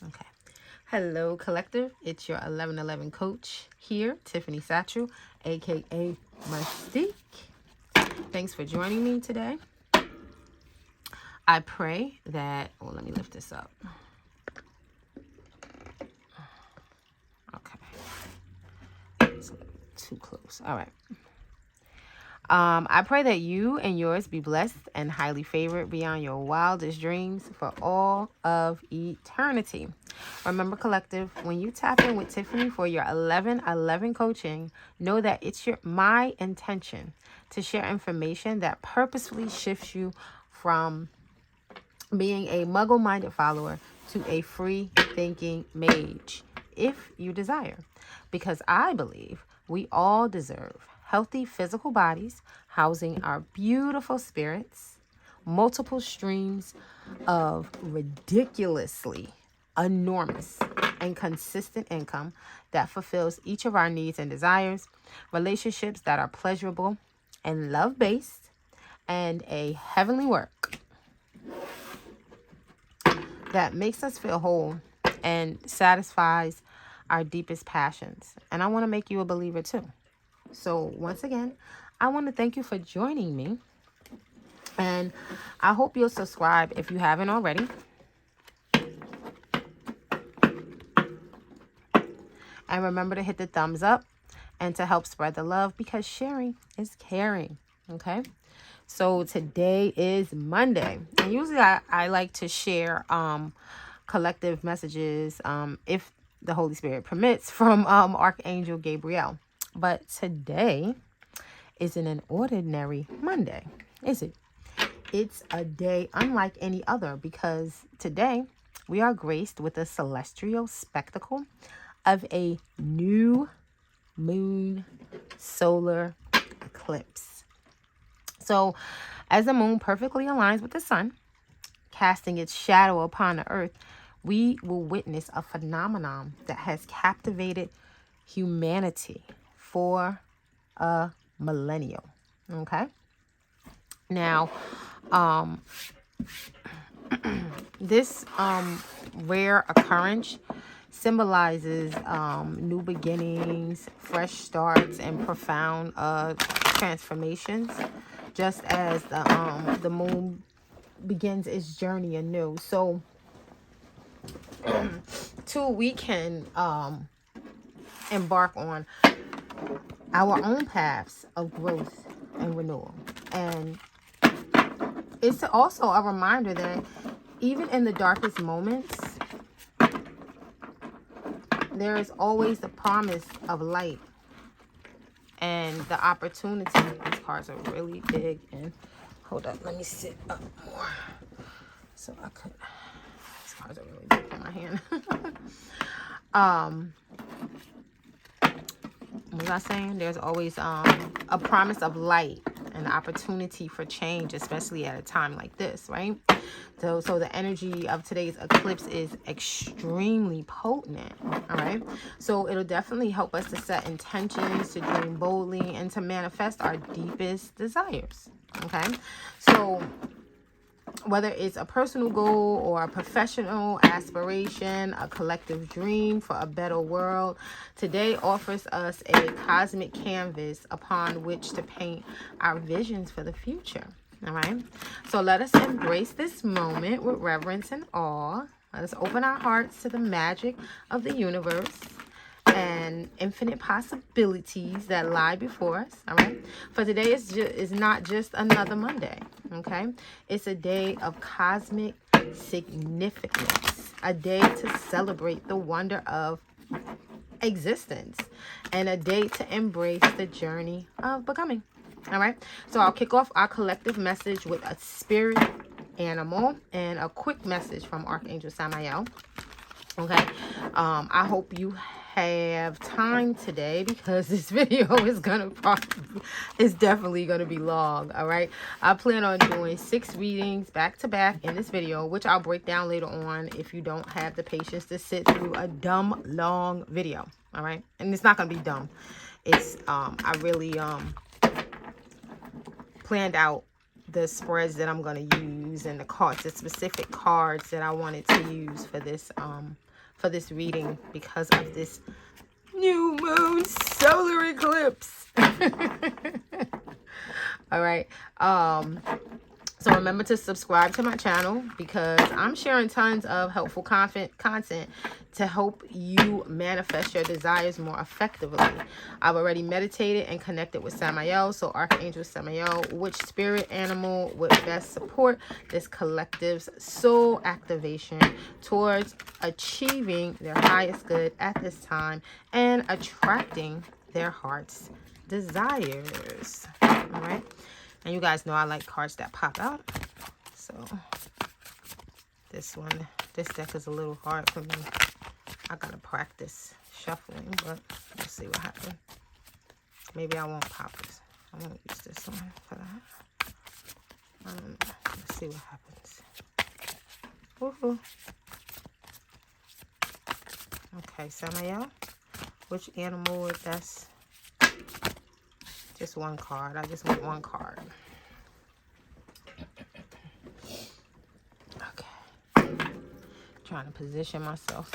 Okay. Hello, collective. It's your 1111 coach here, Tiffany Satchel, aka Mystique. Thanks for joining me today. I pray that, let me lift this up. Okay. It's a little too close. All right. I pray that you and yours be blessed and highly favored beyond your wildest dreams for all of eternity. Remember, collective, when you tap in with Tiffany for your 1111 coaching, know that it's my intention to share information that purposefully shifts you from being a muggle-minded follower to a free-thinking mage, if you desire. Because I believe we all deserve healthy physical bodies housing our beautiful spirits, multiple streams of ridiculously enormous and consistent income that fulfills each of our needs and desires, relationships that are pleasurable and love-based, and a heavenly work that makes us feel whole and satisfies our deepest passions. And I want to make you a believer too. So once again, I want to thank you for joining me. And I hope you'll subscribe if you haven't already. And remember to hit the thumbs up and to help spread the love, because sharing is caring. Okay? So today is Monday. And usually I like to share collective messages, if the Holy Spirit permits, from Archangel Gabriel. But today isn't an ordinary Monday, is it? It's a day unlike any other, because today we are graced with a celestial spectacle of a new moon solar eclipse. So as the moon perfectly aligns with the sun, casting its shadow upon the earth, we will witness a phenomenon that has captivated humanity for a millennium. Okay? Now, this rare occurrence symbolizes new beginnings, fresh starts, and profound transformations, just as the moon begins its journey anew. So too, we can embark on our own paths of growth and renewal. And it's also a reminder that even in the darkest moments, there is always the promise of light and the opportunity. These cards are really big, and hold up, let me sit up more so I could. These cards are really big in my hand. What was I saying? There's always a promise of light and opportunity for change, especially at a time like this, right? So the energy of today's eclipse is extremely potent, all right? So it'll definitely help us to set intentions, to dream boldly, and to manifest our deepest desires, okay? So whether it's a personal goal or a professional aspiration, a collective dream for a better world, today offers us a cosmic canvas upon which to paint our visions for the future. All right. So let us embrace this moment with reverence and awe. Let us open our hearts to the magic of the universe and infinite possibilities that lie before us. All right. For today is not just another Monday. Okay. It's a day of cosmic significance, a day to celebrate the wonder of existence, and a day to embrace the journey of becoming. All right. So I'll kick off our collective message with a spirit animal and a quick message from Archangel Samael. Okay. I hope you have time today, because this video is definitely gonna be long. All right. I plan on doing 6 readings back to back in this video, which I'll break down later on if you don't have the patience to sit through a dumb long video. All right. And it's not gonna be dumb. It's I really planned out the spreads that I'm going to use and the cards, the specific cards that I wanted to use for this reading because of this new moon solar eclipse. All right. So remember to subscribe to my channel because I'm sharing tons of helpful content to help you manifest your desires more effectively. I've already meditated and connected with Samael. So Archangel Samael, which spirit animal would best support this collective's soul activation towards achieving their highest good at this time and attracting their heart's desires. All right. And you guys know I like cards that pop out. So this deck is a little hard for me. I gotta practice shuffling, but we'll see what happens. Maybe I won't pop this. I won't use this one for that. I don't know. Let's see what happens. Woohoo. Okay, Samael. Which animal would best? Just one card. I just want one card. Okay. Trying to position myself.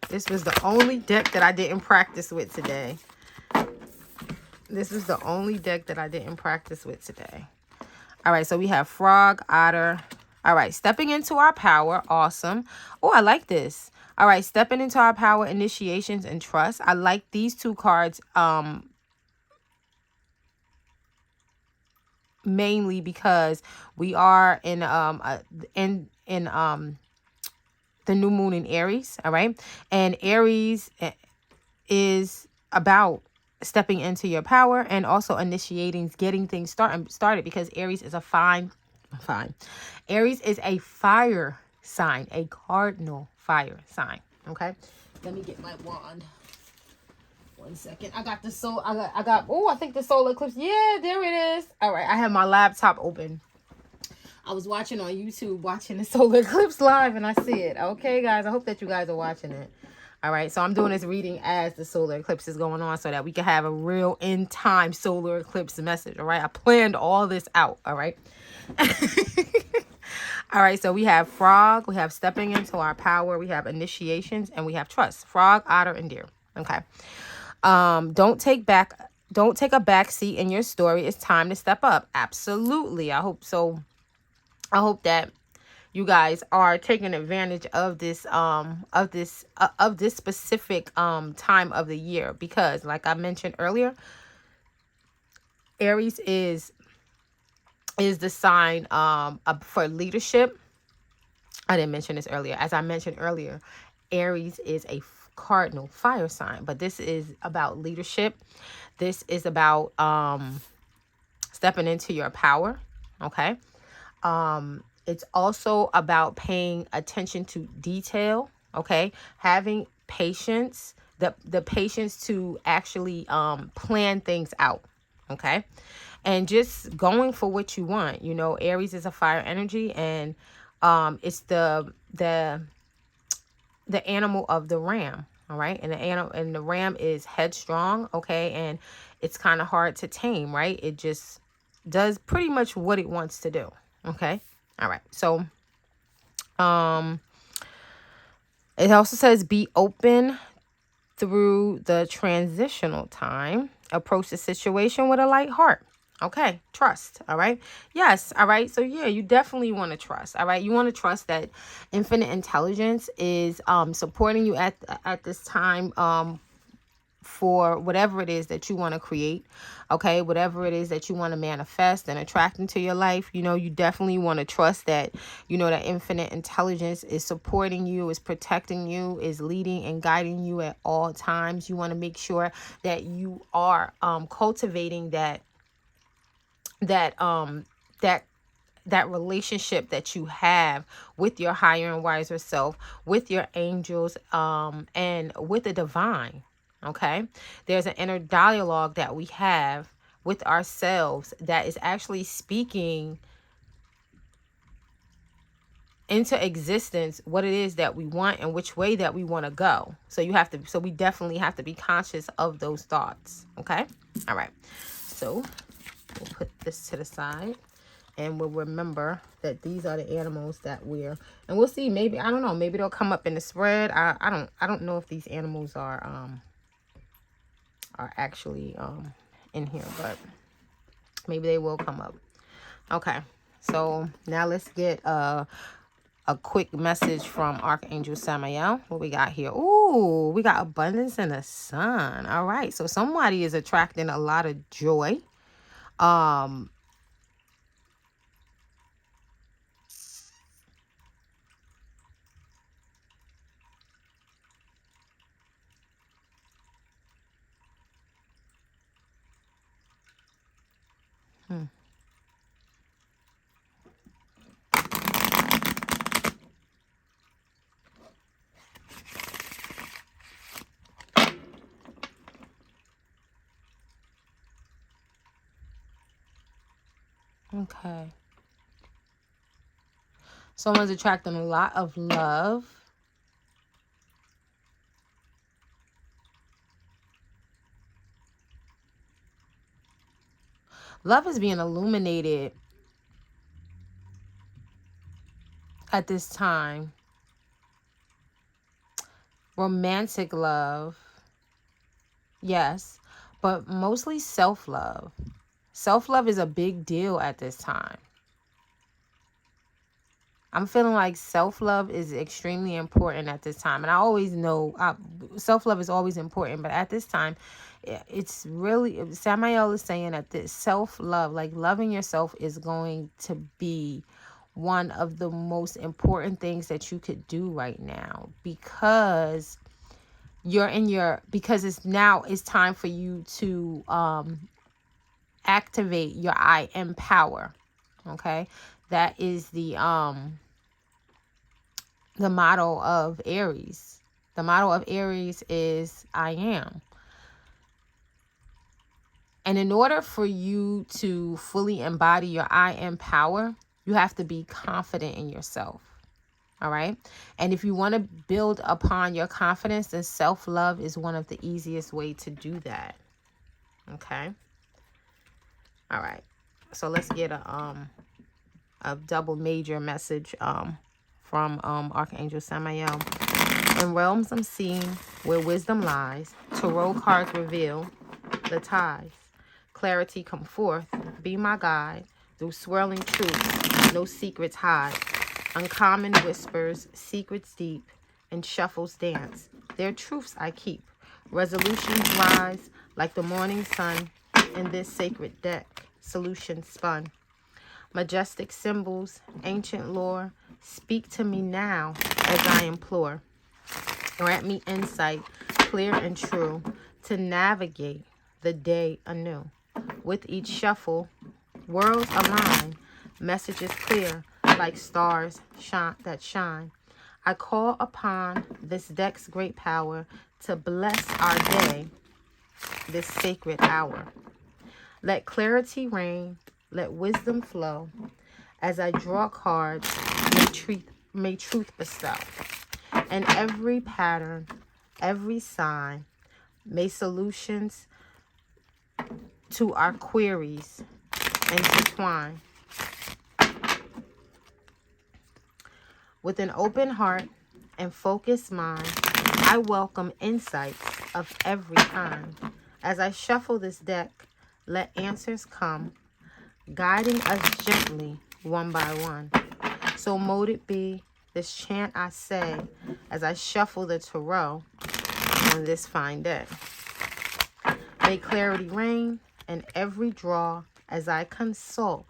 This was the only deck that I didn't practice with today. This is the only deck that I didn't practice with today. All right, so we have Frog, Otter. All right, stepping into our power. Awesome. Oh, I like this. All right, stepping into our power, initiations, and trust. I like these two cards mainly because we are in the new moon in Aries. All right, and Aries is about stepping into your power and also initiating, getting things started because Aries is Aries is a fire sign, a cardinal fire sign. Okay, let me get my wand. 1 second. I got the soul. Oh, I think the solar eclipse. Yeah, there it is. All right, I have my laptop open. I was watching on YouTube, watching the solar eclipse live, and I see it. Okay, guys, I hope that you guys are watching it. All right, so I'm doing this reading as the solar eclipse is going on so that we can have a real in-time solar eclipse message. All right, I planned all this out. All right. All right, so we have Frog, we have stepping into our power, we have initiations, and we have trust. Frog, Otter, and Deer. Okay. Don't take a back seat in your story. It's time to step up. Absolutely. I hope so. I hope that you guys are taking advantage of this specific time of the year because, like I mentioned earlier, Aries is the sign for leadership. I didn't mention this earlier. As I mentioned earlier, Aries is a cardinal fire sign, but this is about leadership. This is about stepping into your power. Okay. It's also about paying attention to detail. Okay. Having patience, the patience to actually plan things out. Okay. And just going for what you want. You know, Aries is a fire energy, and it's the animal of the ram. All right. And the ram is headstrong. Okay. And it's kind of hard to tame, right? It just does pretty much what it wants to do. Okay. All right. So, it also says be open through the transitional time. Approach the situation with a light heart. Okay, trust. All right. Yes. All right. So yeah, you definitely want to trust. All right. You want to trust that infinite intelligence is supporting you at this time for whatever it is that you want to create. Okay, whatever it is that you want to manifest and attract into your life. You know, you definitely want to trust that, you know, that infinite intelligence is supporting you, is protecting you, is leading and guiding you at all times. You want to make sure that you are cultivating that relationship that you have with your higher and wiser self, with your angels, and with the divine. Okay. There's an inner dialogue that we have with ourselves that is actually speaking into existence what it is that we want and which way that we want to go. So we definitely have to be conscious of those thoughts. Okay. All right. So we'll put this to the side, and we'll remember that these are the animals that and we'll see, maybe, I don't know, maybe they'll come up in the spread. I don't know if these animals are actually in here, but maybe they will come up. Okay. So now let's get a quick message from Archangel Samael. What we got here? Ooh, we got abundance in the sun. All right. So somebody is attracting a lot of joy. Okay. Someone's attracting a lot of love. Love is being illuminated at this time. Romantic love. Yes. But mostly self-love. Self-love is a big deal at this time. I'm feeling like self-love is extremely important at this time. And I always know self-love is always important. But at this time, it's really, Samael is saying that this self-love, like loving yourself, is going to be one of the most important things that you could do right now. Because it's time for you to activate your I am power. Okay. That is the motto of Aries. The motto of Aries is I am. And in order for you to fully embody your I am power, you have to be confident in yourself. All right. And if you want to build upon your confidence, then self-love is one of the easiest way to do that. Okay. All right. So let's get a double major message from Archangel Samael. In realms unseen, where wisdom lies, tarot cards reveal the ties. Clarity come forth, be my guide. Through swirling truths, no secrets hide. Uncommon whispers, secrets deep, and shuffles dance. Their truths I keep. Resolutions rise like the morning sun. In this sacred deck, solutions spun. Majestic symbols, ancient lore, speak to me now as I implore. Grant me insight, clear and true, to navigate the day anew. With each shuffle, worlds align, messages clear like stars that shine. I call upon this deck's great power to bless our day, this sacred hour. Let clarity reign, let wisdom flow. As I draw cards, may truth bestow. And every pattern, every sign, may solutions to our queries intertwine. With an open heart and focused mind, I welcome insights of every kind. As I shuffle this deck, let answers come, guiding us gently one by one. So mote it be this chant I say as I shuffle the tarot on this fine day. May clarity reign in every draw as I consult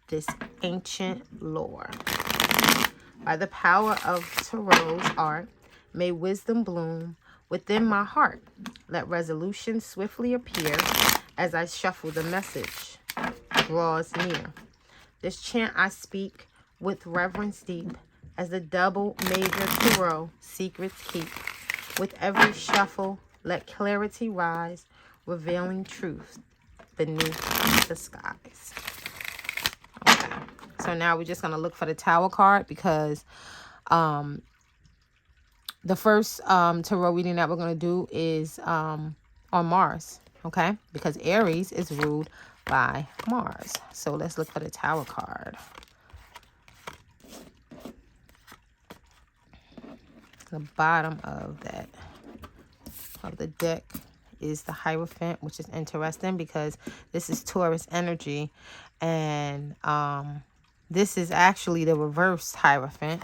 this ancient lore. By the power of tarot's art, may wisdom bloom within my heart. Let resolution swiftly appear as I shuffle the message draws near. This chant I speak with reverence deep as the double major tarot secrets keep. With every shuffle, let clarity rise, revealing truth beneath the skies. Okay. So So now we're just going to look for the Tower card, because the first tarot reading that we're going to do is on Mars, okay? Because Aries is ruled by Mars. So let's look for the Tower card. The bottom of the deck is the Hierophant, which is interesting because this is Taurus energy, and this is actually the reverse Hierophant.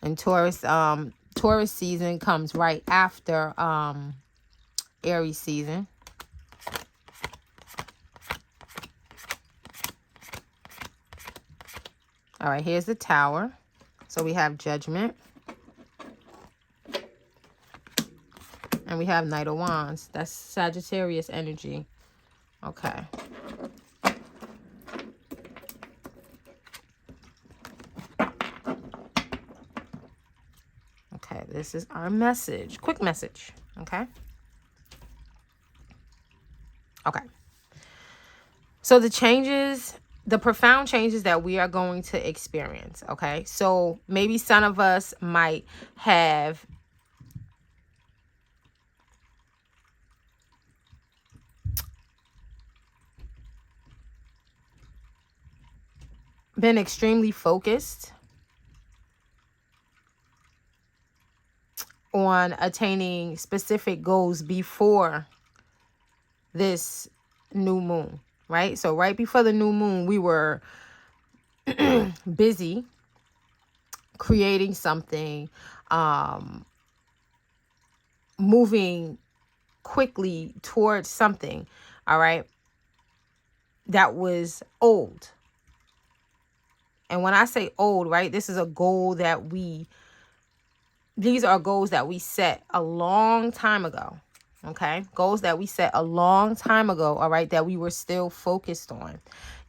And Taurus season comes right after Aries season. All right, here's the Tower. So we have Judgment. And we have Knight of Wands. That's Sagittarius energy. Okay. Okay, this is our message. Quick message. Okay. Okay. So the profound changes that we are going to experience. Okay. So maybe some of us might have been extremely focused on attaining specific goals before this new moon, right? So right before the new moon, we were busy creating something, moving quickly towards something, all right, that was old. And when I say old, right, this is a goal that these are goals that we set a long time ago. Okay, goals that we set a long time ago, all right, that we were still focused on.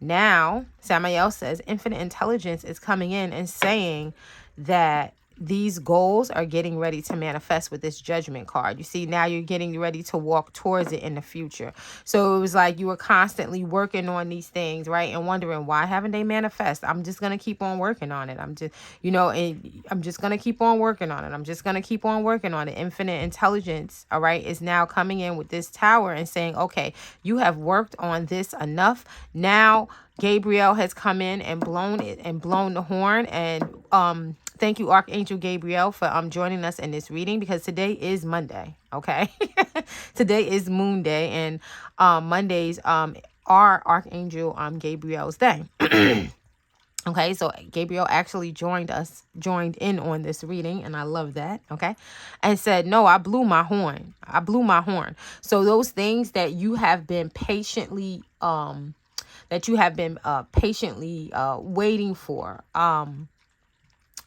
Now, Samael says infinite intelligence is coming in and saying that these goals are getting ready to manifest with this Judgment card. You see, now you're getting ready to walk towards it in the future. So it was like you were constantly working on these things, right? And wondering, why haven't they manifest? I'm just going to keep on working on it. I'm just, I'm just going to keep on working on it. I'm just going to keep on working on it. Infinite intelligence, all right, is now coming in with this Tower and saying, okay, you have worked on this enough. Now Gabriel has come in and blown the horn. And thank you, Archangel Gabriel, for joining us in this reading, because today is Monday. Okay. Today is Moon Day, and Mondays are Archangel Gabriel's day. Okay, so Gabriel actually joined in on this reading, and I love that. Okay, and said, no, I blew my horn. So those things that you have been patiently waiting for,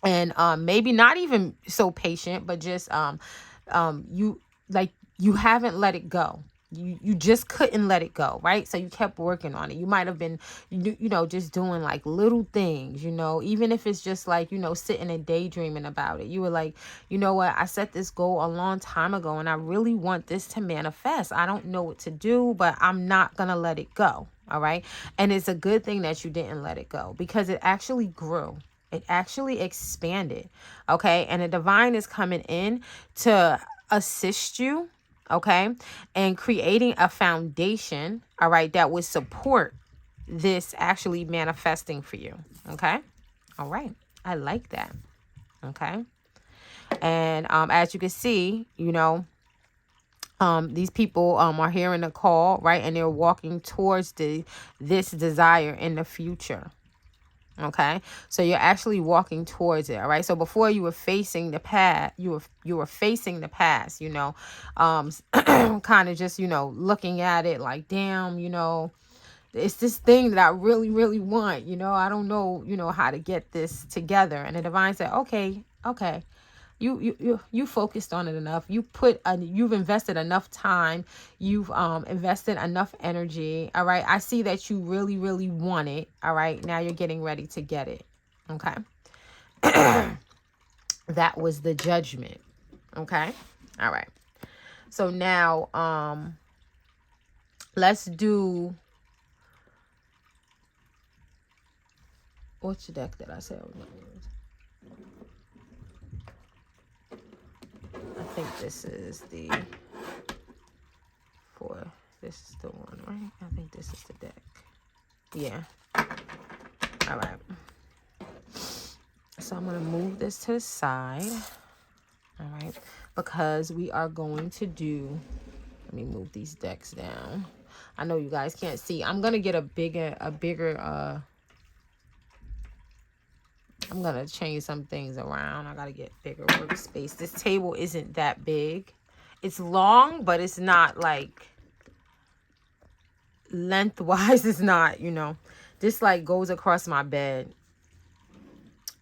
and maybe not even so patient, but just you haven't let it go. You just couldn't let it go, right? So you kept working on it. You might have been, just doing like little things, even if it's just like, sitting and daydreaming about it. You were like, you know what? I set this goal a long time ago, and I really want this to manifest. I don't know what to do, but I'm not going to let it go. All right. And it's a good thing that you didn't let it go, because it actually grew. It actually expanded. Okay. And the divine is coming in to assist you. Okay. And creating a foundation. All right. That would support this actually manifesting for you. Okay. All right. I like that. Okay. And as you can see, these people are hearing a call, right? And they're walking towards this desire in the future. Okay, so you're actually walking towards it. All right, so before you were facing the past, you were facing the past, kind of just, looking at it like, damn, it's this thing that I really, really want, I don't know, how to get this together. And the divine said, okay. You focused on it enough. You've invested enough time. You've invested enough energy. All right. I see that you really, really want it. All right. Now you're getting ready to get it. Okay. That was the Judgment. Okay. All right. So now, let's do, what's the deck that I said I was going to use? I think this is the this is the one, right? I think this is the deck. Yeah. All right. So I'm going to move this to the side. All right. Because we are going to do, let me move these decks down. I know you guys can't see. I'm going to get a bigger, I'm going to change some things around. I got to get bigger workspace. This table isn't that big. It's long, but it's not like lengthwise. It's not, you know, this like goes across my bed.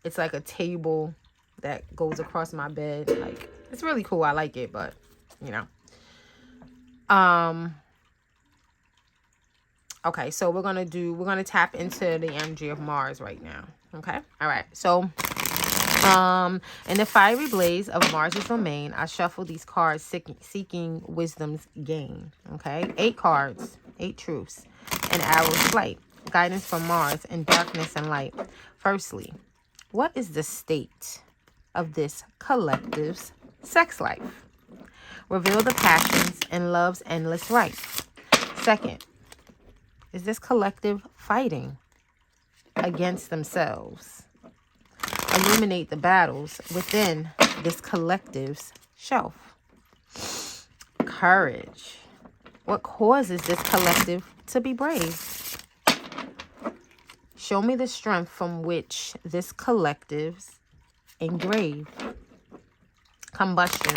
It's like a table that goes across my bed. Like, it's really cool. I like it, but you know. Okay, so we're gonna tap into the energy of Mars right now. Okay. All right. So in the fiery blaze of Mars's domain, I shuffle these cards seeking wisdom's gain. Okay. 8 cards, 8 truths, an arrow's flight, guidance from Mars in darkness and light. Firstly, what is the state of this collective's sex life? Reveal the passions and love's endless right. Second, is this collective fighting against themselves? Illuminate the battles within this collective's shelf. Courage. What causes this collective to be brave? Show me the strength from which this collective's engraved. Combustion.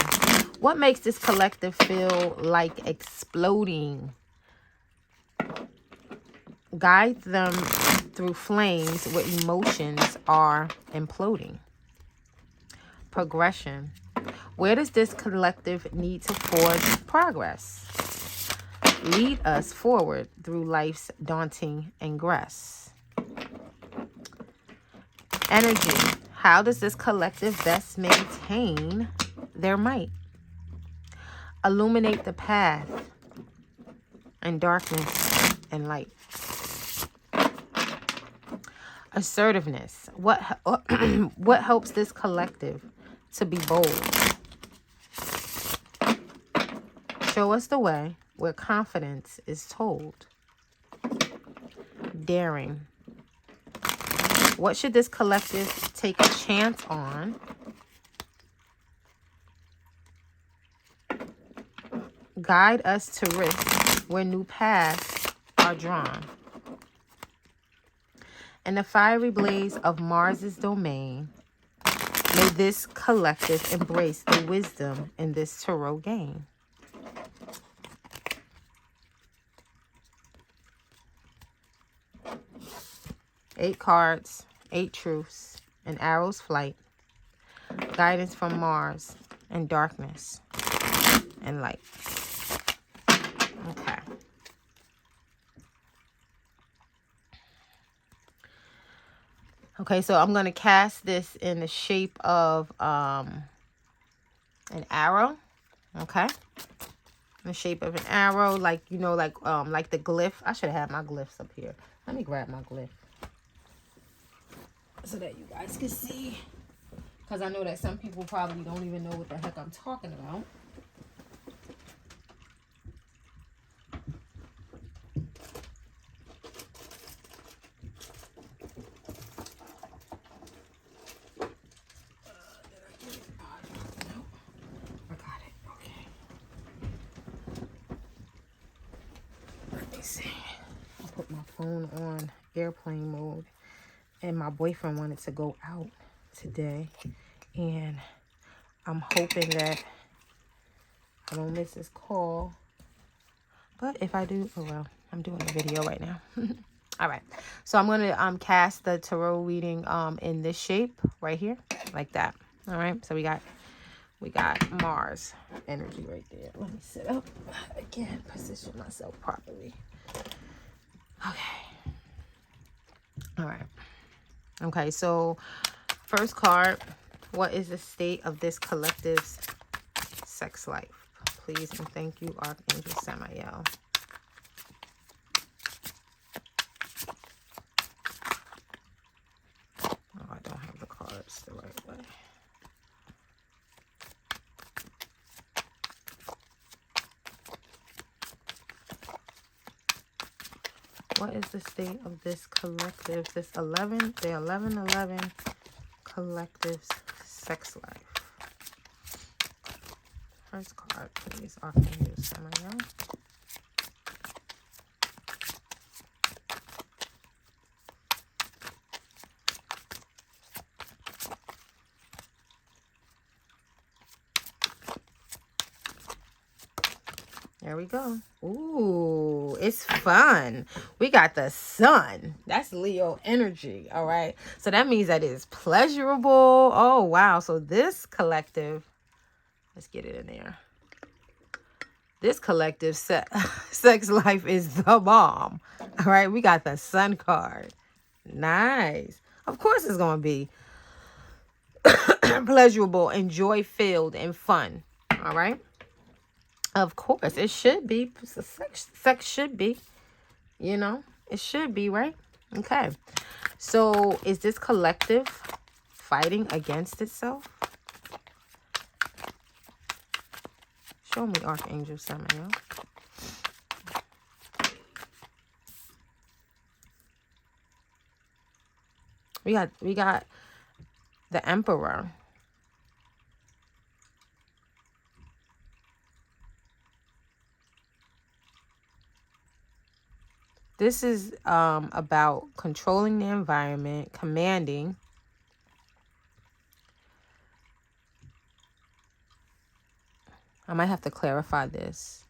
What makes this collective feel like exploding? Guide them through flames where emotions are imploding. Progression. Where does this collective need to forge progress? Lead us forward through life's daunting ingress. Energy. How does this collective best maintain their might? Illuminate the path in darkness and light. Assertiveness. What helps this collective to be bold? Show us the way where confidence is told. Daring. What should this collective take a chance on? Guide us to risk where new paths are drawn. In the fiery blaze of Mars's domain, may this collective embrace the wisdom in this tarot game. Eight cards, 8 truths, an arrow's flight, guidance from Mars, and darkness and light. Okay. Okay, so I'm going to cast this in the shape of an arrow. Okay. In the shape of an arrow, like, you know, like the glyph. I should have had my glyphs up here. Let me grab my glyph so that you guys can see. Because I know that some people probably don't even know what the heck I'm talking about. On airplane mode, and my boyfriend wanted to go out today, and I'm hoping that I don't miss his call, but if I do, oh well, I'm doing a video right now. All right, so I'm gonna cast the tarot reading in this shape right here, like that. All right, so we got Mars energy right there. Let me sit up again, position myself properly. Okay. All right. Okay, so First card, what is the state of this collective's sex life? Please and thank you, Archangel Samael. Oh, I don't have the cards the right way. What is the state of this collective, the 1111 collective's sex life? First card, please, Archangel Samael. There we go. Ooh, it's fun. We got the sun. That's Leo energy, all right? So that means that it's pleasurable. Oh, wow. So this collective, let's get it in there. This collective sex life is the bomb, all right? We got the sun card. Nice. Of course it's going to be pleasurable and joy-filled and fun, all right? Of course, it should be. Sex should be. You know, it should be, right? Okay. So, is this collective fighting against itself? Show me, Archangel Samael. We got the Emperor. This is about controlling the environment, commanding. I might have to clarify this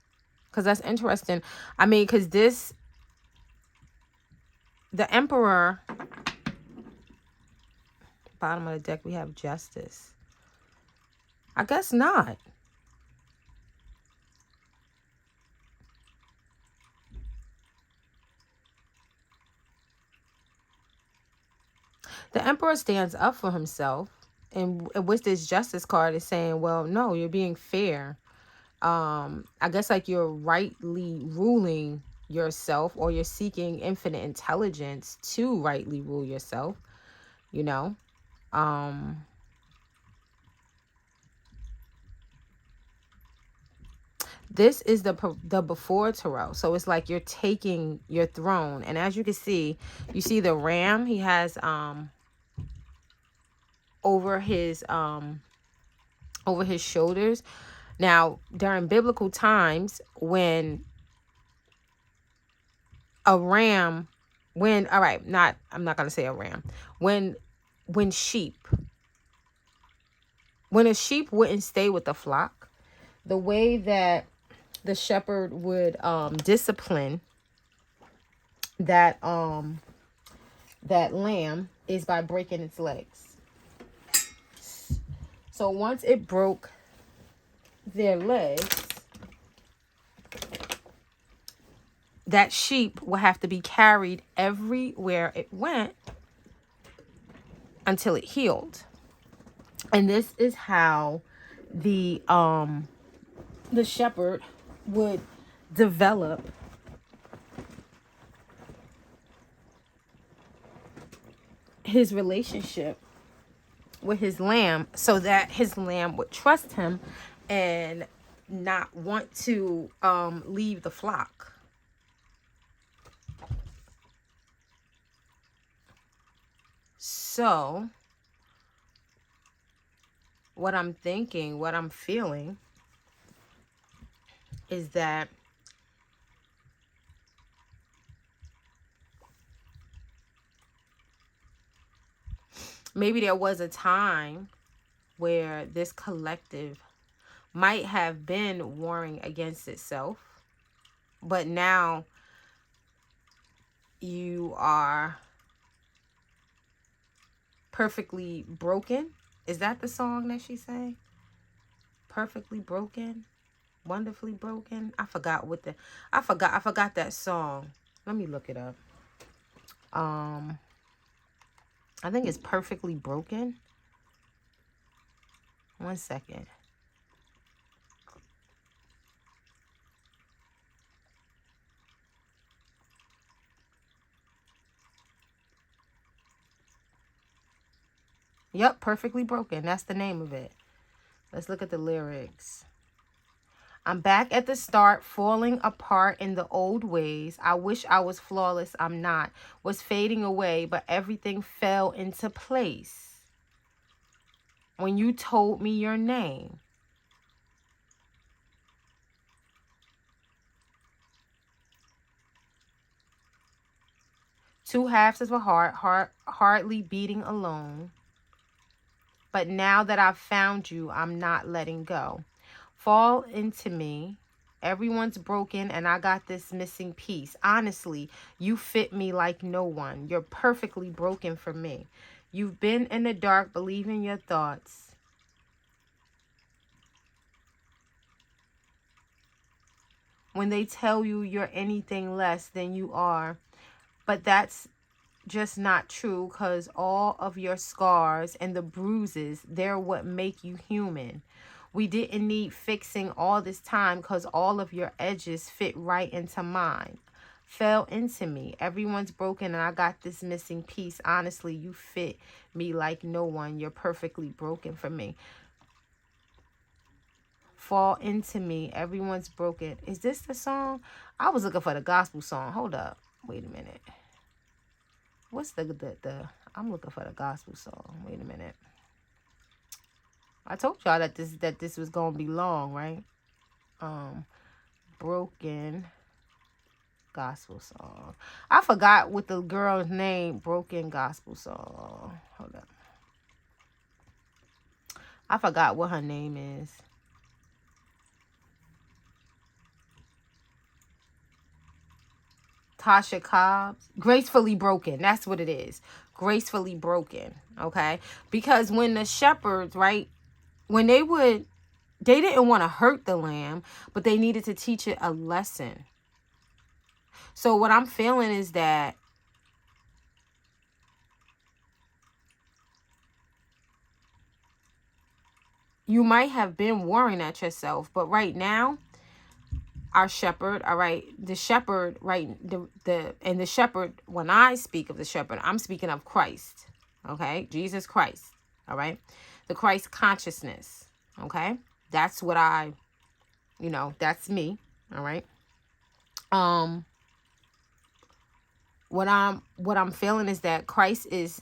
because that's interesting. I mean, because the Emperor, bottom of the deck, we have Justice. I guess not. The Emperor stands up for himself. And with this Justice card is saying, well, no, you're being fair. I guess like you're rightly ruling yourself, or you're seeking infinite intelligence to rightly rule yourself, you know. This is the before tarot. So it's like you're taking your throne. And as you can see, you see the ram he has over his shoulders. Now, during biblical times, when a ram, I'm not going to say a ram. When a sheep wouldn't stay with the flock, the way that the shepherd would discipline that lamb is by breaking its legs. So once it broke their legs, that sheep will have to be carried everywhere it went until it healed. And this is how the shepherd would develop his relationship with his lamb, so that his lamb would trust him and not want to leave the flock. So what I'm thinking, what I'm feeling is that maybe there was a time where this collective might have been warring against itself, but now you are perfectly broken. Is that the song that she sang? Perfectly broken, wonderfully broken. I forgot that song. Let me look it up. I think it's Perfectly Broken. 1 second. Yep, Perfectly Broken. That's the name of it. Let's look at the lyrics. I'm back at the start, falling apart in the old ways. I wish I was flawless, I'm not. Was fading away, but everything fell into place when you told me your name. Two halves of a heart, hardly beating alone. But now that I've found you, I'm not letting go. Fall into me. Everyone's broken and I got this missing piece. Honestly, you fit me like no one. You're perfectly broken for me. You've been in the dark, believing your thoughts. When they tell you you're anything less than you are. But that's just not true, because all of your scars and the bruises, they're what make you human. We didn't need fixing all this time, because all of your edges fit right into mine. Fell into me. Everyone's broken and I got this missing piece. Honestly, you fit me like no one. You're perfectly broken for me. Fall into me. Everyone's broken. Is this the song? I was looking for the gospel song. Hold up. Wait a minute. What's the I'm looking for the gospel song. Wait a minute. I told y'all that this was gonna be long, right? Broken gospel song. I forgot what the girl's name. Broken gospel song. Hold up. I forgot what her name is. Tasha Cobbs. Gracefully Broken. That's what it is. Gracefully Broken. Okay? Because when the shepherds, right, when they didn't want to hurt the lamb, but they needed to teach it a lesson. So what I'm feeling is that you might have been worrying at yourself, but right now, our shepherd, all right, the shepherd, right, the shepherd, when I speak of the shepherd, I'm speaking of Christ, okay, Jesus Christ, all right, the Christ consciousness, okay, that's what that's me, all right. What I'm feeling is that Christ is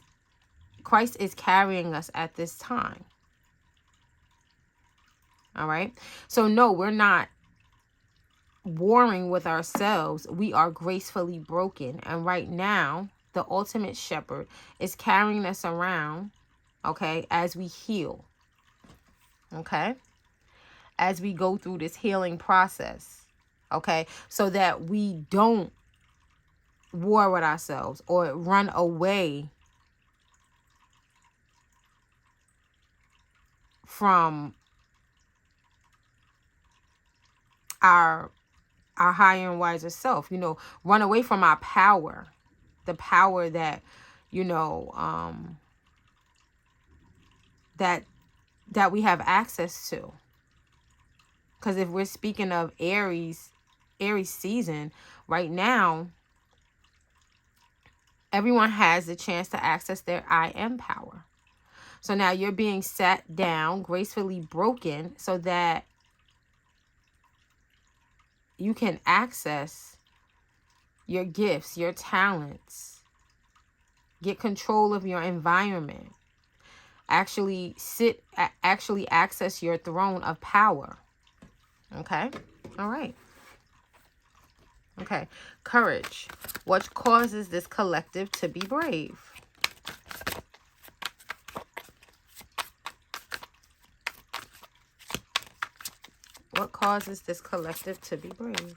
carrying us at this time, all right. So no, we're not warring with ourselves. We are gracefully broken, and right now the ultimate shepherd is carrying us around, okay, as we heal, okay, as we go through this healing process, okay, so that we don't war with ourselves or run away from our higher and wiser self, run away from our power, the power that, that we have access to. Because if we're speaking of Aries season, right now, everyone has the chance to access their I am power. So now you're being sat down, gracefully broken, so that you can access your gifts, your talents, get control of your environment, actually access your throne of power. Okay? All right. Okay. Courage. What causes this collective to be brave? What causes this collective to be brave?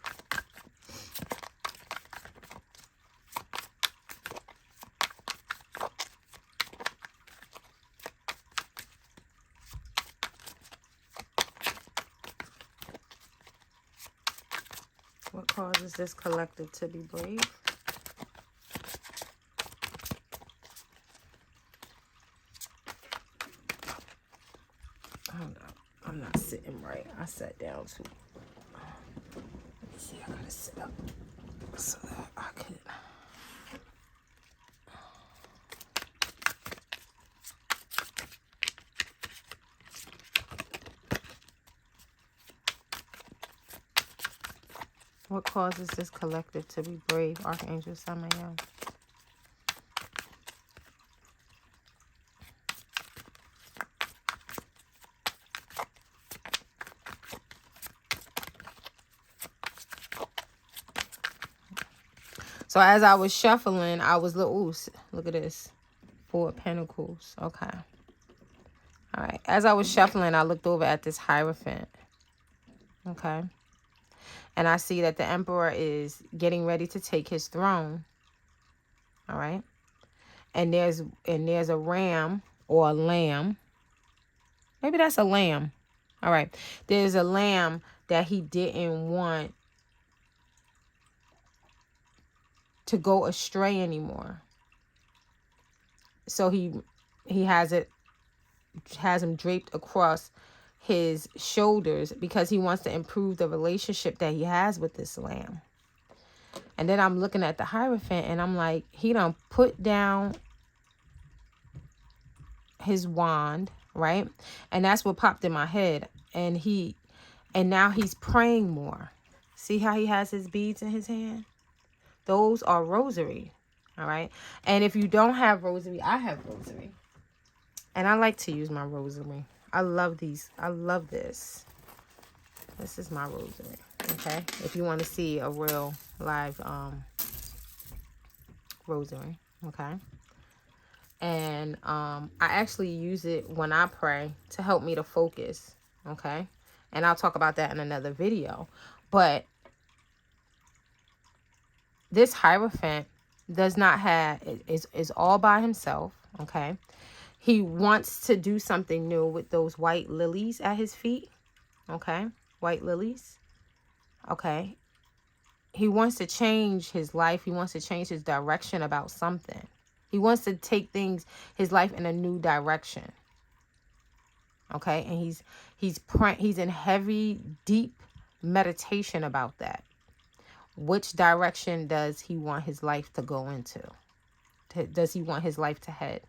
What causes this collective to be brave? Hold I'm not sitting right. I sat down too. Let me see. I gotta sit up so that I could. What causes this collective to be brave? Archangel Samael. So as I was shuffling, I was ooh, look at this. 4 of Pentacles. Okay. All right. As I was shuffling, I looked over at this Hierophant. Okay. And I see that the Emperor is getting ready to take his throne. All right. And there's a ram or a lamb. Maybe that's a lamb. All right. There's a lamb that he didn't want to go astray anymore. So he has him draped across his shoulders because he wants to improve the relationship that he has with this lamb. And then I'm looking at the Hierophant and I'm like, he done put down his wand, right? And that's what popped in my head. And now he's praying more. See how he has his beads in his hand? Those are rosary. All right. And if you don't have rosary, I have rosary. And I like to use my rosary. I love these. I love this. This is my rosary. Okay. If you want to see a real live rosary. Okay. And I actually use it when I pray to help me to focus. Okay. And I'll talk about that in another video. But this Hierophant does not have, is all by himself. Okay. He wants to do something new with those white lilies at his feet. Okay. White lilies. Okay. He wants to change his life. He wants to change his direction about something. He wants to take his life in a new direction. Okay. And he's in heavy, deep meditation about that. Which direction does he want his life to go into? Does he want his life to head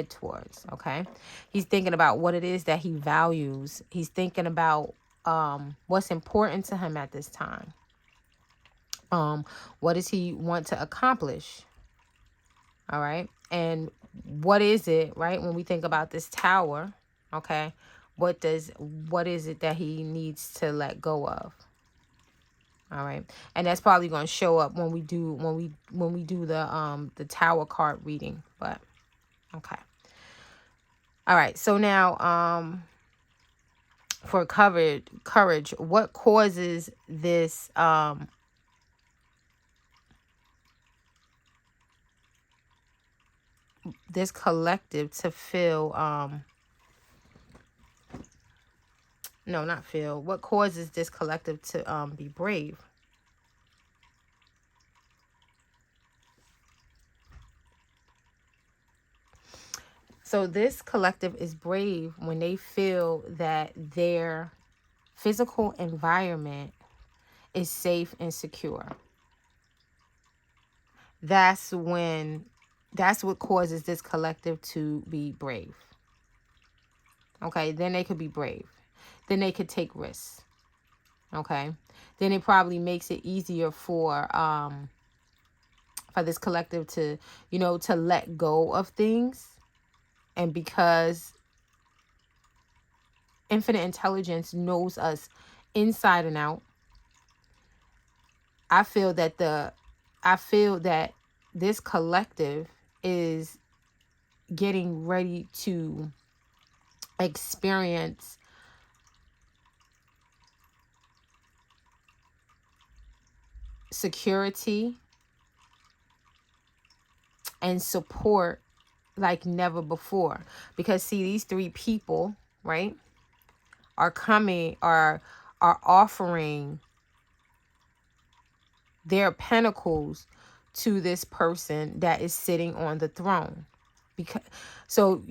towards? Okay. He's thinking about what it is that he values. He's thinking about what's important to him at this time. What does he want to accomplish? All right. And what is it, right? When we think about this Tower, okay, what is it that he needs to let go of? All right. And that's probably going to show up when we do the Tower card reading, but okay. All right. So now for courage, what causes this this collective to feel no, not feel. What causes this collective to be brave? So this collective is brave when they feel that their physical environment is safe and secure. That's what causes this collective to be brave. Okay, then they could be brave. Then they could take risks. Okay, then it probably makes it easier for this collective to, to let go of things. And because infinite intelligence knows us inside and out, I feel that this collective is getting ready to experience security and support like never before. Because see, these 3 people, right, are offering their pentacles to this person that is sitting on the throne. So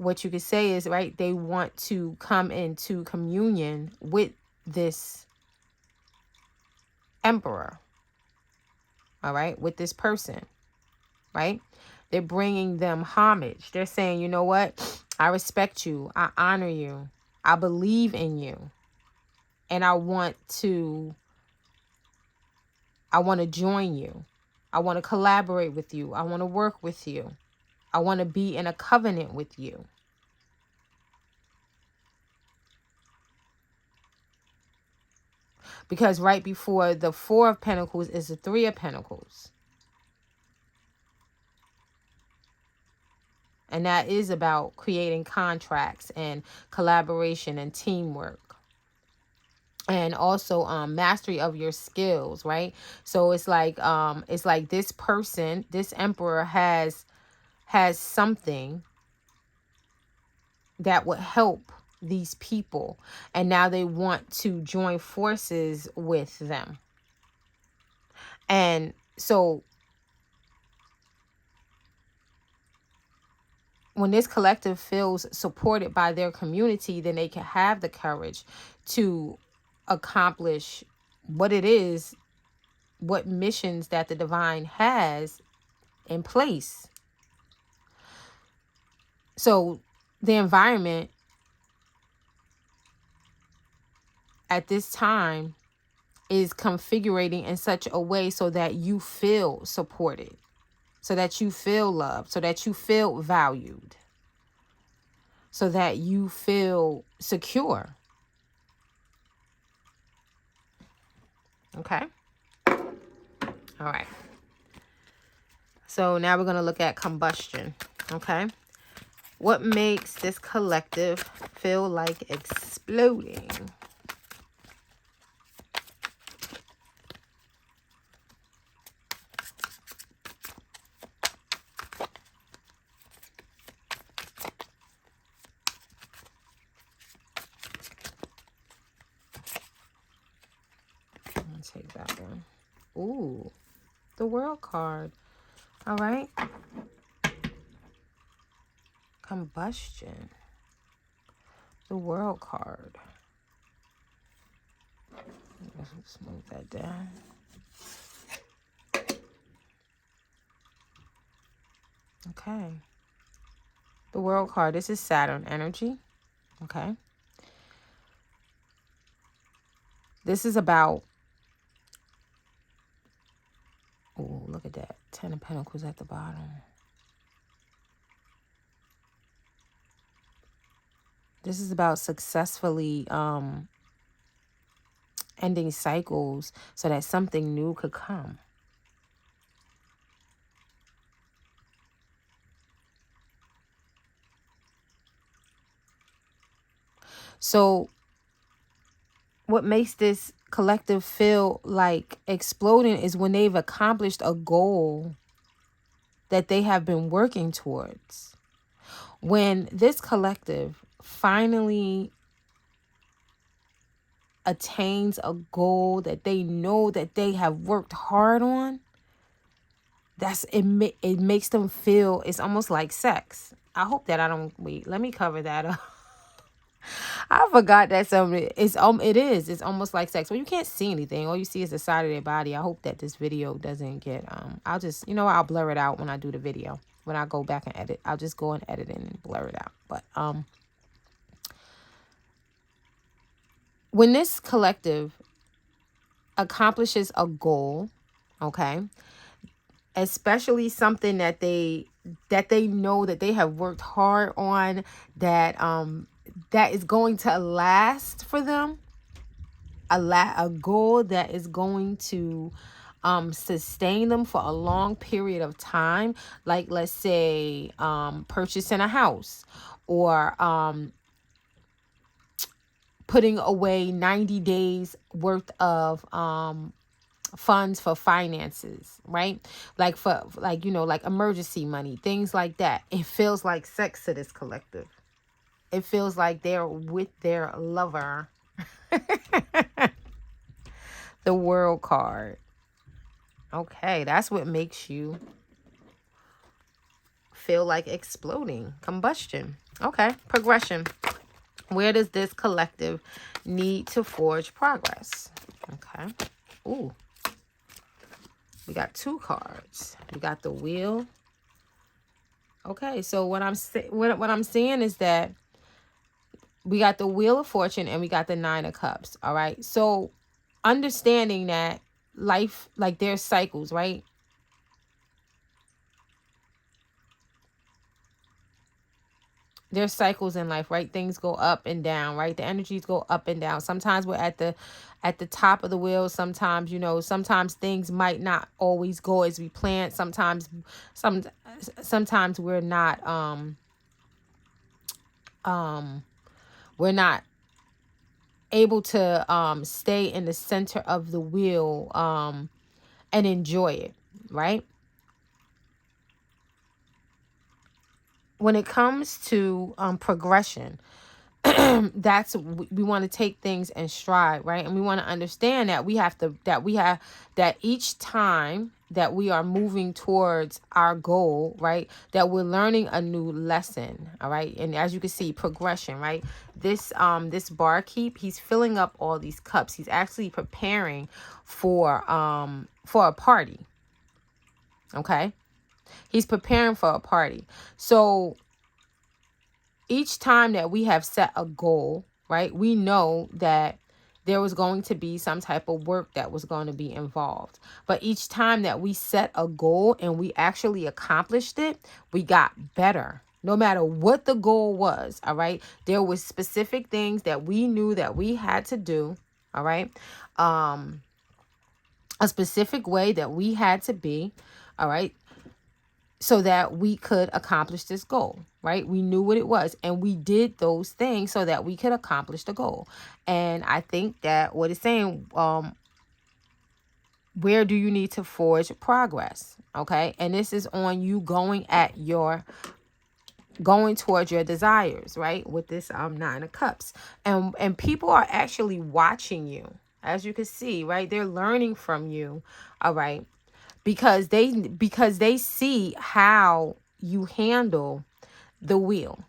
what you could say is, right, they want to come into communion with this emperor, all right, with this person, right? They're bringing them homage. They're saying, you know what? I respect you. I honor you. I believe in you. And I want to join you. I want to collaborate with you. I want to work with you. I want to be in a covenant with you. Because right before the Four of Pentacles is the Three of Pentacles. And that is about creating contracts and collaboration and teamwork. And also mastery of your skills, right? So it's like this person, this emperor has something that would help these people, and now they want to join forces with them. And so when this collective feels supported by their community, then they can have the courage to accomplish what it is, what missions that the divine has in place. So the environment at this time is configuring in such a way so that you feel supported, so that you feel loved, so that you feel valued, so that you feel secure. Okay? All right. So now we're going to look at combustion. Okay? What makes this collective feel like exploding? Take that one. Ooh, the World card. All right. Combustion. The World card. Let's move that down. Okay. The World card. This is Saturn energy. Okay. This is about... Oh, look at that. 10 of Pentacles at the bottom. This is about successfully ending cycles so that something new could come. So what makes this collective feel like exploding is when they've accomplished a goal that they have been working towards. When this collective finally attains a goal that they know that they have worked hard on, it makes them feel, it's almost like sex. I hope that I don't... Wait, let me cover that up. I forgot that it is. It's almost like sex. Well, you can't see anything. All you see is the side of their body. I hope that this video doesn't get I'll just, I'll blur it out when I do the video. When I go back and edit, I'll just go and edit it and blur it out. But when this collective accomplishes a goal, okay, especially something that they know that they have worked hard on, that is going to last for them, a goal that is going to sustain them for a long period of time, like let's say purchasing a house, or putting away 90 days worth of funds for finances, right? Like like emergency money, things like that. It feels like sex to this collective. It feels like they're with their lover. The World card. Okay, that's what makes you feel like exploding. Combustion. Okay. Progression. Where does this collective need to forge progress? Okay. Ooh. We got 2 cards. We got the Wheel. Okay, so what I'm seeing is that we got the Wheel of Fortune and we got the 9 of Cups. All right. So understanding that life, like there's cycles, right? There's cycles in life, right? Things go up and down, right? The energies go up and down. Sometimes we're at the top of the wheel. Sometimes, you know, sometimes things might not always go as we planned. Sometimes we're not we're not able to stay in the center of the wheel and enjoy it, right? When it comes to progression, that's, we want to take things in stride, right? And we want to understand that that each time that we are moving towards our goal, right, that we're learning a new lesson. All right. And as you can see, progression, right? This barkeep, he's filling up all these cups. He's actually preparing for a party. Okay. He's preparing for a party. So each time that we have set a goal, right, we know that there was going to be some type of work that was going to be involved. But each time that we set a goal and we actually accomplished it, we got better. No matter what the goal was, all right, there was specific things that we knew that we had to do, all right, a specific way that we had to be, all right, so that we could accomplish this goal, right? We knew what it was and we did those things so that we could accomplish the goal. And I think that what it's saying, where do you need to forge progress? Okay. And this is on you going towards your desires, right? With this 9 of Cups. And people are actually watching you, as you can see, right? They're learning from you. All right. Because they see how you handle the wheel.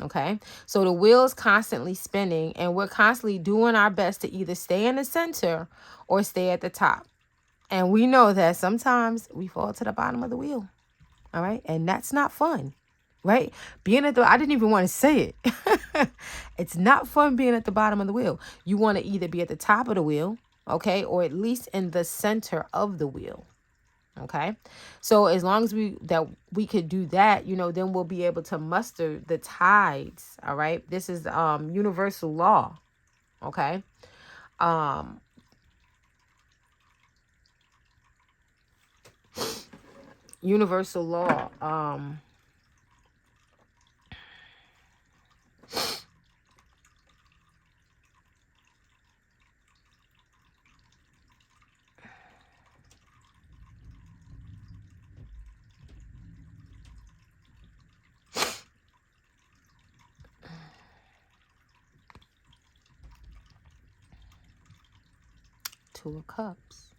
Okay. So the wheel is constantly spinning and we're constantly doing our best to either stay in the center or stay at the top. And we know that sometimes we fall to the bottom of the wheel. All right. And that's not fun, right? I didn't even want to say it. It's not fun being at the bottom of the wheel. You want to either be at the top of the wheel, okay, or at least in the center of the wheel. Okay, so as long as we could do that, you know, then we'll be able to muster the tides. All right, this is universal law. Okay, universal law. Two of Cups,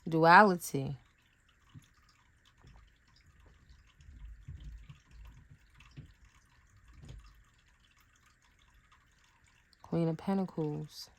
duality. Queen of Pentacles.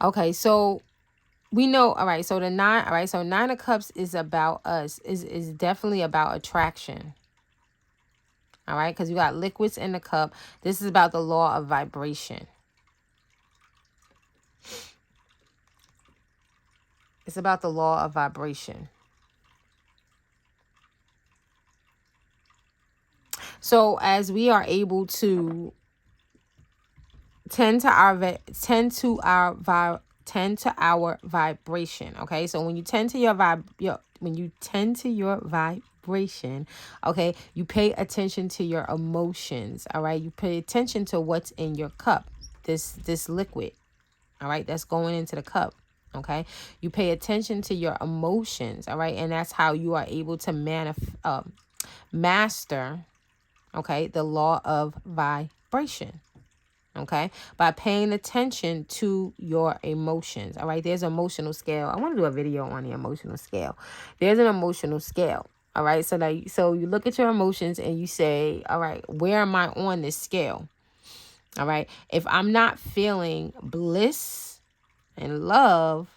Okay, so we know, all right, so the 9, all right, so 9 of Cups is about us, is definitely about attraction. All right, because you got liquids in the cup. This is about the law of vibration. It's about the law of vibration. So as we are able to tend to our vibration, okay? So when you tend to your vibration, vibration. Okay. You pay attention to your emotions. All right. You pay attention to what's in your cup, this liquid. All right. That's going into the cup. Okay. You pay attention to your emotions. All right. And that's how you are able to master, okay, the law of vibration. Okay, by paying attention to your emotions. All right, there's an emotional scale. I want to do a video on the emotional scale. There's an emotional scale. All right, so you look at your emotions and you say, all right, where am I on this scale? All right, if I'm not feeling bliss and love,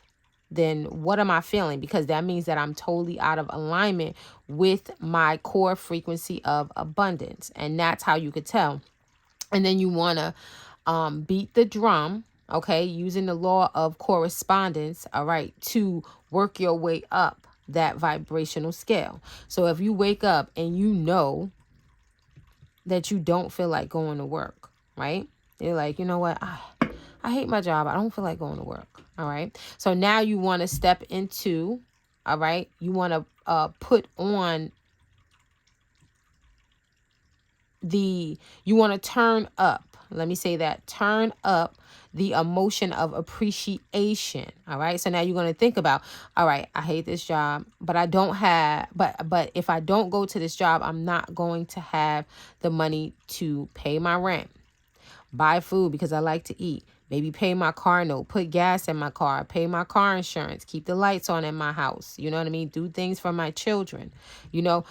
then what am I feeling? Because that means that I'm totally out of alignment with my core frequency of abundance. And that's how you could tell. And then you want to beat the drum, okay, using the law of correspondence, all right, to work your way up that vibrational scale. So if you wake up and you know that you don't feel like going to work, right? You're like, you know what? I hate my job. I don't feel like going to work. All right. So now you want to step into, all right, you want to put on you want to turn up. Let me say that. Turn up the emotion of appreciation. All right. So now you're going to think about, all right, I hate this job, but I don't have, but if I don't go to this job, I'm not going to have the money to pay my rent, buy food because I like to eat, maybe pay my car note, put gas in my car, pay my car insurance, keep the lights on in my house. You know what I mean? Do things for my children,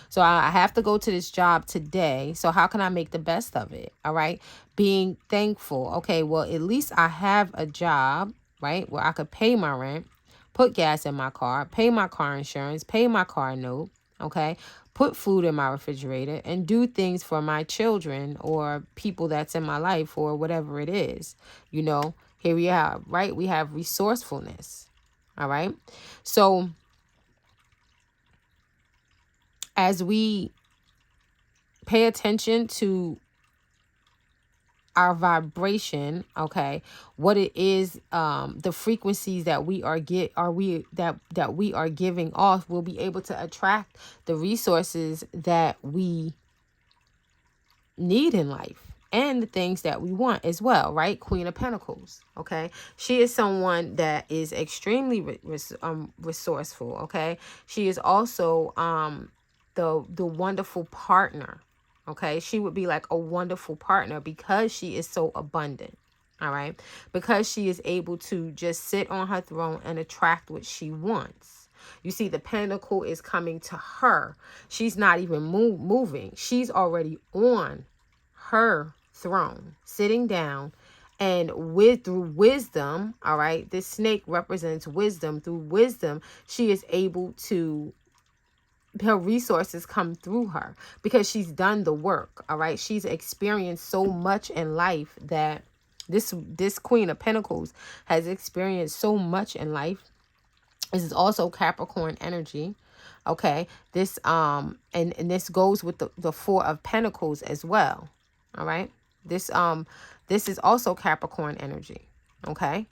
So I have to go to this job today. So how can I make the best of it? All right. Being thankful. Okay, well, at least I have a job, right, where I could pay my rent, put gas in my car, pay my car insurance, pay my car note. Okay, put food in my refrigerator and do things for my children or people that's in my life or whatever it is. Here we have, right? We have resourcefulness. All right. So as we pay attention to our vibration, okay, what it is, the frequencies that we are that we are giving off, we'll be able to attract the resources that we need in life and the things that we want as well, right? Queen of Pentacles, okay? She is someone that is extremely resourceful, okay? She is also the wonderful partner. Okay, she would be like a wonderful partner because she is so abundant. All right, because she is able to just sit on her throne and attract what she wants. You see, the pentacle is coming to her. She's not even moving. She's already on her throne, sitting down, and through wisdom. All right, this snake represents wisdom. Through wisdom, she is able to, her resources come through her because she's done the work. All right. She's experienced so much in life that this Queen of Pentacles has experienced so much in life. This is also Capricorn energy. Okay. This and this goes with the Four of Pentacles as well. All right. This is also Capricorn energy. Okay.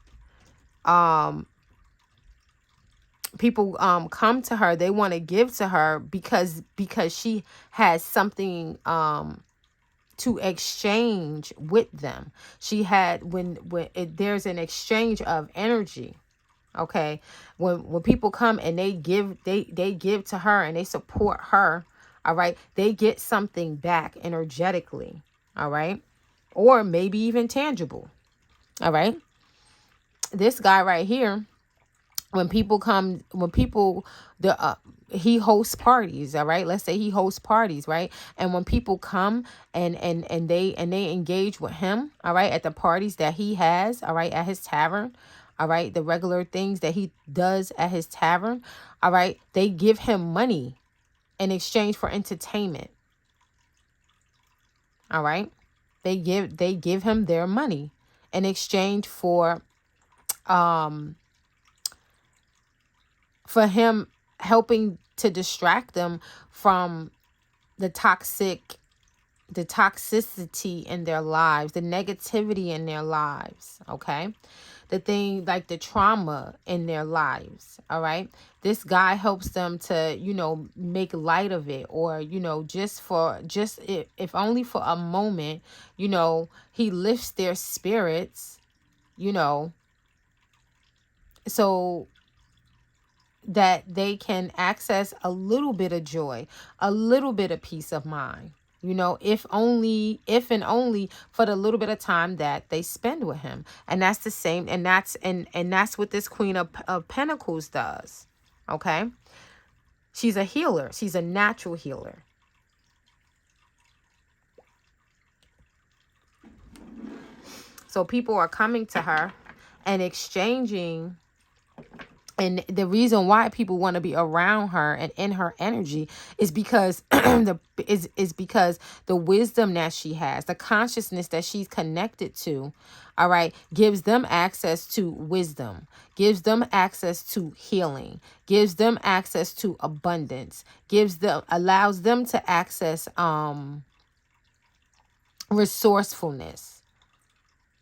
People come to her, they want to give to her because she has something to exchange with them. She had there's an exchange of energy. Okay, when people come and they give to her and they support her, all right, they get something back energetically, all right, or maybe even tangible. All right, this guy right here, he hosts parties. All right, let's say he hosts parties, right? And when people come and they engage with him, all right, at the parties that he has, all right, at his tavern, all right, the regular things that he does at his tavern, all right, they give him money in exchange for entertainment. All right, they give him their money in exchange for him helping to distract them from the toxicity in their lives, the negativity in their lives. Okay. like the trauma in their lives. All right. This guy helps them to, make light of it, or, if only for a moment, he lifts their spirits, so that they can access a little bit of joy, a little bit of peace of mind, if and only for the little bit of time that they spend with him. And that's the same. And that's what this Queen of Pentacles does. Okay. She's a healer. She's a natural healer. So people are coming to her and exchanging. And the reason why people want to be around her and in her energy is because because the wisdom that she has, the consciousness that she's connected to, all right, gives them access to wisdom, gives them access to healing, gives them access to abundance, allows them to access resourcefulness.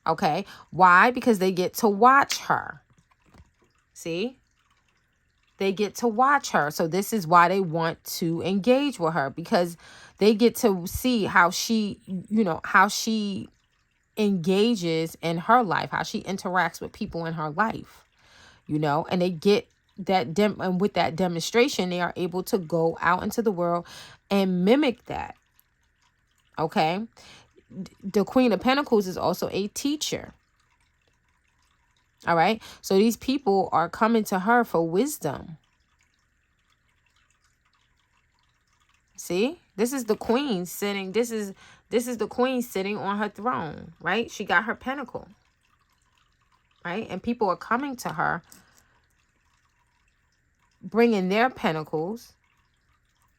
Okay, why? Because they get to watch her. See? They get to watch her. So this is why they want to engage with her, because they get to see how she engages in her life, how she interacts with people in her life, and they get that and with that demonstration, they are able to go out into the world and mimic that. Okay. The Queen of Pentacles is also a teacher. All right. So these people are coming to her for wisdom. See, this is the queen sitting. This is the queen sitting on her throne, right? She got her pentacle, right? And people are coming to her, bringing their pentacles,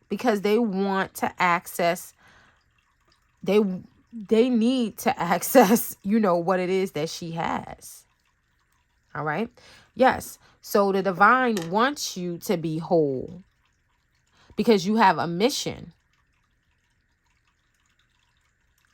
because they want to access. They need to access, what it is that she has. All right. Yes. So the divine wants you to be whole, because you have a mission.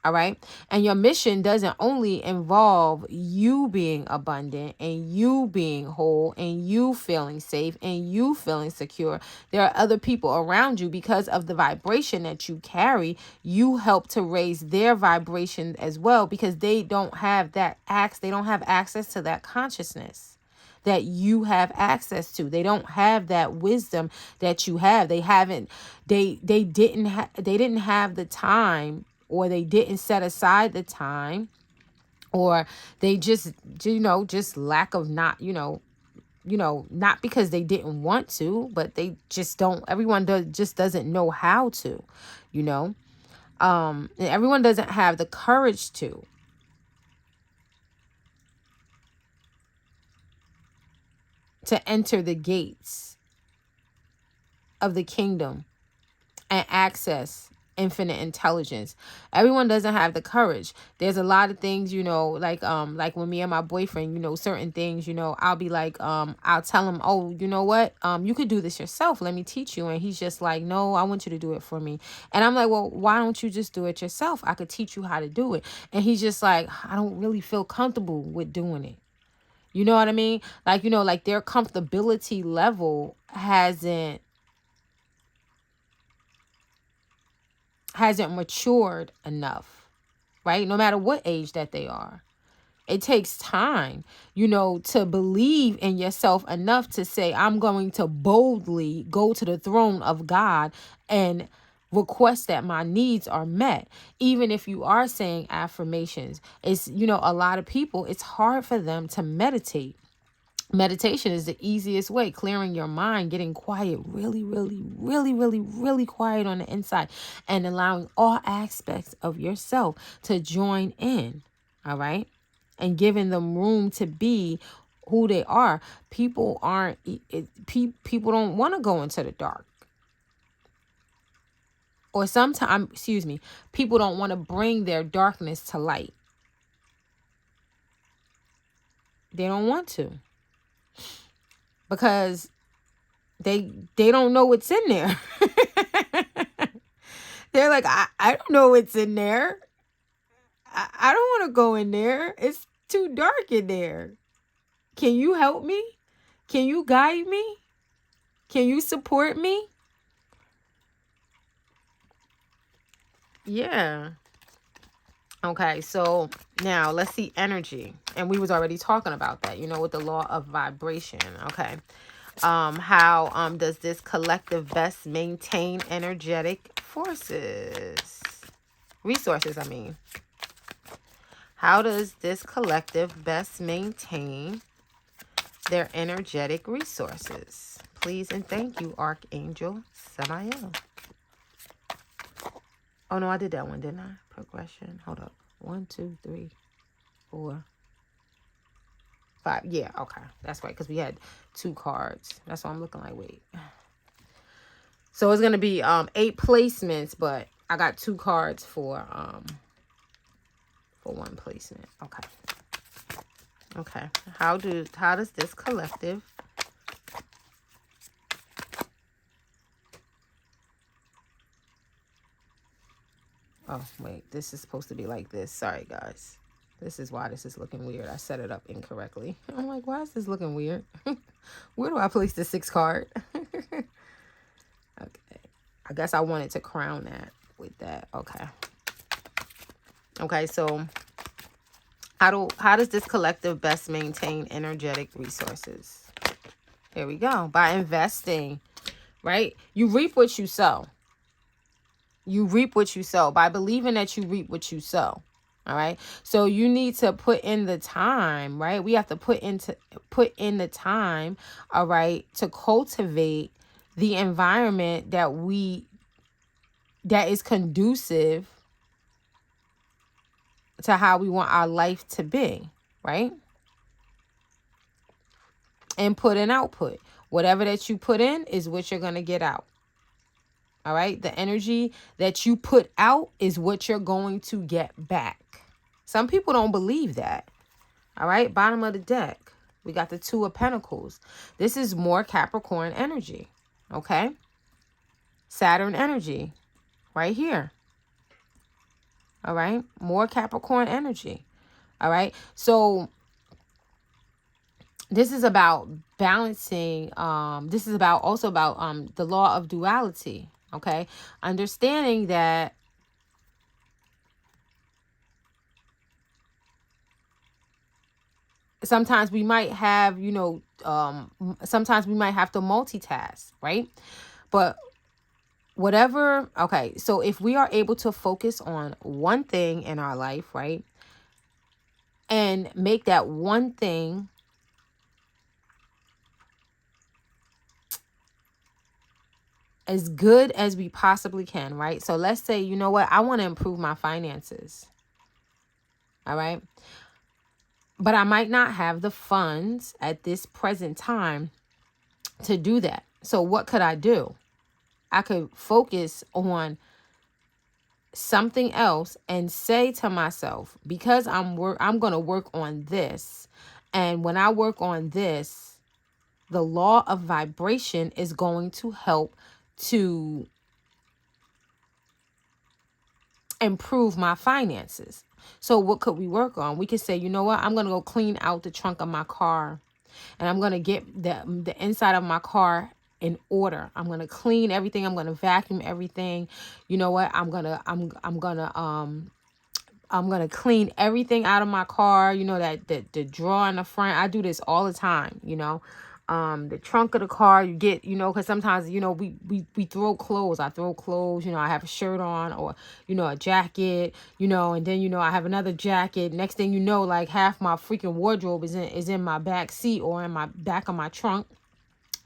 All right. And your mission doesn't only involve you being abundant and you being whole and you feeling safe and you feeling secure. There are other people around you. Because of the vibration that you carry, you help to raise their vibration as well, because they don't have they don't have access to that consciousness that you have access to. They don't have that wisdom that you have. They didn't have the time, or they didn't set aside the time, or they just lack of not because they didn't want to, but they just don't. Everyone doesn't know how to, and everyone doesn't have the courage to. Enter the gates of the kingdom and access infinite intelligence. Everyone doesn't have the courage. There's a lot of things, like when me and my boyfriend, certain things, I'll be like, I'll tell him, oh, you know what? You could do this yourself. Let me teach you. And he's just like, no, I want you to do it for me. And I'm like, well, why don't you just do it yourself? I could teach you how to do it. And he's just like, I don't really feel comfortable with doing it. You know what I mean? Like, like their comfortability level hasn't matured enough, right? No matter what age that they are. It takes time, to believe in yourself enough to say, I'm going to boldly go to the throne of God and request that my needs are met. Even if you are saying affirmations, it's, a lot of people, it's hard for them to meditate. Meditation is the easiest way, clearing your mind, getting quiet, really, really, really, really, really quiet on the inside, and allowing all aspects of yourself to join in. All right. And giving them room to be who they are. People people don't want to go into the dark. Or sometimes, people don't want to bring their darkness to light. They don't want to. Because they don't know what's in there. They're like, I don't know what's in there. I don't want to go in there. It's too dark in there. Can you help me? Can you guide me? Can you support me? Yeah. Okay, so now let's see energy. And we was already talking about that, you know, with the law of vibration. Okay. How does this collective best maintain energetic resources, I mean. How does this collective best maintain their energetic resources? Please and thank you, Archangel Samael. Oh, no, I did that one, didn't I? Progression. Hold up. 1, 2, 3, 4, 5. Yeah, okay. That's right, because we had 2 cards. That's why I'm looking like, wait. So it's going to be 8 placements, but I got 2 cards for 1 placement. Okay. Okay. How does this collective Oh, wait. This is supposed to be like this. Sorry, guys. This is why this is looking weird. I set it up incorrectly. I'm like, why is this looking weird? Where do I place the 6 card? Okay. I guess I wanted to crown that with that. Okay. Okay, so how does this collective best maintain energetic resources? Here we go. By investing, right? You reap what you sow. You reap what you sow. By believing that you reap what you sow. All right. So you need to put in the time, right? We have to put in the time, all right, to cultivate the environment that is conducive to how we want our life to be, right? Input and output. Whatever that you put in is what you're going to get out. All right. The energy that you put out is what you're going to get back. Some people don't believe that. All right. Bottom of the deck. We got the 2 of Pentacles. This is more Capricorn energy. Okay. Saturn energy right here. All right. More Capricorn energy. All right. So this is about balancing. This is also about the law of duality. Okay. Understanding that sometimes we might have, sometimes we might have to multitask, right? But whatever, okay, so if we are able to focus on one thing in our life, right? And make that one thing as good as we possibly can, right? So let's say, you know what? I want to improve my finances. All right. But I might not have the funds at this present time to do that. So what could I do? I could focus on something else and say to myself, because I'm going to work on this. And when I work on this, the law of vibration is going to help to improve my finances. So what could we work on? We could say, you know what? I'm going to go clean out the trunk of my car, and I'm going to get the inside of my car in order. I'm going to clean everything. I'm going to vacuum everything. You know what? I'm going to clean everything out of my car. You know, that the drawer in the front. I do this all the time, you know. The trunk of the car, you get, you know, because sometimes, you know, we throw clothes. I throw clothes, you know, I have a shirt on, or, you know, a jacket, you know, and then, you know, I have another jacket. Next thing you know, like half my freaking wardrobe is in my back seat or in my back of my trunk.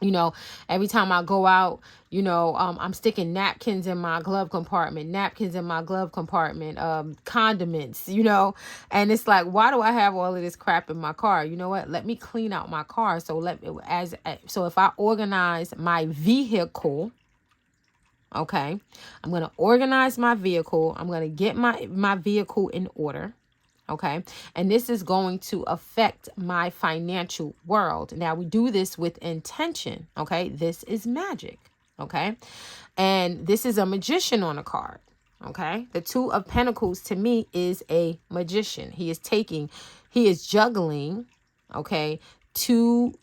You know, every time I go out, you know, I'm sticking napkins in my glove compartment, condiments, you know, and it's like, why do I have all of this crap in my car? You know what? Let me clean out my car. So so if I organize my vehicle, okay, I'm going to organize my vehicle. I'm going to get my vehicle in order. Okay. And this is going to affect my financial world. Now we do this with intention. Okay. This is magic. Okay. And this is a magician on a card. Okay. The 2 of Pentacles to me is a magician. He is juggling. Okay. two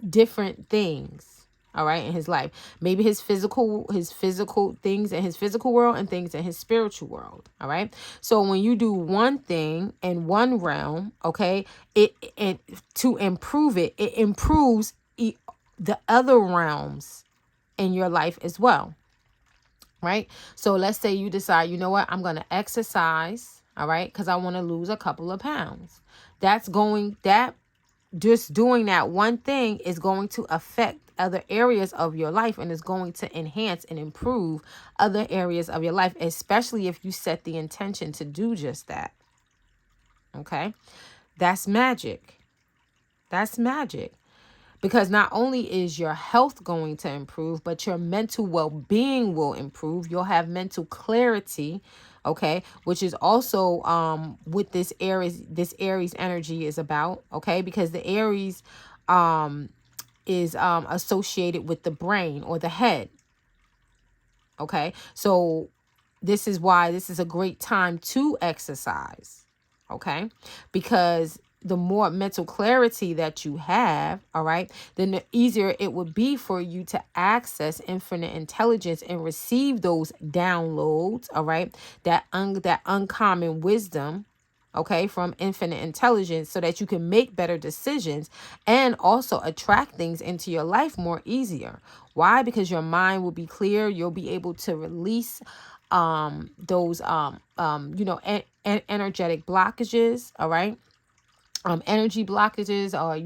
different things, all right, in his life. Maybe his physical things in his physical world and things in his spiritual world, all right? So when you do one thing in one realm, okay, it to improve it, it improves the other realms in your life as well, right? So let's say you decide, you know what, I'm going to exercise, all right, because I want to lose a couple of pounds. That just doing that one thing is going to affect other areas of your life and is going to enhance and improve other areas of your life, especially if you set the intention to do just that. Okay? That's magic. That's magic. Because not only is your health going to improve, but your mental well-being will improve. You'll have mental clarity, okay, which is also what this Aries energy is about, okay? Because the Aries is associated with the brain or the head. Okay? So this is why this is a great time to exercise. Okay? Because the more mental clarity that you have, all right, then the easier it would be for you to access infinite intelligence and receive those downloads, all right, that uncommon wisdom, okay, from infinite intelligence, so that you can make better decisions and also attract things into your life more easier. Why? Because your mind will be clear. You'll be able to release those energetic blockages, all right, energy blockages, or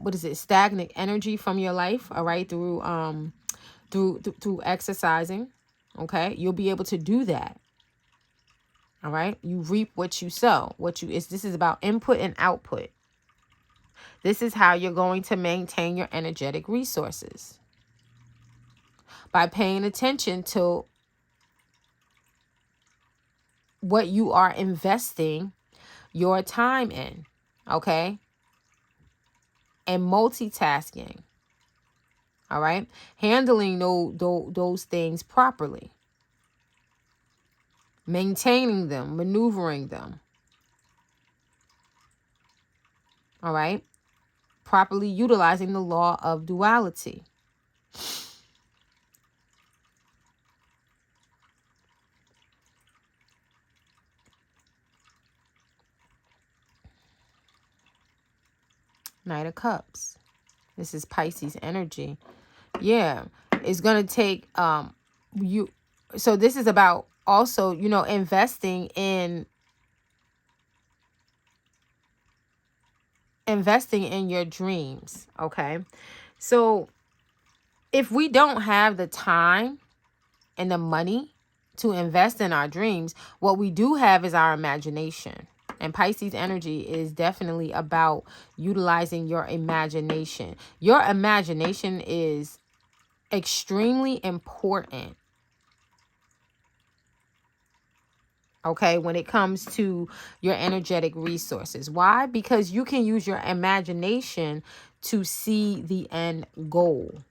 what is it, stagnant energy from your life, all right, through exercising. Okay, you'll be able to do that. All right, you reap what you sow. This is about input and output. This is how you're going to maintain your energetic resources, by paying attention to what you are investing your time in, okay? And multitasking, all right? Handling those things properly. Maintaining them, maneuvering them, all right? Properly utilizing the law of duality. Knight of Cups. This is Pisces energy. Yeah, it's going to take you. So this is about also, investing in your dreams, okay? So if we don't have the time and the money to invest in our dreams, what we do have is our imagination. And Pisces energy is definitely about utilizing your imagination. Your imagination is extremely important, okay, when it comes to your energetic resources. Why? Because you can use your imagination to see the end goal.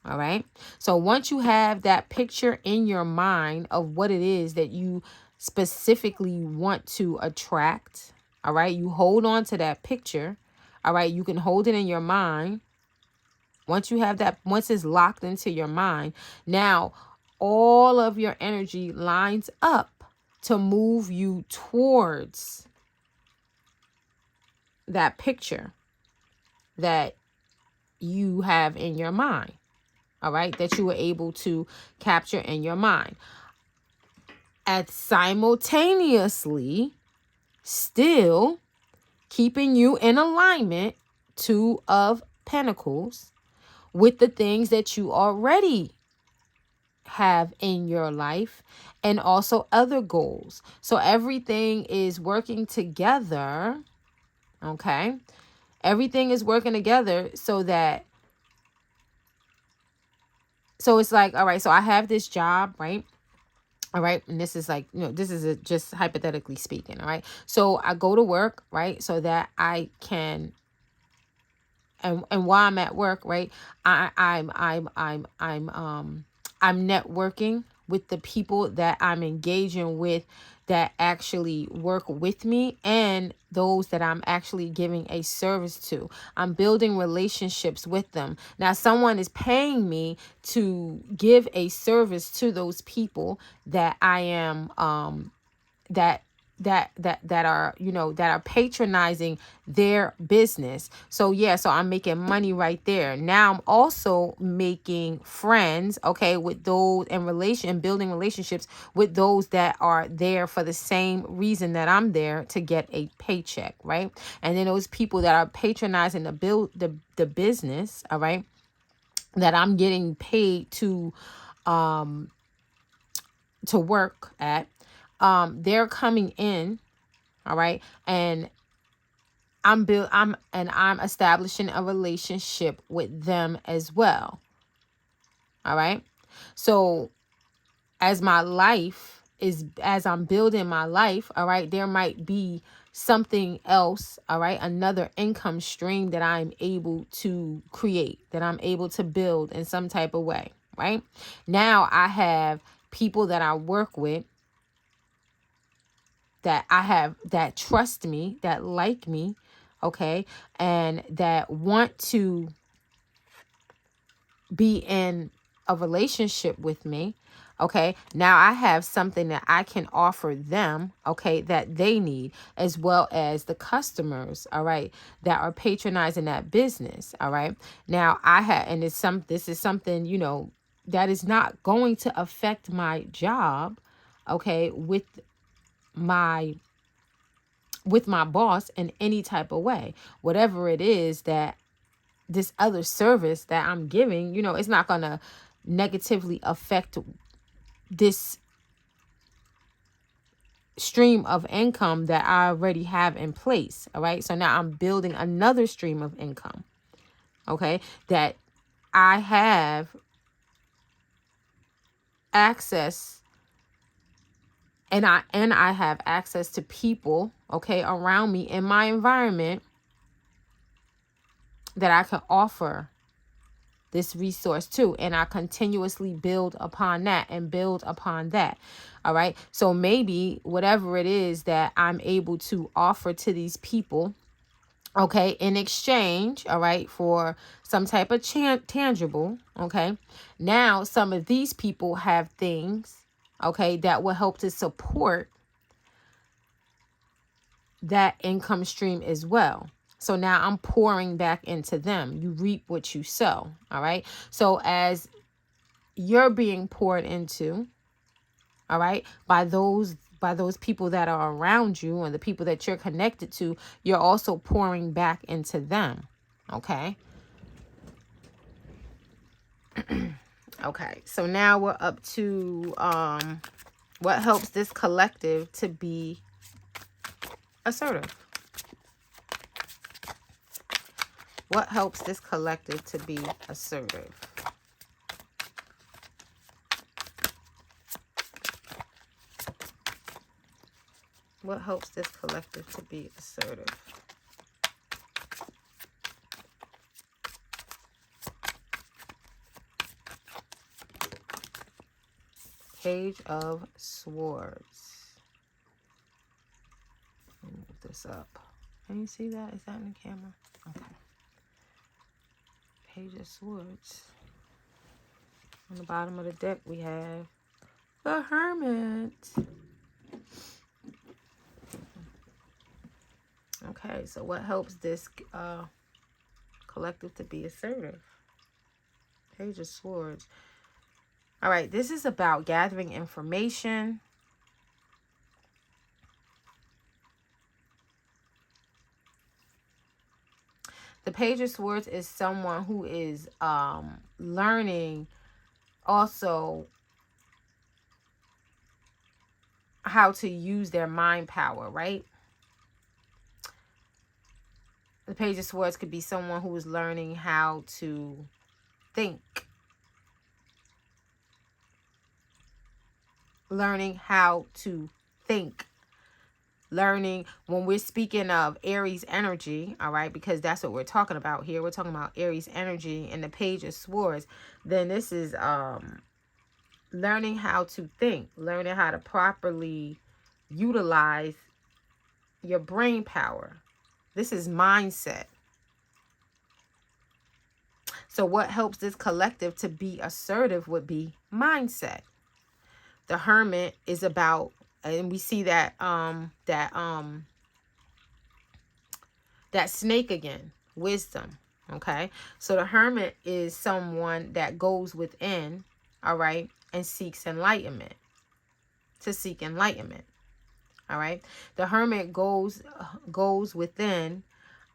All right. So once you have that picture in your mind of what it is that you specifically want to attract, all right, you hold on to that picture. All right. You can hold it in your mind. Once you have that, once it's locked into your mind, now all of your energy lines up to move you towards that picture that you have in your mind. All right, that you were able to capture in your mind. And simultaneously, still keeping you in alignment, Two of Pentacles, with the things that you already have in your life and also other goals. So everything is working together, okay? Everything is working together so it's like, all right, so I have this job, right? All right. And this is like, this is just hypothetically speaking. All right. So I go to work, right? So that I can, and while I'm at work, right? I'm networking with the people that I'm engaging with that actually work with me and those that I'm actually giving a service to. I'm building relationships with them. Now, someone is paying me to give a service to those people that I am that are, you know, that are patronizing their business. So yeah, so I'm making money right there. Now I'm also making friends, okay, with those and building relationships with those that are there for the same reason that I'm there, to get a paycheck, right? And then those people that are patronizing the business, all right, that I'm getting paid to work at, they're coming in, all right, and I'm establishing a relationship with them as well, all right. So as I'm building my life, all right, there might be something else, all right, another income stream that I'm able to create, that I'm able to build in some type of way, right? Now I have people that I work with, that trust me, that like me, okay, and that want to be in a relationship with me, okay. Now I have something that I can offer them, okay, that they need, as well as the customers, all right, that are patronizing that business, all right. Now this is something, you know, that is not going to affect my job, okay, with my boss in any type of way. Whatever it is that this other service that I'm giving, you know, it's not going to negatively affect this stream of income that I already have in place. All right. So now I'm building another stream of income. Okay. That I have access, and I have access to people, okay, around me in my environment, that I can offer this resource to, and I continuously build upon that and build upon that. All right. So maybe whatever it is that I'm able to offer to these people, okay, in exchange, all right, for some type of tangible, okay. Now some of these people have things, okay, that will help to support that income stream as well. So now I'm pouring back into them. You reap what you sow. All right. So as you're being poured into, all right, by those people that are around you and the people that you're connected to, you're also pouring back into them. Okay. Okay. So now we're up to what helps this collective to be assertive. What helps this collective to be assertive? What helps this collective to be assertive? Page of Swords. Let me move this up. Can you see that? Is that in the camera? Okay. Page of Swords. On the bottom of the deck, we have the Hermit. Okay, so what helps this collective to be assertive? Page of Swords. All right, this is about gathering information. The Page of Swords is someone who is learning also how to use their mind power, right? The Page of Swords could be someone who is learning how to think. Learning how to think. Learning, when we're speaking of Aries energy, all right, because that's what we're talking about here. We're talking about Aries energy and the Page of Swords. Then this is learning how to think, learning how to properly utilize your brain power. This is mindset. So what helps this collective to be assertive would be mindset. The Hermit is about, and we see that that snake again, wisdom. Okay, so the Hermit is someone that goes within, all right, and seeks enlightenment. To seek enlightenment, all right. The Hermit goes within,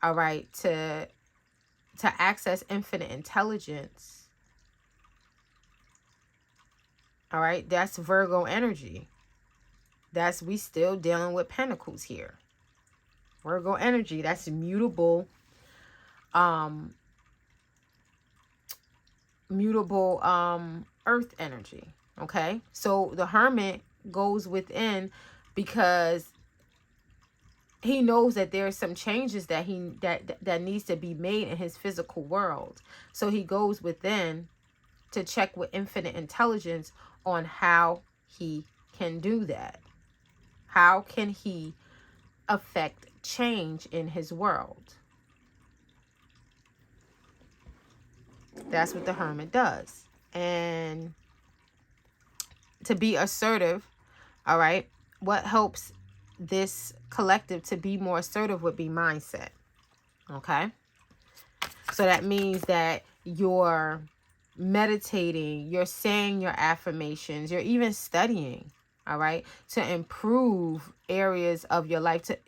all right, to access infinite intelligence. All right, that's Virgo energy. We still dealing with pentacles here. Virgo energy, that's mutable earth energy. Okay, so the Hermit goes within because he knows that there are some changes that that needs to be made in his physical world. So he goes within to check with infinite intelligence on how he can do that. How can he affect change in his world? That's what the Hermit does. And to be assertive, all right, what helps this collective to be more assertive would be mindset. Okay, so that means that you're meditating, you're saying your affirmations, you're even studying, all right, to improve areas of your life, to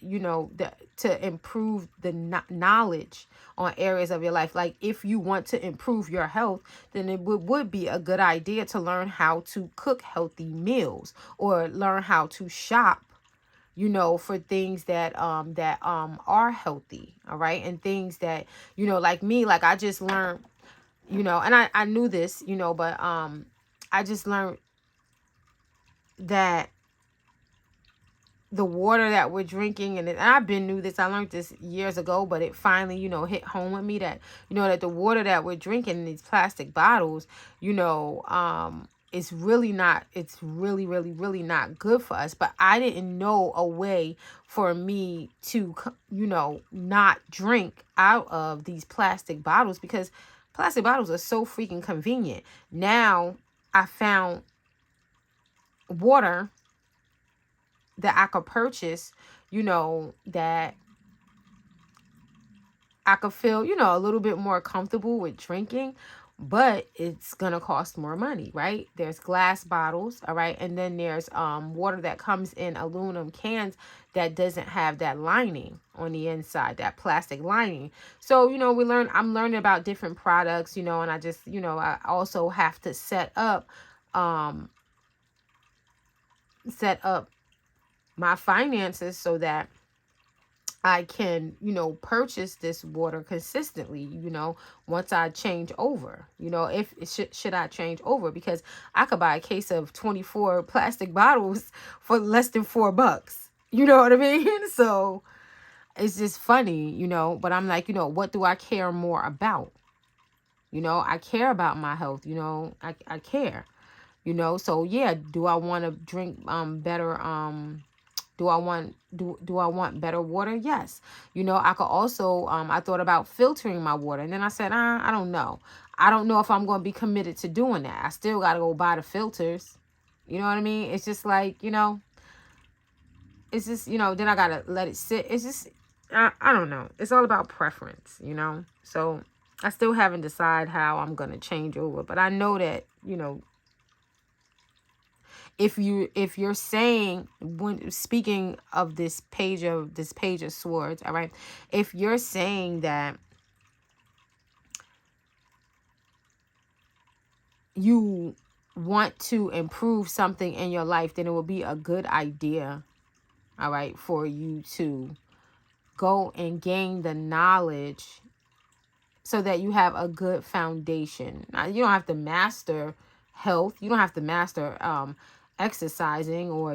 to improve the knowledge on areas of your life. Like if you want to improve your health, then it would be a good idea to learn how to cook healthy meals, or learn how to shop, for things that are healthy, all right, and things that, like me, like I just learned, and I knew this, but I just learned that the water that we're drinking, and I've been knew this, I learned this years ago, but it finally, hit home with me that, that the water that we're drinking in these plastic bottles, it's really not, it's really, really, really not good for us. But I didn't know a way for me to, not drink out of these plastic bottles, because plastic bottles are so freaking convenient. Now I found water that I could purchase, that I could feel, a little bit more comfortable with drinking, but it's going to cost more money, right? There's glass bottles, all right? And then there's water that comes in aluminum cans that doesn't have that lining on the inside, that plastic lining. So, I'm learning about different products, and I just, I also have to set up my finances so that I can, purchase this water consistently, once I change over, if should I change over, because I could buy a case of 24 plastic bottles for less than $4. You know what I mean? So it's just funny, but I'm like, what do I care more about? I care about my health, I care, so yeah, do I want to drink better do I want better water? Yes. I could also, I thought about filtering my water, and then I said, I don't know. I don't know if I'm going to be committed to doing that. I still got to go buy the filters. You know what I mean? It's just like, it's just, then I got to let it sit. It's just, I don't know. It's all about preference, So I still haven't decided how I'm going to change over, but I know that, if you're saying, when speaking of this page of swords, all right, if you're saying that you want to improve something in your life, then it would be a good idea, all right, for you to go and gain the knowledge so that you have a good foundation. Now, you don't have to master health. You don't have to master exercising, or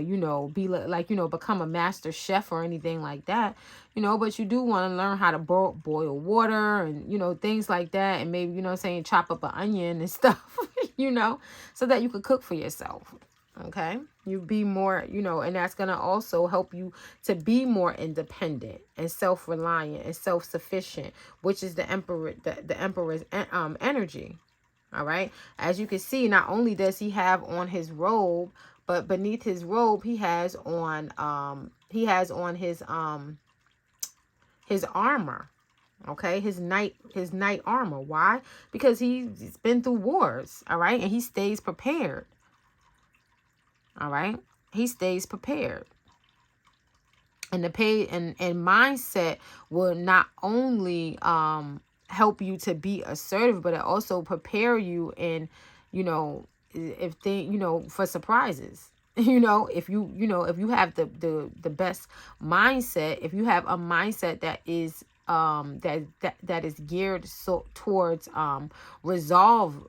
be like become a master chef or anything like that, but you do want to learn how to boil water and things like that, and maybe chop up an onion and stuff, so that you could cook for yourself. Okay, you be more, you know, and that's going to also help you to be more independent and self-reliant and self-sufficient, which is the emperor, the emperor's energy. All right, as you can see, not only does he have on his robe, but beneath his robe he has on his armor. Okay, his knight armor. Why? Because he's been through wars. All right, and he stays prepared. All right. He stays prepared. And the pay and mindset will not only help you to be assertive, but it also prepare you in, you know, if they, you know, for surprises. You know, if you have the best mindset, if you have a mindset that is that is geared so towards resolving,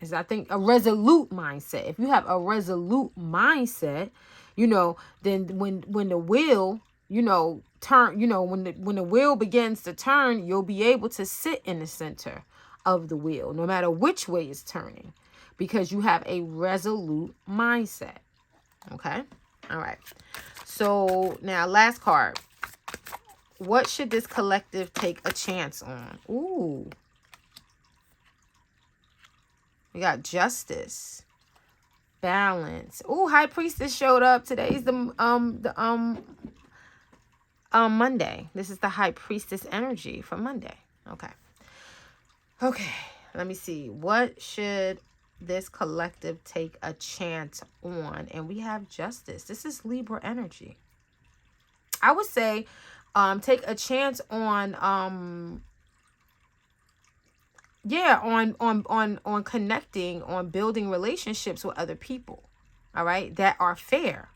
is I think a resolute mindset. If you have a resolute mindset, you know, then when the wheel, you know, turn, you know, when the wheel begins to turn, you'll be able to sit in the center of the wheel, no matter which way it's turning, because you have a resolute mindset. Okay. All right. So now last card. What should this collective take a chance on? Ooh. We got justice, balance. Oh, High Priestess showed up. Today's the Monday. This is the High Priestess energy for Monday. Okay. Okay. Let me see. What should this collective take a chance on? And we have justice. This is Libra energy. I would say take a chance on yeah, on connecting, on building relationships with other people, all right, that are fair.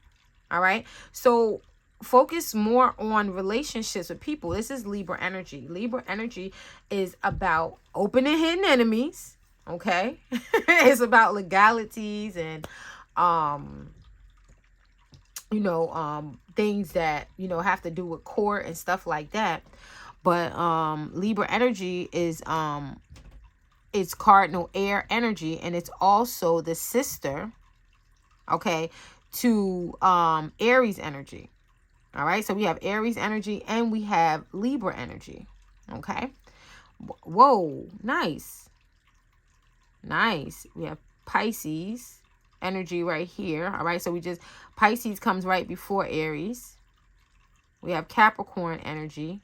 All right, so focus more on relationships with people. This is Libra energy. Libra energy is about open and hidden enemies. Okay. It's about legalities and things that, you know, have to do with court and stuff like that. But Libra energy is it's cardinal air energy, and it's also the sister, okay, to Aries energy. All right, so we have Aries energy and we have Libra energy. Okay. Whoa, nice. Nice. We have Pisces energy right here. All right, so Pisces comes right before Aries. We have Capricorn energy.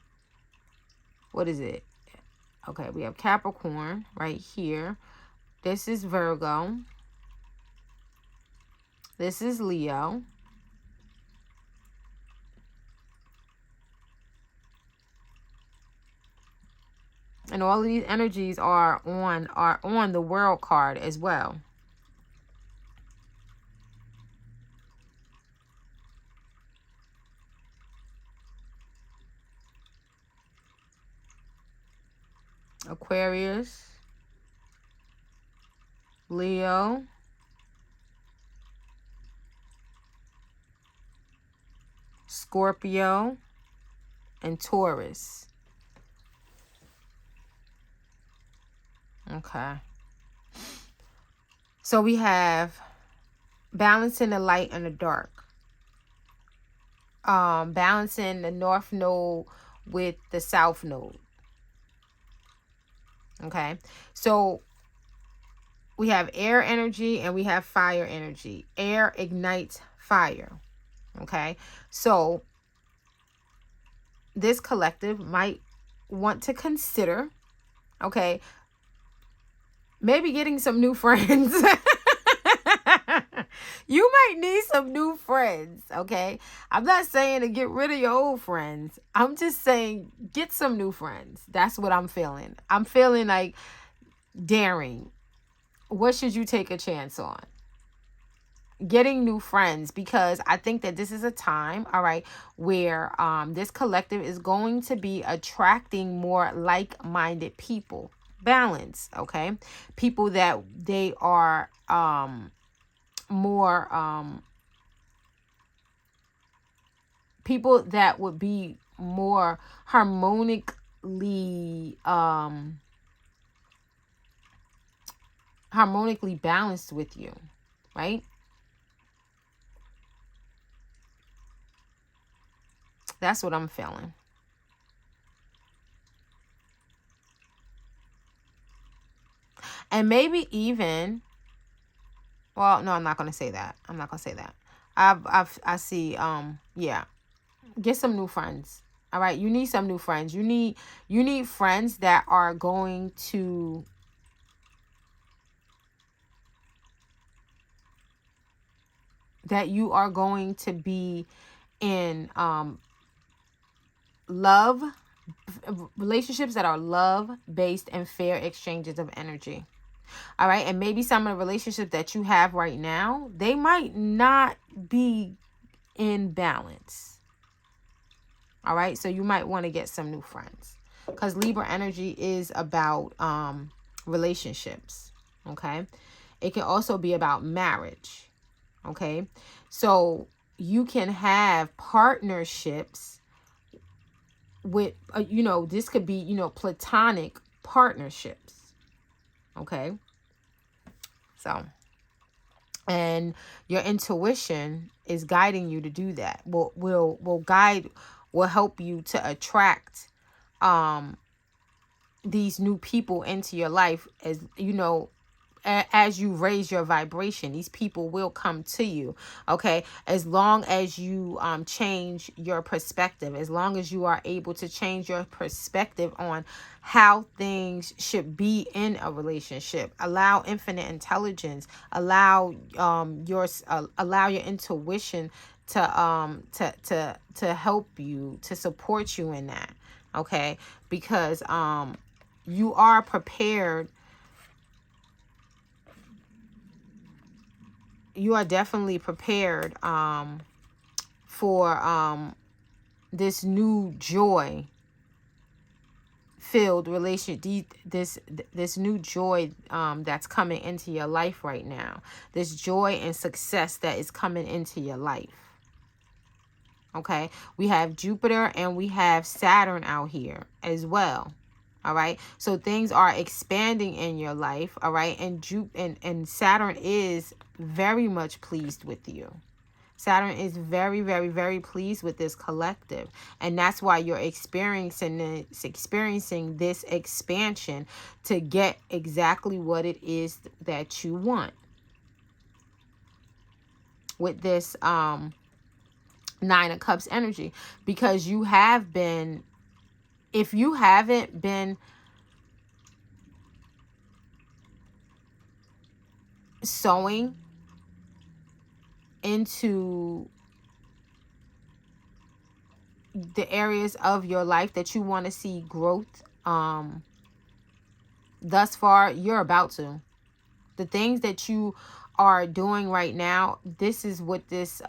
What is it? Okay, we have Capricorn right here. This is Virgo. This is Leo. And all of these energies are on the World card as well. Aquarius, Leo, Scorpio, and Taurus. Okay. So we have balancing the light and the dark. Balancing the North Node with the South Node. Okay. So we have air energy and we have fire energy. Air ignites fire. Okay. So this collective might want to consider, okay, maybe getting some new friends. You might need some new friends, okay? I'm not saying to get rid of your old friends. I'm just saying get some new friends. That's what I'm feeling. I'm feeling like daring. What should you take a chance on? Getting new friends, because I think that this is a time, all right, where this collective is going to be attracting more like-minded people. Balance, okay? People that they are more people that would be more harmonically harmonically balanced with you, right? That's what I'm feeling. And maybe even, well, no, I'm not going to say that. I'm not going to say that. I see, yeah, get some new friends. All right. You need some new friends. You need friends that are going to, that you are going to be in, love, relationships that are love based and fair exchanges of energy. All right. And maybe some of the relationships that you have right now, they might not be in balance. All right. So you might want to get some new friends, because Libra energy is about relationships. Okay. It can also be about marriage. Okay. So you can have partnerships with, this could be, platonic partnerships. Okay. So, and your intuition is guiding you to do that. Will help you to attract these new people into your life. As as you raise your vibration, these people will come to you. Okay. As long as you change your perspective, as long as you are able to change your perspective on how things should be in a relationship, allow infinite intelligence, allow allow your intuition to help you, to support you in that. Okay. Because you are prepared. You are definitely prepared for this new joy filled relationship, this new joy that's coming into your life right now, this joy and success that is coming into your life. Okay, we have Jupiter and we have Saturn out here as well. All right, so things are expanding in your life. All right, and Saturn is very much pleased with you. Saturn is very, very, very pleased with this collective. And that's why you're experiencing this expansion, to get exactly what it is that you want. With this Nine of Cups energy. Because you have been, if you haven't been sowing into the areas of your life that you want to see growth thus far, you're about to. The things that you are doing right now, this is what this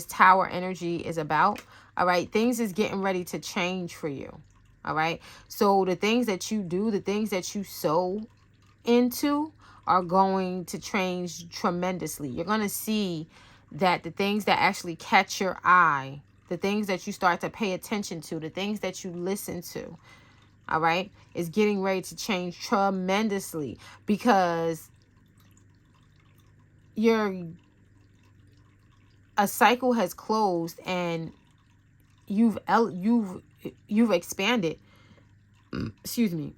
tower energy is about. All right, things is getting ready to change for you. All right, so the things that you do, the things that you sow into, are going to change tremendously. You're going to see that the things that actually catch your eye, the things that you start to pay attention to, the things that you listen to, all right, is getting ready to change tremendously, because a cycle has closed and you've expanded, excuse me,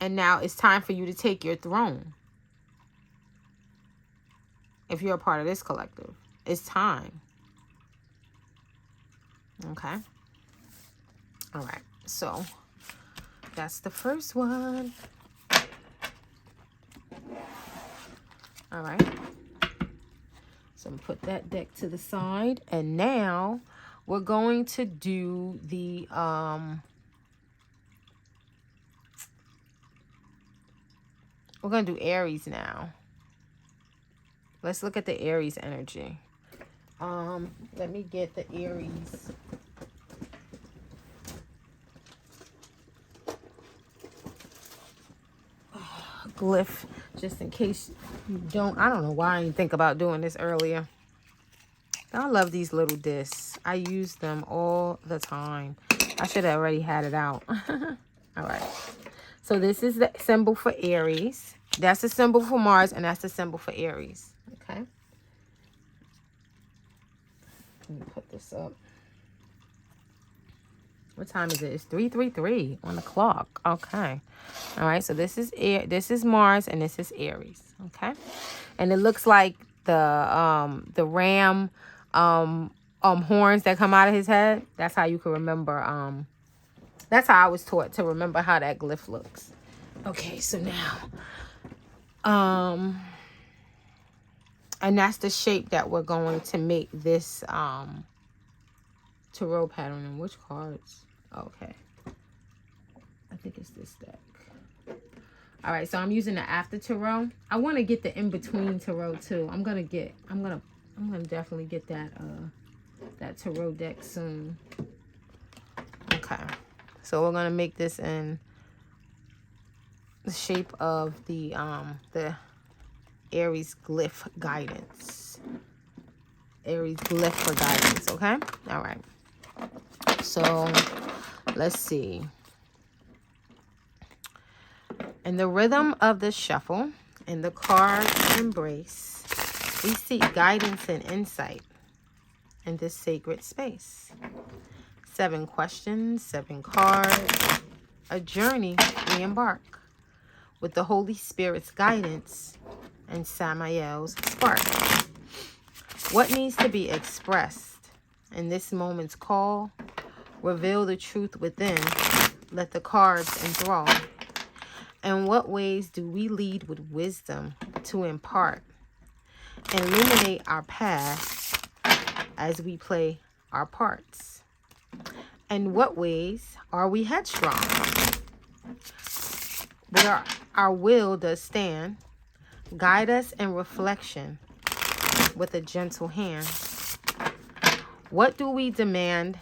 and now it's time for you to take your throne. If you're a part of this collective, it's time. Okay. All right. So that's the first one. All right. So I'm gonna put that deck to the side, and now we're going to do the we're gonna do Aries now. Let's look at the Aries energy. Let me get the Aries. Glyph, just in case you don't. I don't know why I didn't think about doing this earlier. I love these little discs. I use them all the time. I should have already had it out. All right. So this is the symbol for Aries. That's the symbol for Mars, and that's the symbol for Aries. Okay. Let me put this up. What time is it? It's 3:33 on the clock. Okay. All right. So this is Mars, and this is Aries. Okay. And it looks like the ram horns that come out of his head. That's how you can remember. That's how I was taught to remember how that glyph looks. Okay. So now, and that's the shape that we're going to make this tarot pattern. And which cards? Okay. I think it's this deck. All right, so I'm using the after tarot. I want to get the in-between tarot too. I'm gonna definitely get that tarot deck soon. Okay. So we're gonna make this in the shape of the Aries glyph guidance. Aries glyph for guidance, okay? All right. So let's see. In the rhythm of the shuffle, in the card's embrace, we seek guidance and insight in this sacred space. 7 questions, 7 cards, a journey we embark with the Holy Spirit's guidance and Samael's spark. What needs to be expressed in this moment's call? Reveal the truth within. Let the cards enthrall. In what ways do we lead with wisdom to impart? Illuminate our path as we play our parts. In what ways are we headstrong? Where our will does stand, guide us in reflection with a gentle hand. What do we demand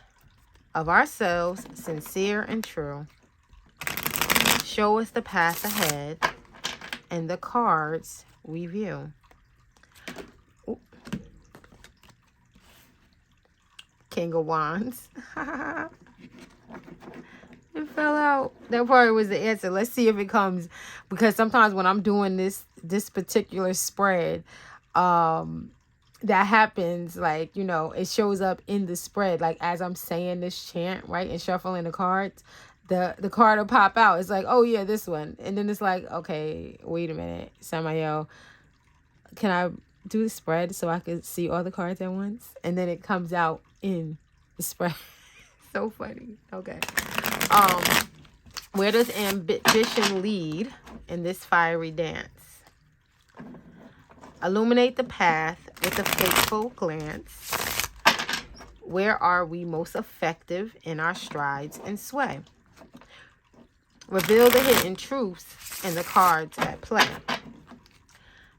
of ourselves, sincere and true? Show us the path ahead and the cards we view. Ooh. King of Wands. It fell out. That probably was the answer. Let's see if it comes. Because sometimes when I'm doing this particular spread, that happens, like, you know, it shows up in the spread. Like as I'm saying this chant, right, and shuffling the cards, the card will pop out. It's like, oh yeah, this one. And then it's like, okay, wait a minute, Samael, can I do the spread so I can see all the cards at once? And then it comes out in the spread. So funny. Okay. Where does ambition lead in this fiery dance? Illuminate the path with a faithful glance. Where are we most effective in our strides and sway? Reveal the hidden truths in the cards at play.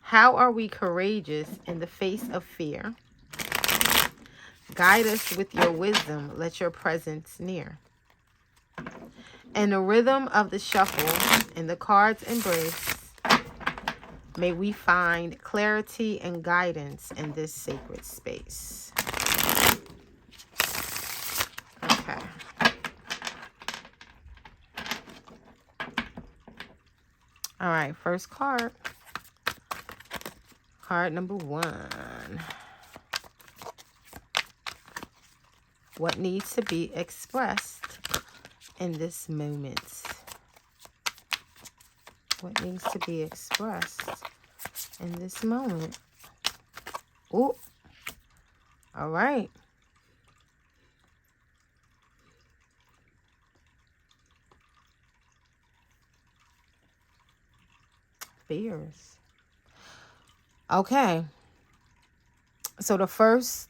How are we courageous in the face of fear? Guide us with your wisdom, let your presence near. In the rhythm of the shuffle, in the cards' embrace, may we find clarity and guidance in this sacred space. Okay. All right, first card. Card number 1. What needs to be expressed in this moment? What needs to be expressed in this moment? Oh, all right. Fears. Okay. So the first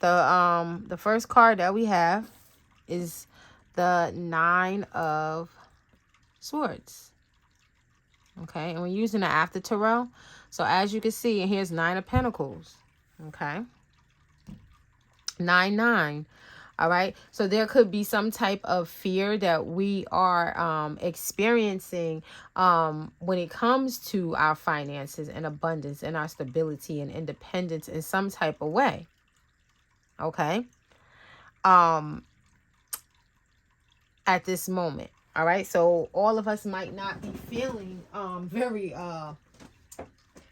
card that we have is the 9 of Swords. Okay, and we're using the after tarot. So as you can see, and here's 9 of Pentacles. Okay. 9. All right. So there could be some type of fear that we are experiencing when it comes to our finances and abundance and our stability and independence in some type of way. Okay. At this moment. All right. So all of us might not be feeling very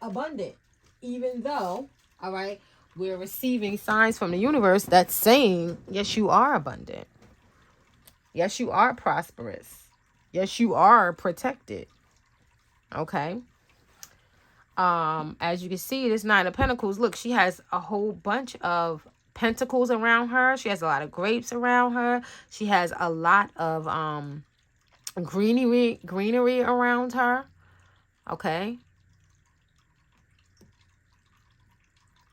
abundant, even though, all right, we're receiving signs from the universe that's saying, yes, you are abundant. Yes, you are prosperous. Yes, you are protected. Okay. As you can see, this Nine of Pentacles, look, she has a whole bunch of pentacles around her. She has a lot of grapes around her. She has a lot of greenery around her. Okay.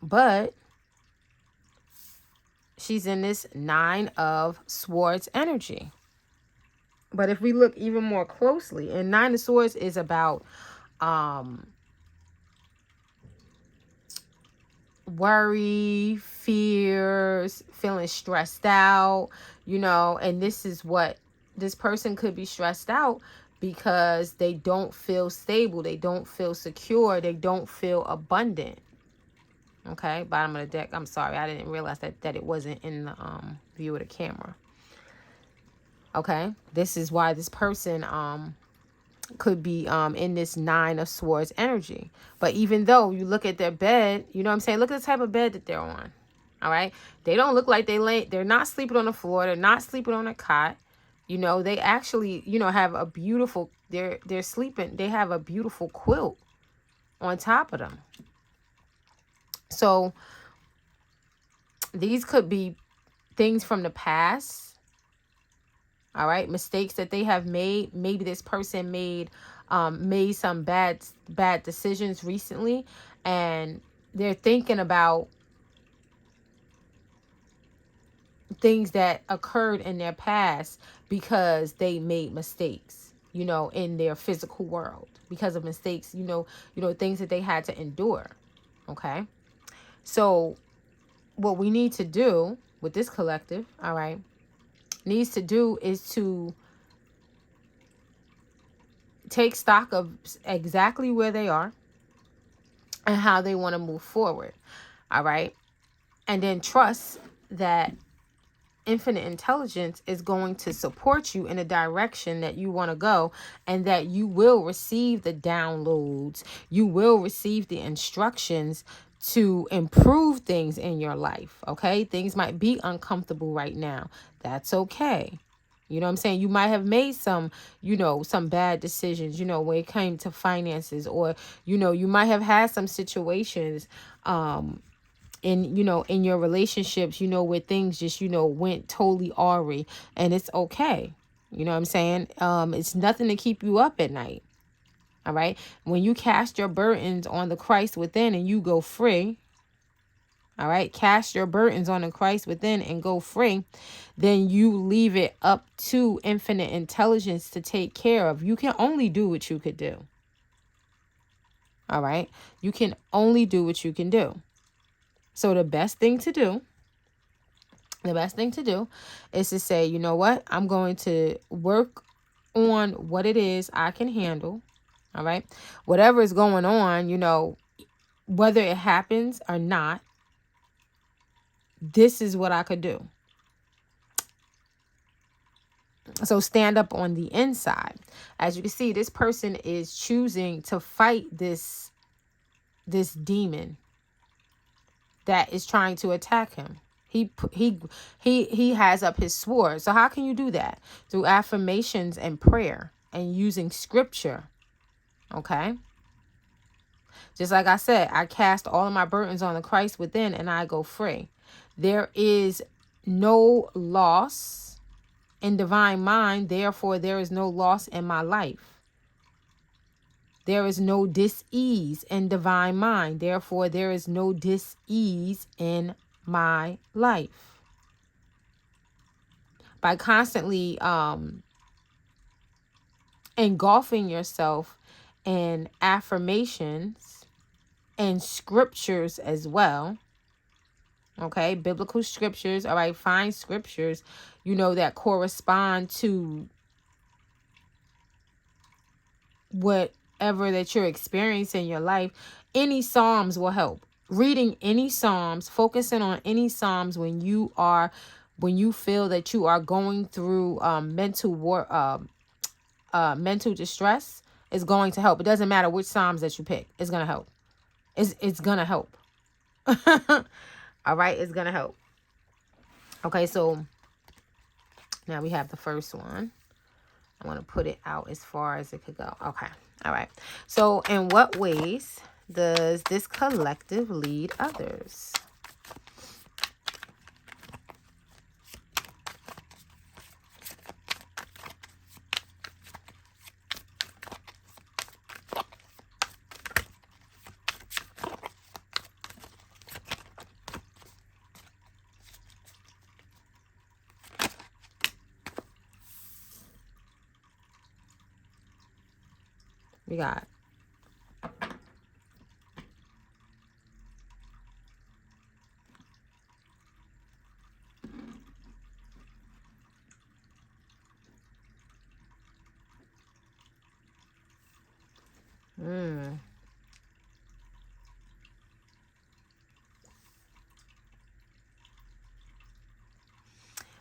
But she's in this Nine of Swords energy. But if we look even more closely, and Nine of Swords is about worry, fears, feeling stressed out, you know, and this is what this person could be stressed out because they don't feel stable, they don't feel secure, they don't feel abundant. Okay, bottom of the deck. I'm sorry, I didn't realize that it wasn't in the view of the camera. Okay, this is why this person could be in this Nine of Swords energy. But even though you look at their bed, you know what I'm saying? Look at the type of bed that they're on. All right. They don't look like they're not sleeping on the floor. They're not sleeping on a cot. You know, they actually, you know, have a beautiful, they're sleeping. They have a beautiful quilt on top of them. So these could be things from the past. All right. Mistakes that they have made. Maybe this person made some bad decisions recently, and they're thinking about things that occurred in their past because they made mistakes, you know, in their physical world because of mistakes, you know, things that they had to endure. Okay. So what we need to do with this collective, all right, needs to do is to take stock of exactly where they are and how they want to move forward. All right. And then trust that infinite intelligence is going to support you in a direction that you want to go, and that you will receive the downloads. You will receive the instructions to improve things in your life. Okay. Things might be uncomfortable right now. That's okay. You know what I'm saying? You might have made some, you know, some bad decisions, you know, when it came to finances, or, you know, you might have had some situations, in, you know, in your relationships, you know, where things just, you know, went totally awry, and it's okay. You know what I'm saying? It's nothing to keep you up at night. All right. When you cast your burdens on the Christ within and you go free. All right. Cast your burdens on the Christ within and go free. Then you leave it up to infinite intelligence to take care of. You can only do what you could do. All right. You can only do what you can do. So the best thing to do is to say, you know what? I'm going to work on what it is I can handle. All right. Whatever is going on, you know, whether it happens or not, this is what I could do. So stand up on the inside. As you can see, this person is choosing to fight this demon that is trying to attack him. He has up his sword. So how can you do that? Through affirmations and prayer and using scripture. Okay. Just like I said, I cast all of my burdens on the Christ within and I go free. There is no loss in divine mind. Therefore, there is no loss in my life. There is no dis-ease in divine mind. Therefore, there is no dis-ease in my life. By constantly engulfing yourself in affirmations and scriptures as well. Okay, biblical scriptures. All right, find scriptures, you know, that correspond to whatever that you're experiencing in your life. Any Psalms will help. Reading any Psalms, focusing on any Psalms when you feel that you are going through mental war, mental distress is going to help. It doesn't matter which Psalms that you pick. It's going to help. It's going to help. All right. It's going to help. Okay. So now we have the first one. I want to put it out as far as it could go. Okay. All right. So in what ways does this collective lead others? We got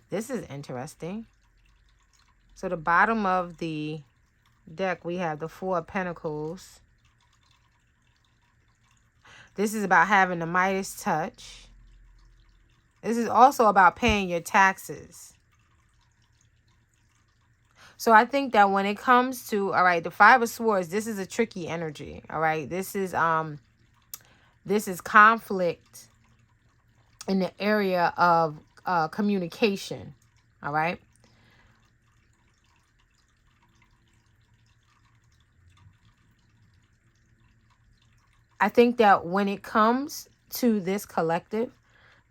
this is interesting. So the bottom of the deck, we have the Four of Pentacles. This is about having the Midas touch. This is also about paying your taxes. So I think that when it comes to, all right, the Five of Swords, this is a tricky energy. All right. This is conflict in the area of communication. All right. I think that when it comes to this collective,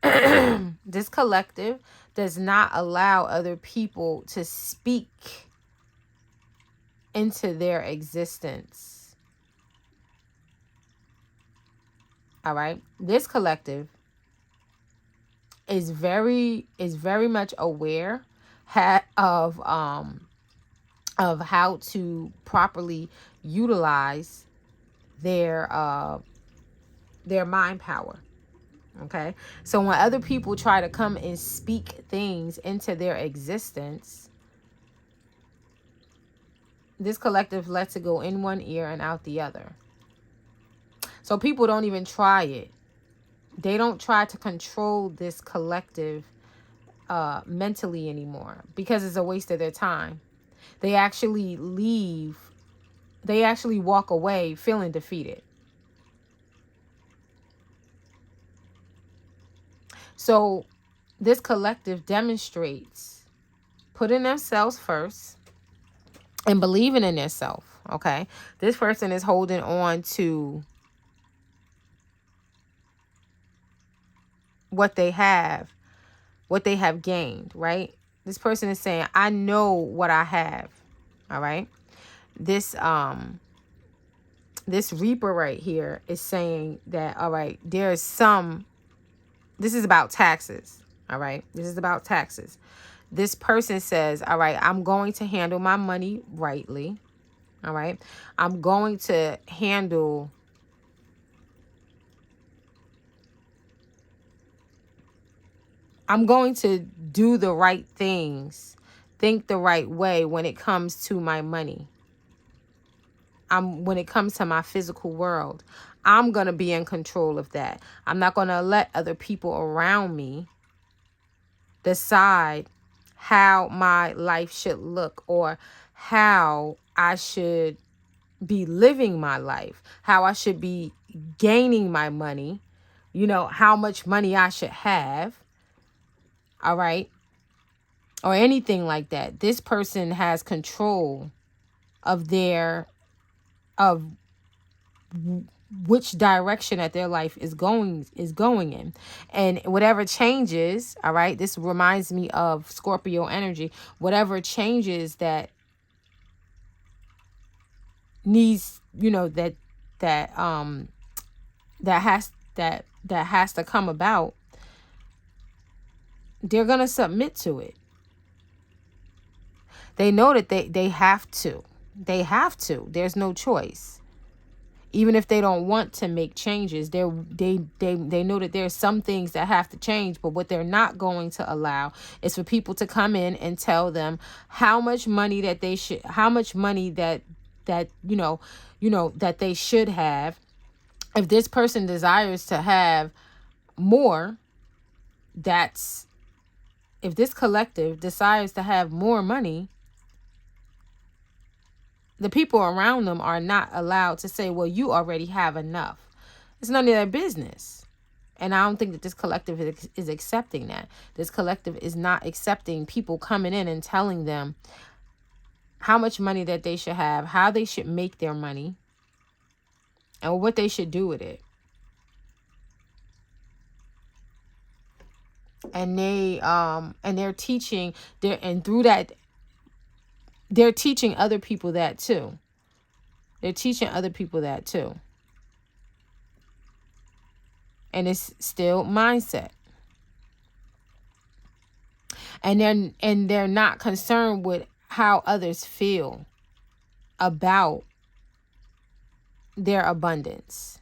this collective does not allow other people to speak into their existence. All right. This collective is very much aware of how to properly utilize their mind power. Okay. So when other people try to come and speak things into their existence, this collective lets it go in one ear and out the other. So people don't even try it. They don't try to control this collective mentally anymore because it's a waste of their time. They actually leave. They actually walk away feeling defeated. So this collective demonstrates putting themselves first and believing in themselves. Okay. This person is holding on to what they have gained, right? This person is saying, I know what I have. All right. This Reaper right here is saying that, all right, this is about taxes. All right. This is about taxes. This person says, all right, I'm going to handle my money rightly. All right. I'm going to do the right things, think the right way when it comes to my money. When it comes to my physical world, I'm going to be in control of that. I'm not going to let other people around me decide how my life should look or how I should be living my life, how I should be gaining my money, how much money I should have. All right. Or anything like that. This person has control of which direction that their life is going in. And whatever changes, all right, this reminds me of Scorpio energy. Whatever changes that needs, that has to come about, they're going to submit to it. They know that they have to. They have to. There's no choice. Even if they don't want to make changes, they know that there's some things that have to change. But what they're not going to allow is for people to come in and tell them how much money that they should, how much money that that they should have. If this person desires to have more, if this collective desires to have more money, the people around them are not allowed to say, well, you already have enough. It's none of their business. And I don't think that this collective is accepting that. This collective is not accepting people coming in and telling them how much money that they should have, how they should make their money, and what they should do with it. And they're teaching through that they're teaching other people that too. They're teaching other people that too. And it's still mindset. And they're not concerned with how others feel about their abundance,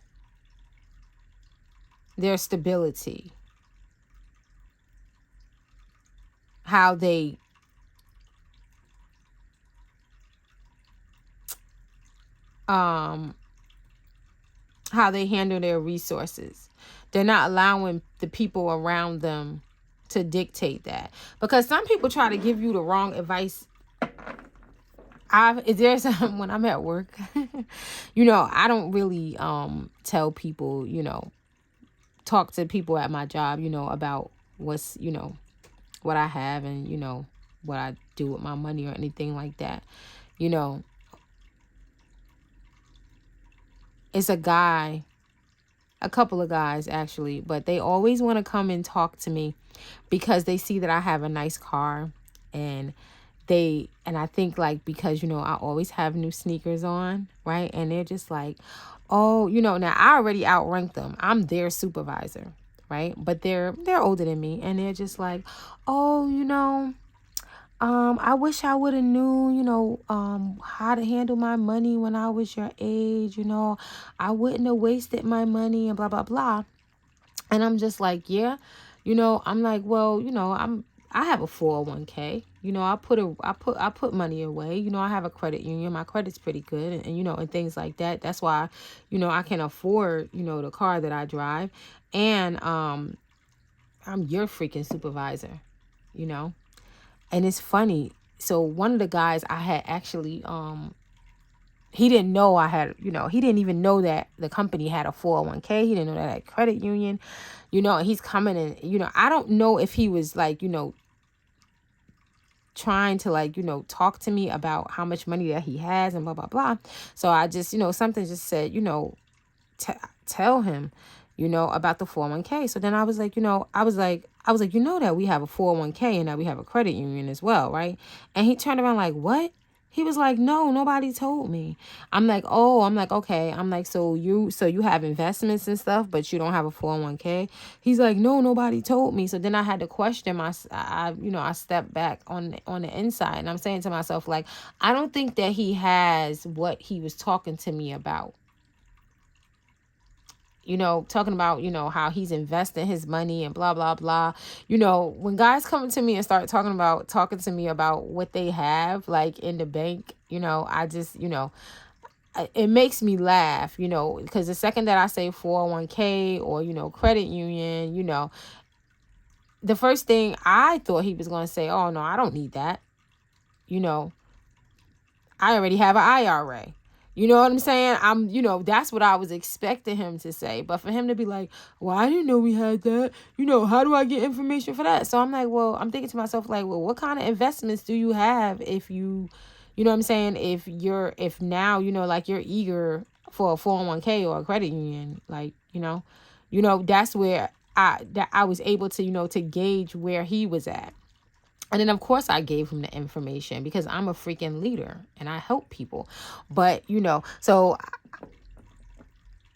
their stability, how they handle their resources. They're not allowing the people around them to dictate that, because some people try to give you the wrong advice. When I'm at work, I don't really tell people, talk to people at my job, about what's, what I have and what I do with my money or anything like that. It's a couple of guys actually, but they always want to come and talk to me because they see that I have a nice car, and I think like, because, I always have new sneakers on, right? And they're just like, oh, now I already outrank them. I'm their supervisor, right? But they're older than me, and they're just like, oh, I wish I would have knew, how to handle my money when I was your age. I wouldn't have wasted my money and blah, blah, blah. And I'm just like, yeah, I'm like, well, I have a 401k. I put money away. I have a credit union. My credit's pretty good, and things like that. That's why, I can afford, the car that I drive. And I'm your freaking supervisor, And it's funny. So one of the guys I had actually, he didn't know I had, he didn't even know that the company had a 401k. He didn't know that I had a credit union, and he's coming and, I don't know if he was like, trying to like, talk to me about how much money that he has and blah, blah, blah. So I just, something just said, tell him, about the 401k. So then I was like, I was like, that we have a 401k and that we have a credit union as well, right? And he turned around like, what? He was like, no, nobody told me. I'm like, okay. I'm like, so you have investments and stuff, but you don't have a 401k? He's like, no, nobody told me. So then I had to question I stepped back on the inside, and I'm saying to myself, like, I don't think that he has what he was talking to me about. Talking about, how he's investing his money and blah, blah, blah. When guys come to me and start talking to me about what they have, like in the bank, I just, it makes me laugh, because the second that I say 401k or, credit union, the first thing I thought he was going to say, oh, no, I don't need that. I already have an IRA. You know what I'm saying? That's what I was expecting him to say. But for him to be like, well, I didn't know we had that. How do I get information for that? So I'm like, well, I'm thinking to myself, like, well, what kind of investments do you have if you know what I'm saying? If now, like you're eager for a 401k or a credit union, like, that's where I was able to, to gauge where he was at. And then, of course, I gave him the information because I'm a freaking leader and I help people. But, so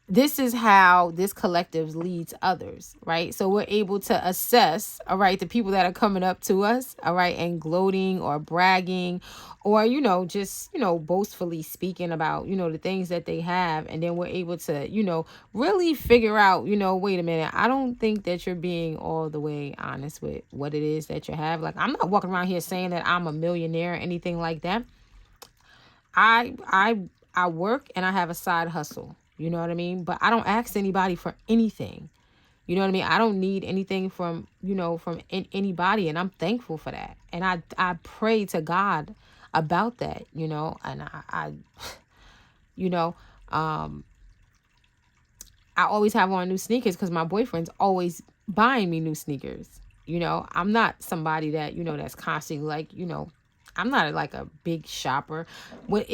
this is how this collective leads others, right? So we're able to assess, all right, the people that are coming up to us, all right, and gloating or bragging or, just, boastfully speaking about, the things that they have. And then we're able to, really figure out, wait a minute, I don't think that you're being all the way honest with what it is that you have. Like, I'm not walking around here saying that I'm a millionaire or anything like that. I work and I have a side hustle. You know what I mean? But I don't ask anybody for anything. You know what I mean? I don't need anything from, anybody, and I'm thankful for that. And I pray to God about that, and you know, um I always have on new sneakers because my boyfriend's always buying me new sneakers. I'm not somebody that, that's constantly like, I'm not like a big shopper. When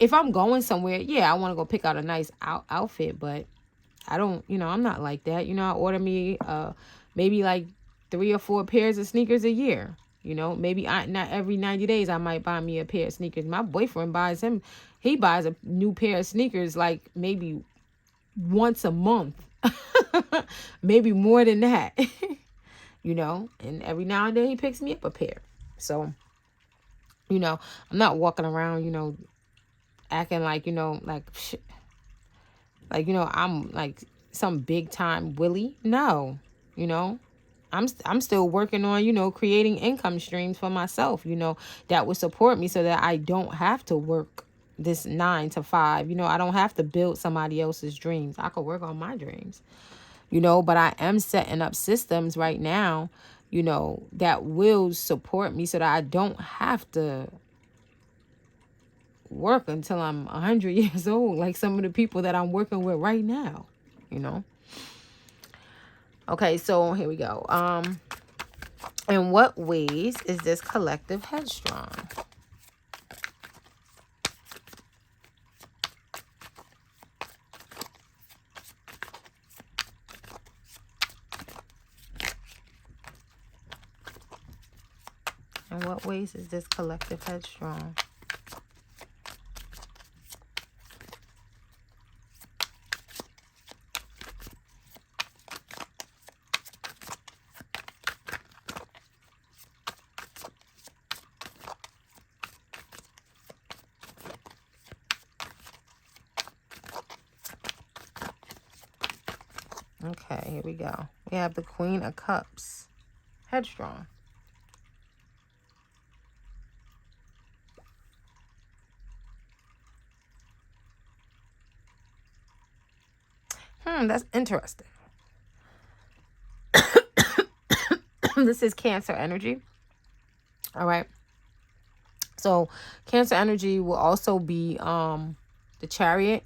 if I'm going somewhere, yeah, I want to go pick out a nice outfit, but I don't, I'm not like that. I order me maybe like 3 or 4 pairs of sneakers a year. Maybe not every 90 days I might buy me a pair of sneakers. My boyfriend he buys a new pair of sneakers like maybe once a month. Maybe more than that. And every now and then he picks me up a pair. So, I'm not walking around, acting like, I'm like some big time Willie. No, I'm still working on, creating income streams for myself, that would support me so that I don't have to work this 9 to 5. I don't have to build somebody else's dreams. I could work on my dreams, but I am setting up systems right now, that will support me so that I don't have to work until I'm 100 years old, like some of the people that I'm working with right now, Okay, so here we go. In what ways is this collective headstrong? In what ways is this collective headstrong? Okay, here we go. We have the Queen of Cups. Headstrong. That's interesting. This is Cancer energy. All right. So Cancer energy will also be the Chariot.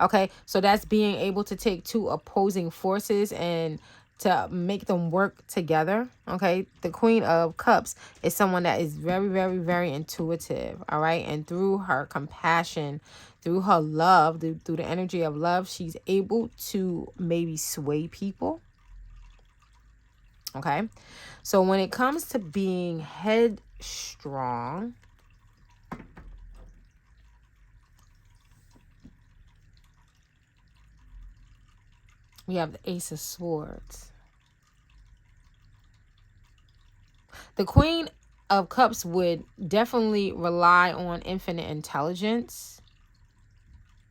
Okay, so that's being able to take 2 opposing forces and to make them work together. Okay, the Queen of Cups is someone that is very, very, very intuitive. All right, and through her compassion, through her love, through the energy of love, she's able to maybe sway people. Okay, so when it comes to being headstrong, we have the Ace of Swords. The Queen of Cups would definitely rely on infinite intelligence.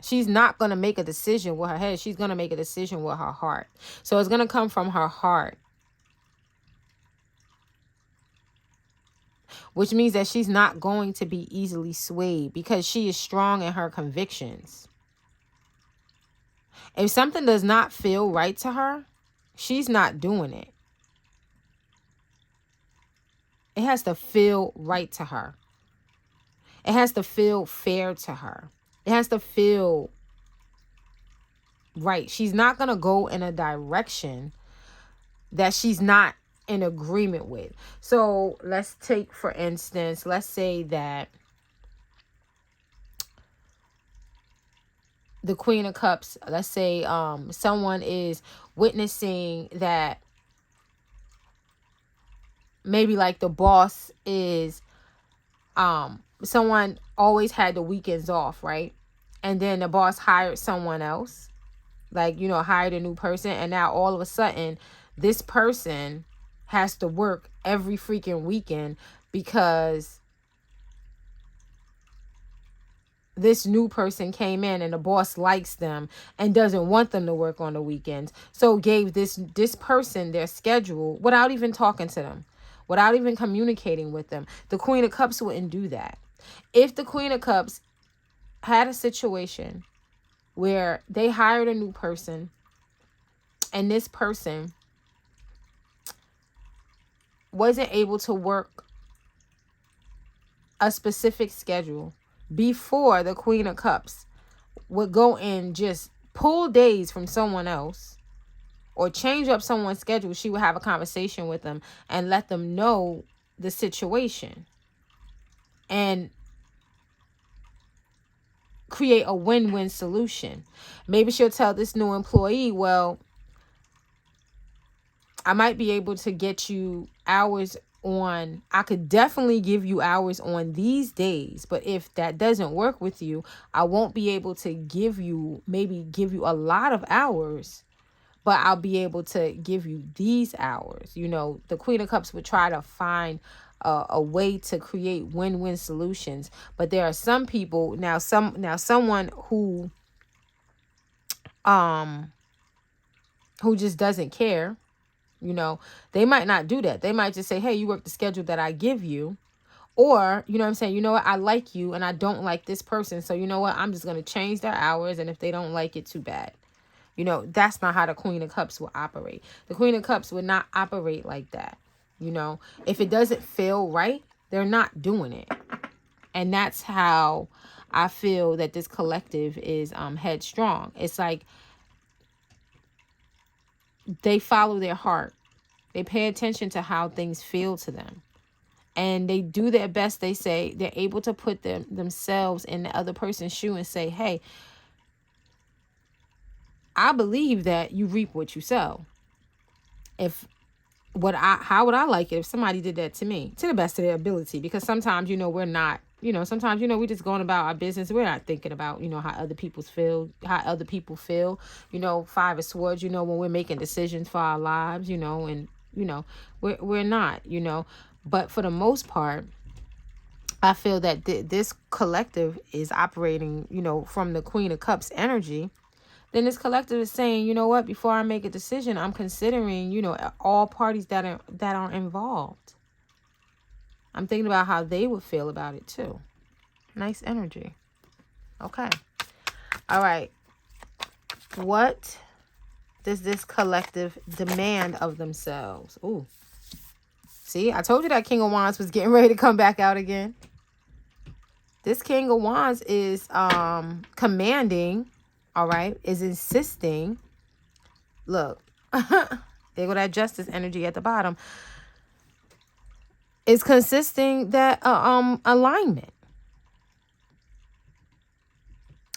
She's not going to make a decision with her head. She's going to make a decision with her heart. So it's going to come from her heart. Which means that she's not going to be easily swayed because she is strong in her convictions. If something does not feel right to her, she's not doing it. It has to feel right to her. It has to feel fair to her. It has to feel right. She's not going to go in a direction that she's not in agreement with. So let's take, for instance, let's say that the Queen of Cups, let's say someone is witnessing that maybe like the boss is someone always had the weekends off, right? And then the boss hired someone else, like, you know, hired a new person, and now all of a sudden this person has to work every freaking weekend because this new person came in and the boss likes them and doesn't want them to work on the weekends. So gave this person their schedule without even talking to them, without even communicating with them. The Queen of Cups wouldn't do that. If the Queen of Cups had a situation where they hired a new person and this person wasn't able to work a specific schedule, before the Queen of Cups would go and just pull days from someone else or change up someone's schedule, she would have a conversation with them and let them know the situation and create a win-win solution. Maybe she'll tell this new employee, well, I might be able to get you hours on, I could definitely give you hours on these days, but if that doesn't work with you, I won't be able to give you a lot of hours, but I'll be able to give you these hours. You know, the Queen of Cups would try to find a way to create win-win solutions. But there are some people someone who just doesn't care. You know, they might not do that. They might just say, hey, you work the schedule that I give you. Or, you know what I'm saying? You know what? I like you and I don't like this person. So, you know what? I'm just going to change their hours. And if they don't like it, too bad. You know, that's not how the Queen of Cups will operate. The Queen of Cups would not operate like that. You know, if it doesn't feel right, they're not doing it. And that's how I feel that this collective is headstrong. It's like they follow their heart. They pay attention to how things feel to them. And they do their best. They say they're able to put themselves in the other person's shoe and say, hey, I believe that you reap what you sow. How would I like it if somebody did that to me, to the best of their ability? Because sometimes, you know, we're not, you know, sometimes, you know, we're just going about our business. We're not thinking about, you know, how other people feel. You know, Five of Swords, you know, when we're making decisions for our lives, you know, and, you know, we're not, you know, but for the most part, I feel that this collective is operating, you know, from the Queen of Cups energy. Then this collective is saying, you know what, before I make a decision, I'm considering, you know, all parties that are involved. I'm thinking about how they would feel about it too. Nice energy. Okay. All right. What does this collective demand of themselves? Ooh. See, I told you that King of Wands was getting ready to come back out again. This King of Wands is commanding, all right, is insisting. Look, there go that Justice energy at the bottom. Is consisting that alignment.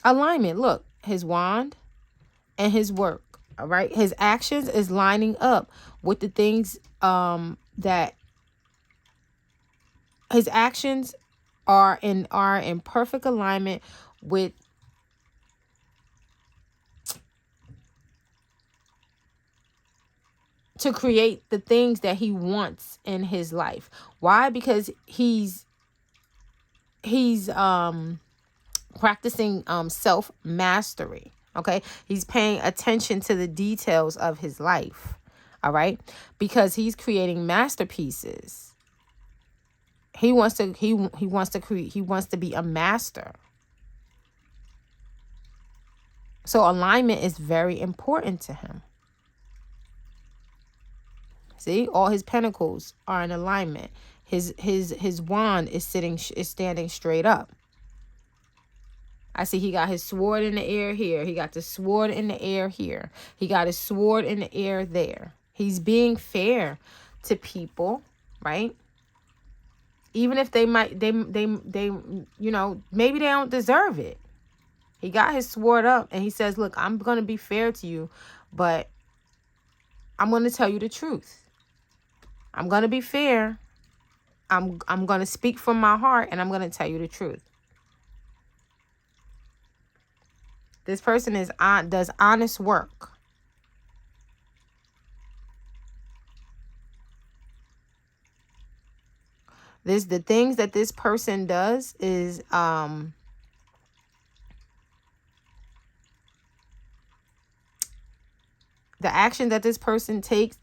Alignment. Look, his wand and his work. All right, his actions is lining up with the things that his actions are in perfect alignment with to create the things that he wants in his life. Why? Because he's practicing self-mastery. Okay, he's paying attention to the details of his life. All right, because he's creating masterpieces. He wants to create, he wants to be a master. So alignment is very important to him. See, all his pentacles are in alignment. His wand is standing straight up. I see he got his sword in the air here. He got the sword in the air here. He got his sword in the air there. He's being fair to people, right? Even if they you know, maybe they don't deserve it. He got his sword up and he says, look, I'm going to be fair to you, but I'm going to tell you the truth. I'm going to be fair. I'm going to speak from my heart and I'm going to tell you the truth. This person does honest work. The things that this person does is the action that this person takes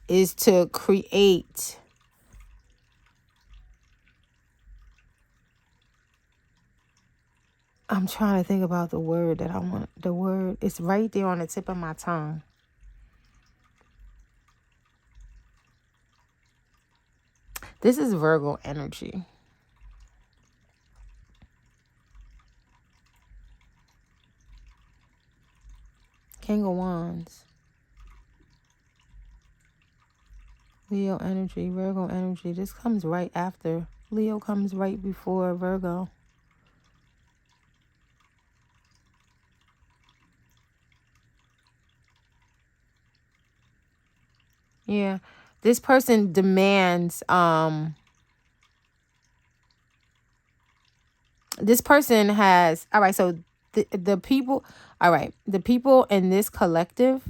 is to create I'm trying to think about the word that I want. The word is right there on the tip of my tongue. This is Virgo energy. King of Wands. Leo energy, Virgo energy. This comes right after. Leo comes right before Virgo. Yeah. This person demands this person has, all right, so the people, all right, the people in this collective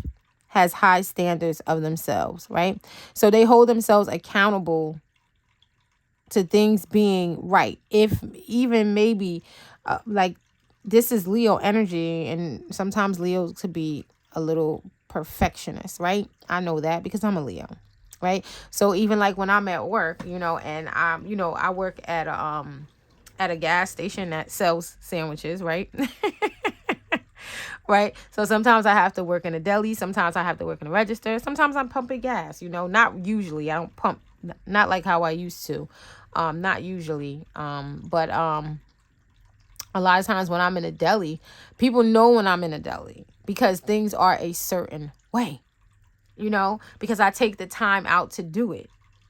has high standards of themselves, right? So they hold themselves accountable to things being right. If even maybe like this is Leo energy, and sometimes Leo could be a little perfectionist, right? I know that because I'm a Leo, right? So even like when I'm at work, and I work at a gas station that sells sandwiches, right? Right. So sometimes I have to work in a deli. Sometimes I have to work in a register. Sometimes I'm pumping gas, not usually. I don't pump, not like how I used to. Not usually. But a lot of times when I'm in a deli, people know when I'm in a deli because things are a certain way, because I take the time out to do it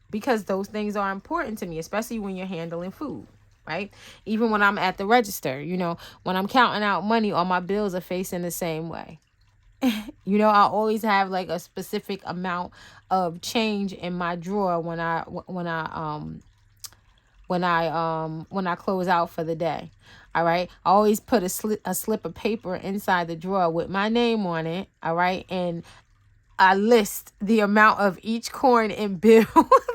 because those things are important to me, especially when you're handling food. Right. Even when I'm at the register, when I'm counting out money, all my bills are facing the same way. I always have like a specific amount of change in my drawer when I close out for the day. All right. I always put a slip of paper inside the drawer with my name on it. All right. And I list the amount of each coin and bill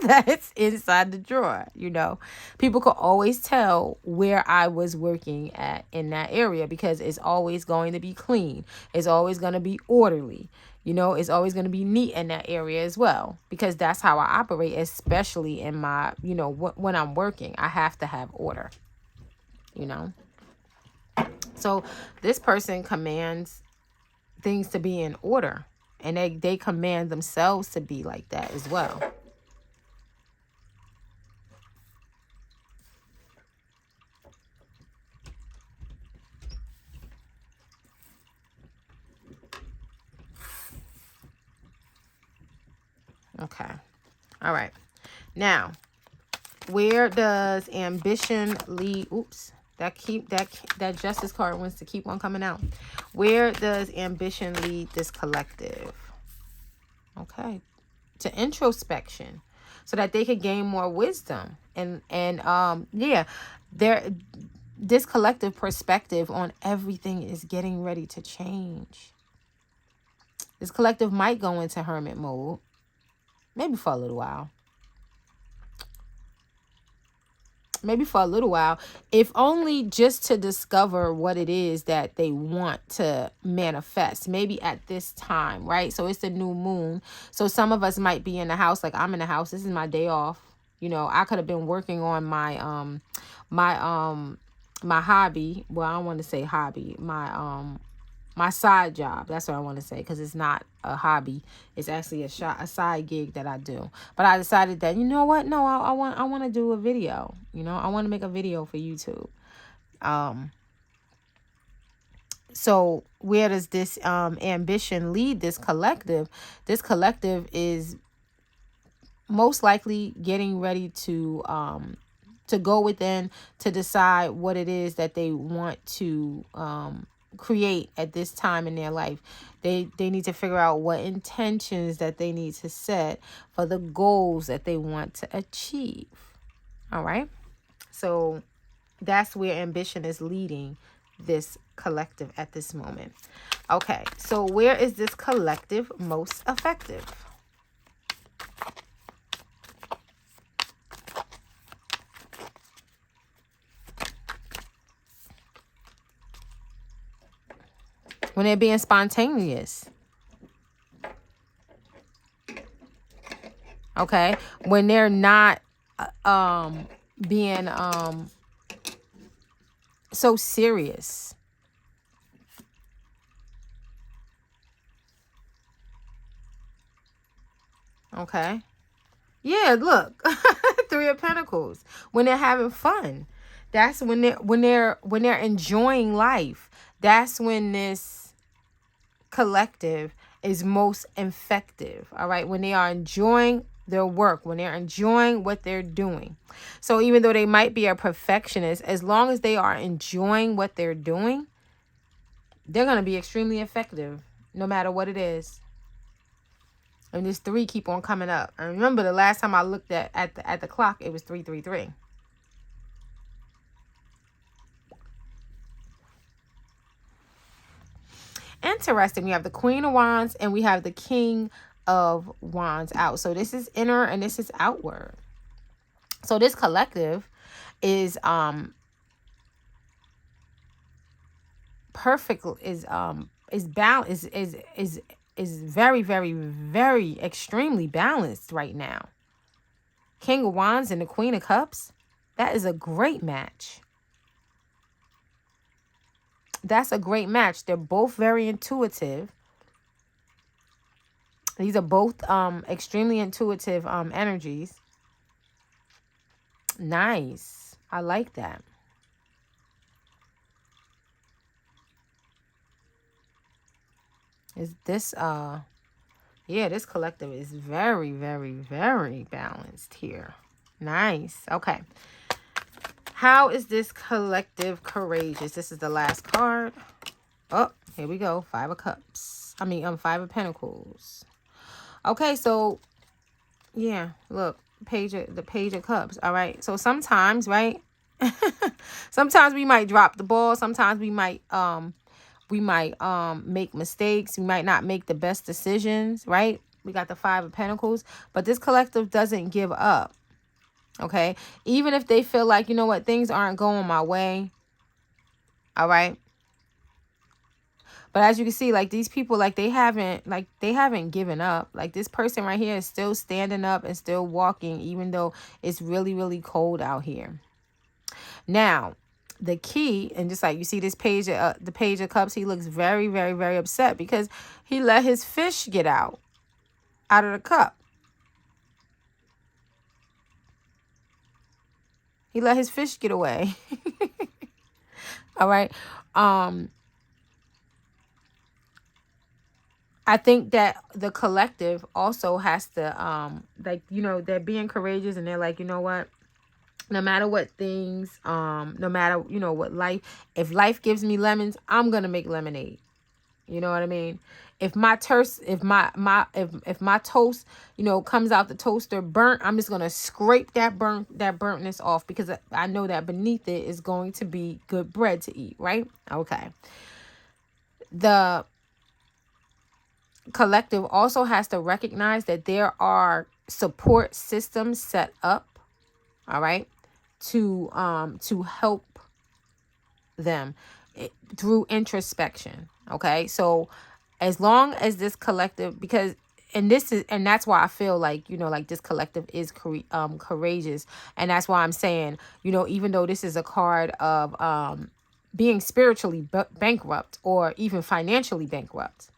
that's inside the drawer. People could always tell where I was working at in that area because it's always going to be clean. It's always going to be orderly. It's always going to be neat in that area as well, because that's how I operate, especially in my, when I'm working, I have to have order, So this person commands things to be in order. And they command themselves to be like that as well. Okay. All right. Now, where does ambition lead? Oops. That justice card wants to keep on coming out. Where does ambition lead this collective? Okay. To introspection, so that they could gain more wisdom this collective perspective on everything is getting ready to change. This collective might go into hermit mode, maybe for a little while. If only just to discover what it is that they want to manifest, maybe at this time, right? So it's the new moon. So some of us might be in the house, like I'm in the house. This is my day off. I could have been working on my my hobby. Well, I don't want to say hobby. My side job. That's what I want to say, because it's not a hobby. It's actually a side gig that I do. But I decided that, you know what? No, I want to do a video. I want to make a video for YouTube. So where does this ambition lead this collective? This collective is most likely getting ready to go within to decide what it is that they want to create at this time in their life. They need to figure out what intentions that they need to set for the goals that they want to achieve. All right. So that's where ambition is leading this collective at this moment. Okay, so where is this collective most effective? When they're being spontaneous. Okay, when they're not being so serious. Okay. Yeah, look. 3 of Pentacles. When they're having fun. That's when they're enjoying life. That's when this collective is most effective. All right, when they are enjoying their work, when they're enjoying what they're doing. So even though they might be a perfectionist, as long as they are enjoying what they're doing, they're going to be extremely effective no matter what it is. And this 3 keep on coming up. And remember, the last time I looked at the clock, it was 333. Interesting. We have the Queen of Wands and we have the King of Wands out. So this is inner and this is outward. So this collective is perfect, is balanced, is very, very, very extremely balanced right now. King of Wands and the Queen of Cups. That is a great match. That's a great match. They're both very intuitive. These are both extremely intuitive energies. Nice. I like that. Is this yeah, this collective is very, very, very balanced here. Nice. Okay. How is this collective courageous? This is the last card. Oh, here we go. 5 of Cups. I mean, 5 of Pentacles. Okay, so yeah, look, the Page of Cups. All right. So sometimes, right? Sometimes we might drop the ball. Sometimes we might make mistakes. We might not make the best decisions, right? We got the 5 of Pentacles, but this collective doesn't give up. Okay, even if they feel like, you know what, things aren't going my way. All right. But as you can see, like, these people, like, they haven't given up. Like, this person right here is still standing up and still walking, even though it's really, really cold out here. Now, the key, and just like you see this page, the Page of Cups, he looks very, very, very upset because he let his fish get out of the cup. He let his fish get away. All right. I think that the collective also has to, like, you know, they're being courageous and they're like, you know what, no matter what things, no matter, you know, what life, if life gives me lemons, I'm going to make lemonade. You know what I mean? If my toast, if my toast, you know, comes out the toaster burnt, I'm just going to scrape that burntness off because I know that beneath it is going to be good bread to eat, right? Okay. The collective also has to recognize that there are support systems set up, all right, to help them through introspection. Okay, so as long as this collective, because and that's why I feel like, you know, like this collective is courageous, and that's why I'm saying, you know, even though this is a card of being spiritually bankrupt or even financially bankrupt.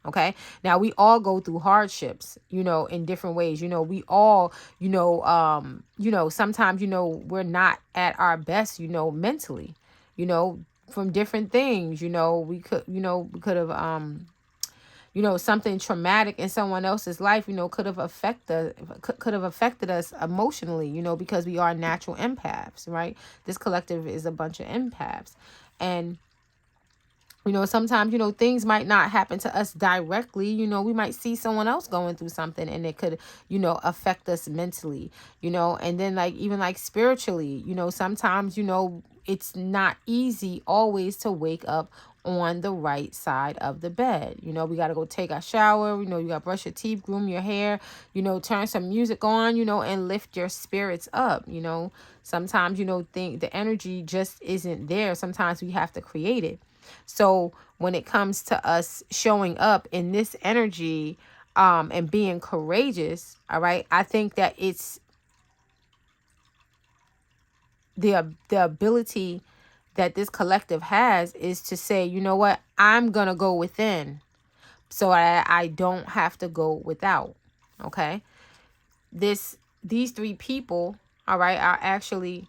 Okay, now we all go through hardships, you know, in different ways. You know, we all, you know, sometimes, you know, we're not at our best, you know, mentally, you know, from different things. You know, we could have, you know, something traumatic in someone else's life, you know, could have affected us emotionally, you know, because we are natural empaths, right? This collective is a bunch of empaths. And you know, sometimes, you know, things might not happen to us directly. You know, we might see someone else going through something and it could, you know, affect us mentally, you know, and then like even like spiritually, you know, sometimes, you know, it's not easy always to wake up on the right side of the bed. You know, we got to go take a shower. You know, you got to brush your teeth, groom your hair, you know, turn some music on, you know, and lift your spirits up. You know, sometimes, you know, the energy just isn't there. Sometimes we have to create it. So when it comes to us showing up in this energy, and being courageous, all right, I think that it's the ability that this collective has is to say, you know what, I'm gonna go within so I don't have to go without. Okay, these three people, all right, are actually,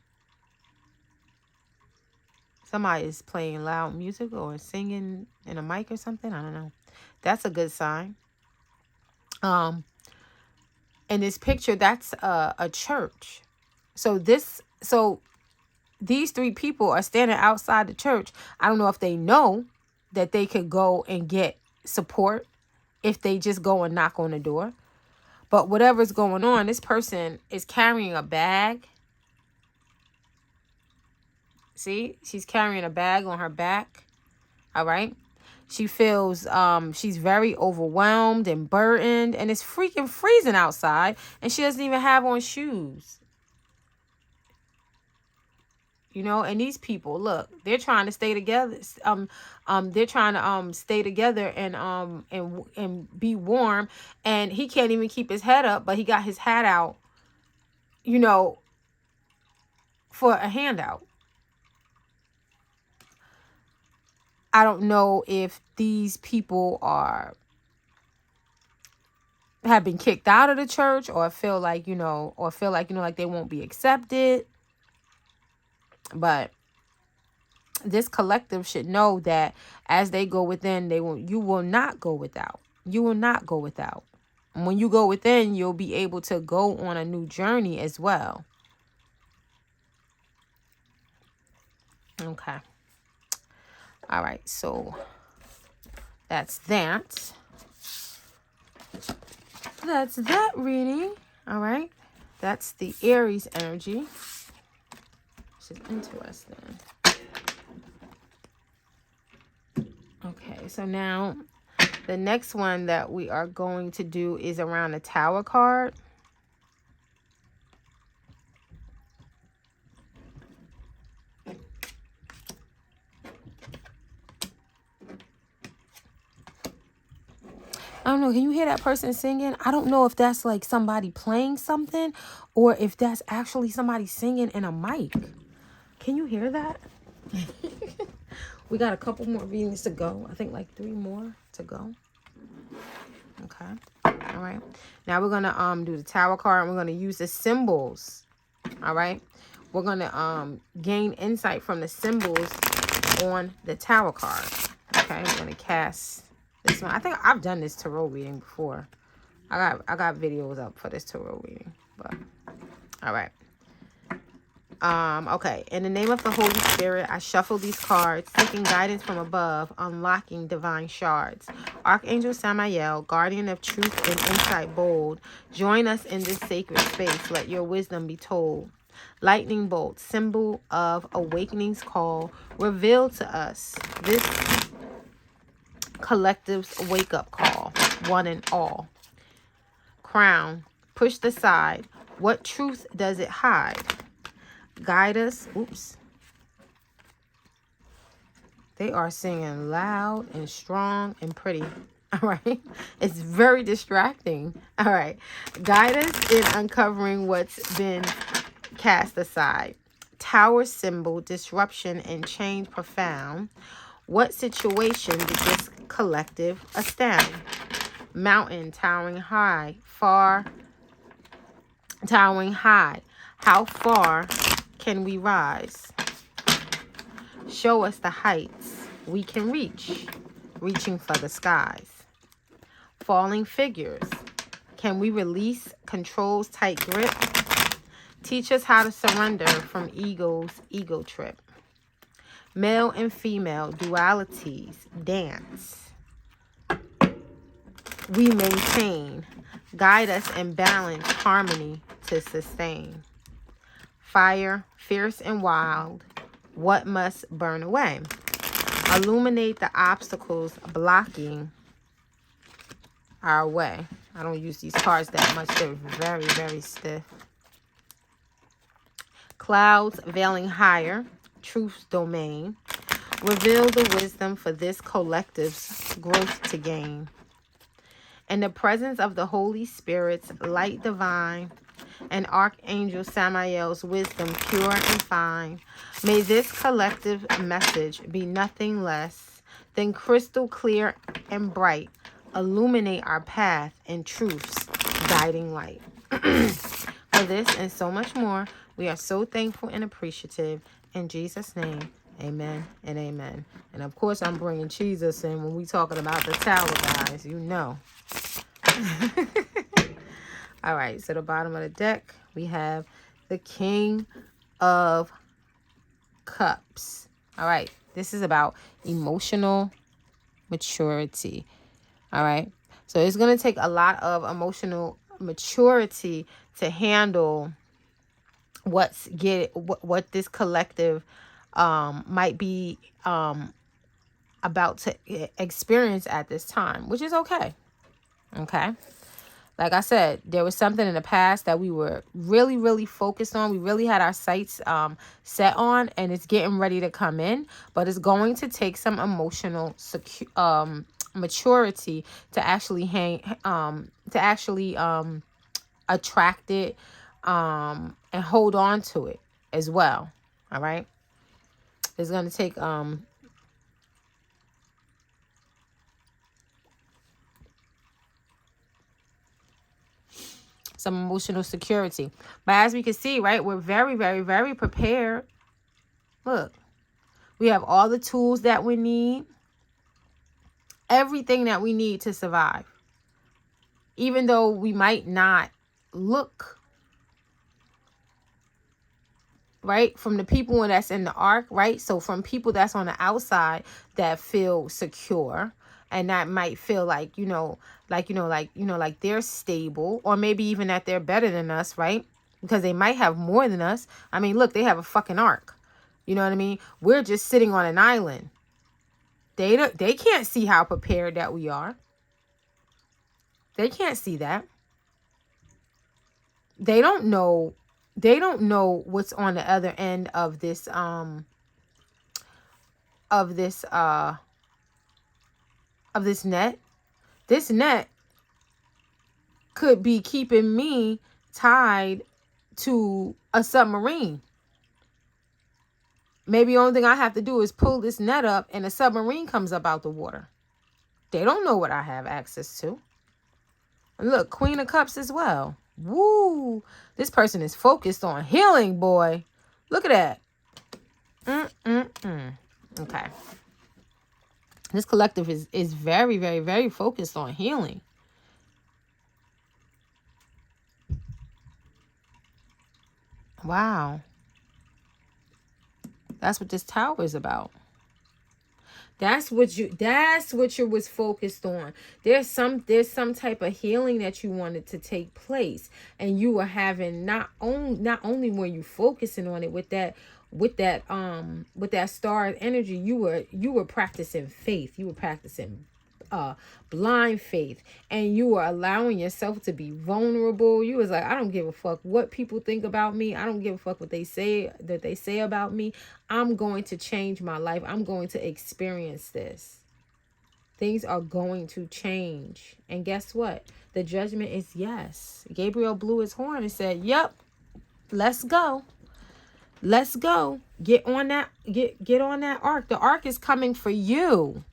somebody is playing loud music or singing in a mic or something. I don't know. That's a good sign. In this picture, that's a church. So these three people are standing outside the church. I don't know if they know that they could go and get support if they just go and knock on the door. But whatever's going on, this person is carrying a bag. See, she's carrying a bag on her back. All right. She feels she's very overwhelmed and burdened, and it's freaking freezing outside, and she doesn't even have on shoes. You know, and these people, look, they're trying to stay together. They're trying to stay together and be warm, and he can't even keep his head up, but he got his hat out, you know, for a handout. I don't know if these people have been kicked out of the church, or feel like, you know, like they won't be accepted. But this collective should know that as they go within, you will not go without. You will not go without. And when you go within, you'll be able to go on a new journey as well. Okay. All right, so that's that. That's that reading. All right. That's the Aries energy. Which is interesting. Okay, so now the next one that we are going to do is around the Tower card. I don't know. Can you hear that person singing? I don't know if that's like somebody playing something or if that's actually somebody singing in a mic. Can you hear that? We got a couple more readings to go. I think like 3 more to go. Okay. All right. Now we're going to do the Tower card, and we're going to use the symbols. All right. We're going to gain insight from the symbols on the Tower card. Okay. We're going to cast this one. I think I've done this tarot reading before. I got videos up for this tarot reading, but all right. Okay. In the name of the Holy Spirit, I shuffle these cards, seeking guidance from above, unlocking divine shards. Archangel Samael, guardian of truth and insight bold, join us in this sacred space. Let your wisdom be told. Lightning bolt, symbol of awakening's call, reveal to us this collective's wake-up call, one and all. Crown, pushed aside. What truth does it hide? Guide us. Oops. They are singing loud and strong and pretty. All right. It's very distracting. All right. Guide us in uncovering what's been cast aside. Tower symbol, disruption and change profound. What situation did this collective astound? Mountain towering high, towering high. How far can we rise? Show us the heights we can reach, reaching for the skies. Falling figures. Can we release control's tight grip? Teach us how to surrender from ego's ego trip. Male and female dualities dance. We maintain. Guide us in balance, harmony to sustain. Fire, fierce and wild. what must burn away. Illuminate the obstacles blocking our way. I don't use these cards that much. They're very, very stiff. Clouds veiling higher. Truth's domain. Reveal the wisdom for this collective's growth to gain. In the presence of the Holy Spirit's light divine and Archangel Samael's wisdom pure and fine, may this collective message be nothing less than crystal clear and bright, illuminate our path in truth's guiding light. For this and so much more, we are so thankful and appreciative. In Jesus' name, amen and amen. And of course, I'm bringing Jesus in when we talking about the tower, guys. You know. All right, so the bottom of the deck, we have the King of Cups. All right, this is about emotional maturity. All right, so it's going to take a lot of emotional maturity to handle what this collective might be about to experience at this time, which is okay. Okay. Like I said, there was something in the past that we were really, really focused on. We really had our sights set on, and it's getting ready to come in. But it's going to take some emotional maturity to actually attract it and hold on to it as well. All right. It's going to take some emotional security. But as we can see, right, we're very, very, very prepared. Look, we have all the tools that we need. Everything that we need to survive. Even though we might not look, right, from the people that's in the ark, right? So from people that's on the outside that feel secure and that might feel like, like they're stable, or maybe even that they're better than us, right? Because they might have more than us. I mean, look, they have a fucking ark. You know what I mean? We're just sitting on an island. They can't see how prepared that we are. They can't see that. They don't know what's on the other end of this net. This net could be keeping me tied to a submarine. Maybe the only thing I have to do is pull this net up and a submarine comes up out the water. They don't know what I have access to. And look, Queen of Cups as well. Woo! This person is focused on healing, boy. Look at that. Okay. This collective is very, very, very focused on healing. Wow. That's what this tower is about. That's what you was focused on. There's some type of healing that you wanted to take place, and you were having not only were you focusing on it with that star energy, you were practicing faith. You were practicing blind faith, and you were allowing yourself to be vulnerable. You was like, I don't give a fuck what people think about me. I don't give a fuck what they say about me. I'm going to change my life. I'm going to experience this. Things are going to change. And guess what? The judgment is yes. Gabriel blew his horn and said, yep, let's go. Let's go. Get on that ark. The ark is coming for you.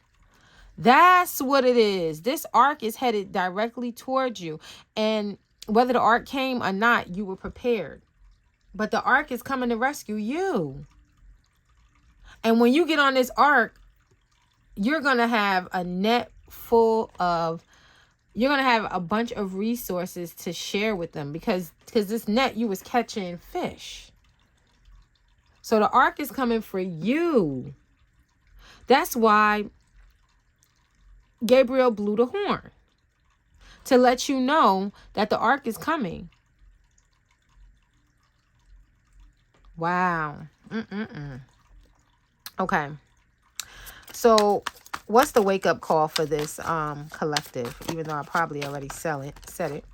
That's what it is. This ark is headed directly towards you. And whether the ark came or not, you were prepared. But the ark is coming to rescue you. And when you get on this ark, you're going to have a net full of, you're going to have a bunch of resources to share with them, because this net, you was catching fish. So the ark is coming for you. That's why Gabriel blew the horn, to let you know that the ark is coming. Wow. Okay. So what's the wake-up call for this collective? Even though I probably already said it.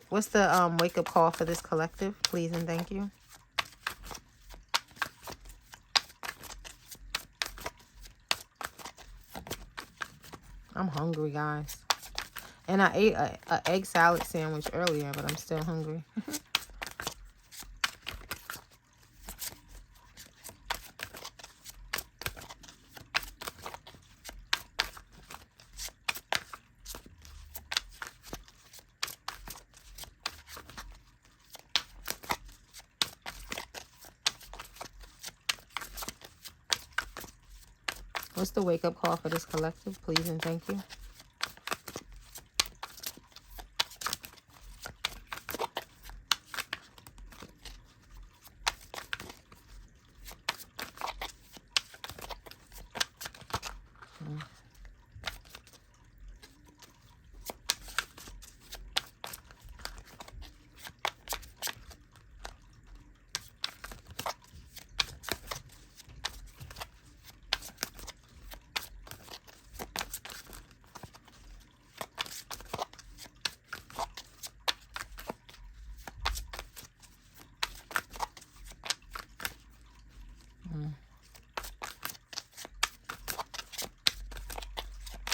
What's the wake-up call for this collective? Please and thank you. I'm hungry, guys. And I ate a egg salad sandwich earlier, but I'm still hungry. What's the wake-up call for this collective? Please and thank you.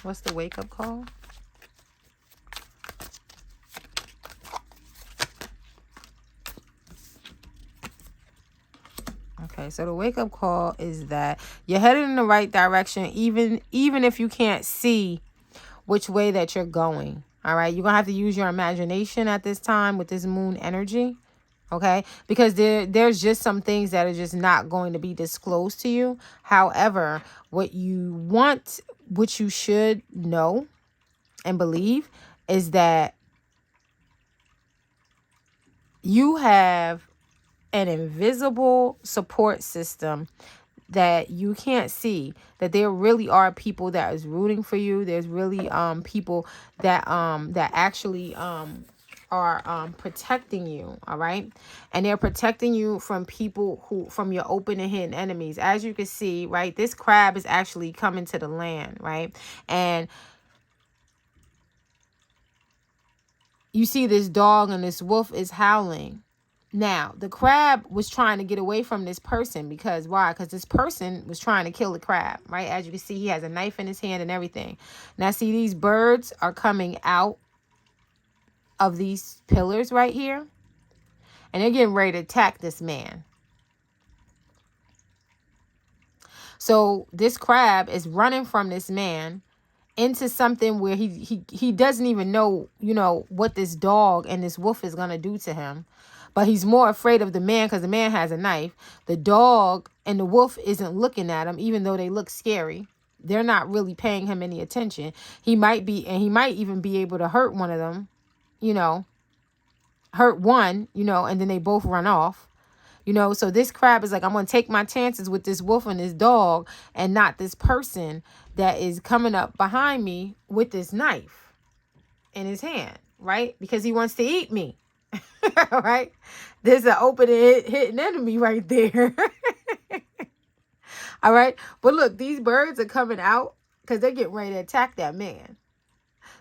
What's the wake-up call? Okay, so the wake-up call is that you're headed in the right direction, even if you can't see which way that you're going. All right, you're gonna have to use your imagination at this time with this moon energy. Okay, because there's just some things that are just not going to be disclosed to you. However, what you should know and believe is that you have an invisible support system that you can't see, that there really are people that is rooting for you. There's really people that actually are protecting you, all right? And they're protecting you from from your open and hidden enemies. As you can see, right, this crab is actually coming to the land, right? And you see this dog and this wolf is howling. Now, the crab was trying to get away from this person because why? Because this person was trying to kill the crab, right? As you can see, he has a knife in his hand and everything. Now, see, these birds are coming out of these pillars right here, and they're getting ready to attack this man. So this crab is running from this man into something where he doesn't even know, what this dog and this wolf is going to do to him. But he's more afraid of the man because the man has a knife. The dog and the wolf isn't looking at him, even though they look scary. They're not really paying him any attention. He might even be able to hurt one of them, hurt one, and then they both run off. So this crab is like, I'm going to take my chances with this wolf and this dog and not this person that is coming up behind me with this knife in his hand, right? Because he wants to eat me, right? There's an open and hidden enemy right there. All right. But look, these birds are coming out because they're getting ready to attack that man.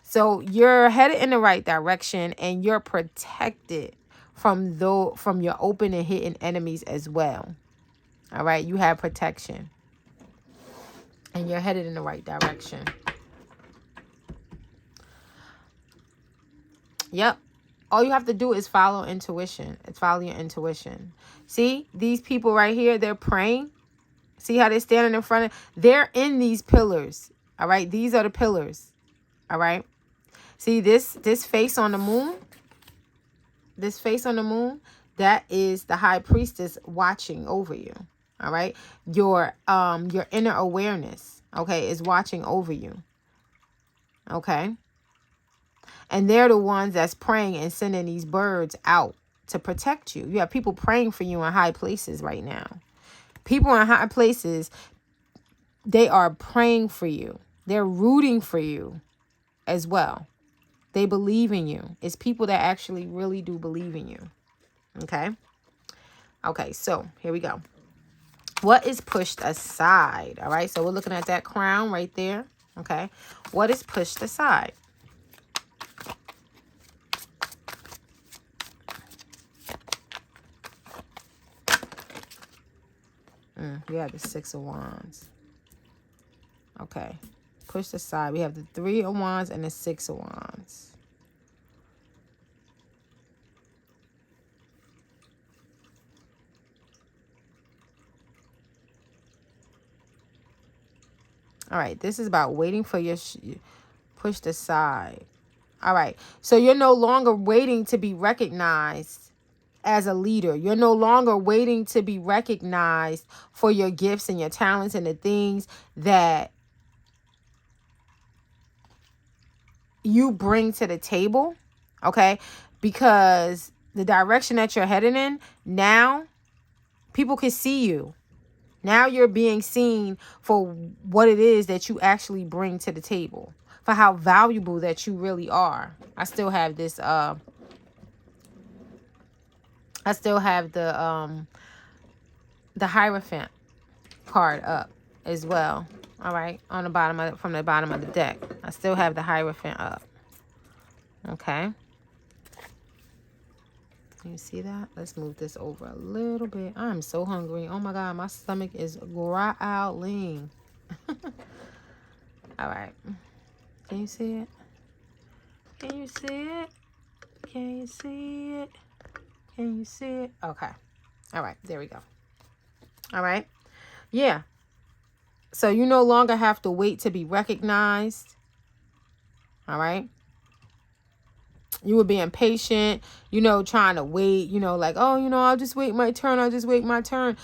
So you're headed in the right direction and you're protected from your open and hidden enemies as well. All right, you have protection and you're headed in the right direction. Yep. All you have to do is follow intuition. Follow your intuition. See, these people right here, they're praying. See how they're standing in front of, they're in these pillars. All right, these are the pillars. All right. See this face on the moon? This face on the moon, that is the high priestess watching over you. All right. Your inner awareness, okay, is watching over you. Okay. And they're the ones that's praying and sending these birds out to protect you. You have people praying for you in high places right now. People in high places, they are praying for you. They're rooting for you as well. They believe in you. It's people that actually really do believe in you. Okay. Okay, so here we go. What is pushed aside? All right, so we're looking at that crown right there. Okay, what is pushed aside? We have the Six of Wands. Okay, pushed aside. We have the Three of Wands and the Six of Wands. All right, this is about waiting for your pushed aside. All right, so you're no longer waiting to be recognized as a leader. You're no longer waiting to be recognized for your gifts and your talents and the things that you bring to the table, okay? Because the direction that you're heading in, now people can see you. Now you're being seen for what it is that you actually bring to the table, for how valuable that you really are. I still have this, I still have the Hierophant card up as well. All right, on the bottom of from the bottom of the deck, I still have the Hierophant up. Okay, you see that? Let's move this over a little bit. I'm so hungry. Oh my God, my stomach is growling. All right, can you see it? Can you see it? Can you see it? Can you see it? Okay. All right, there we go. All right. Yeah. So you no longer have to wait to be recognized. All right. You were being patient, trying to wait, like, oh, I'll just wait my turn. I'll just wait my turn.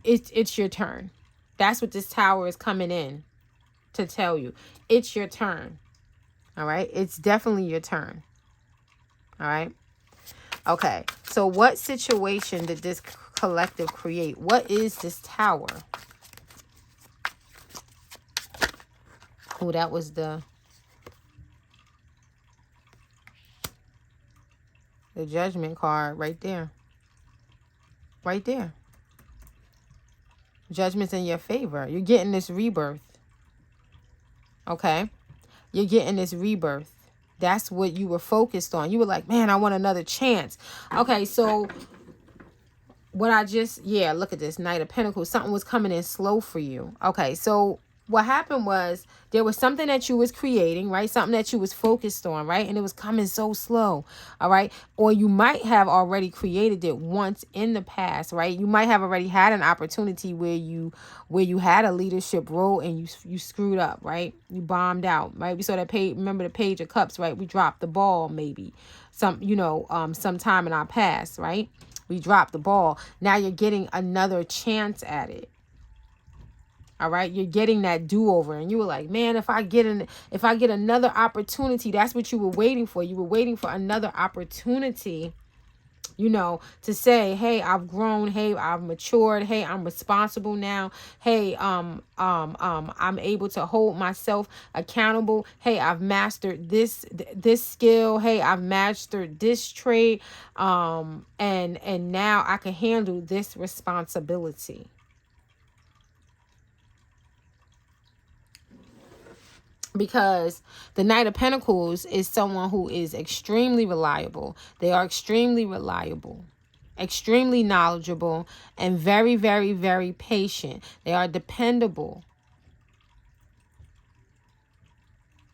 It's your turn. That's what this tower is coming in to tell you. It's your turn. All right. It's definitely your turn. All right. Okay. So what situation did this collective create? What is this tower? Oh, that was the Judgment card right there. Right there. Judgment's in your favor. You're getting this rebirth. Okay? You're getting this rebirth. That's what you were focused on. You were like, man, I want another chance. Okay, so what look at this. Knight of Pentacles. Something was coming in slow for you. Okay, so what happened was there was something that you was creating, right? Something that you was focused on, right? And it was coming so slow, all right? Or you might have already created it once in the past, right? You might have already had an opportunity where you had a leadership role and you screwed up, right? You bombed out, right? We saw that page, remember the Page of Cups, right? We dropped the ball maybe sometime in our past, right? We dropped the ball. Now you're getting another chance at it. All right, you're getting that do-over, and you were like, man, if I get another opportunity, that's what you were waiting for. You were waiting for another opportunity, to say, hey, I've grown, hey, I've matured, hey, I'm responsible now, hey, I'm able to hold myself accountable, hey, I've mastered this skill, hey, I've mastered this trade, and now I can handle this responsibility. Because the Knight of Pentacles is someone who is extremely reliable. They are extremely reliable, extremely knowledgeable, and very, very, very patient. They are dependable.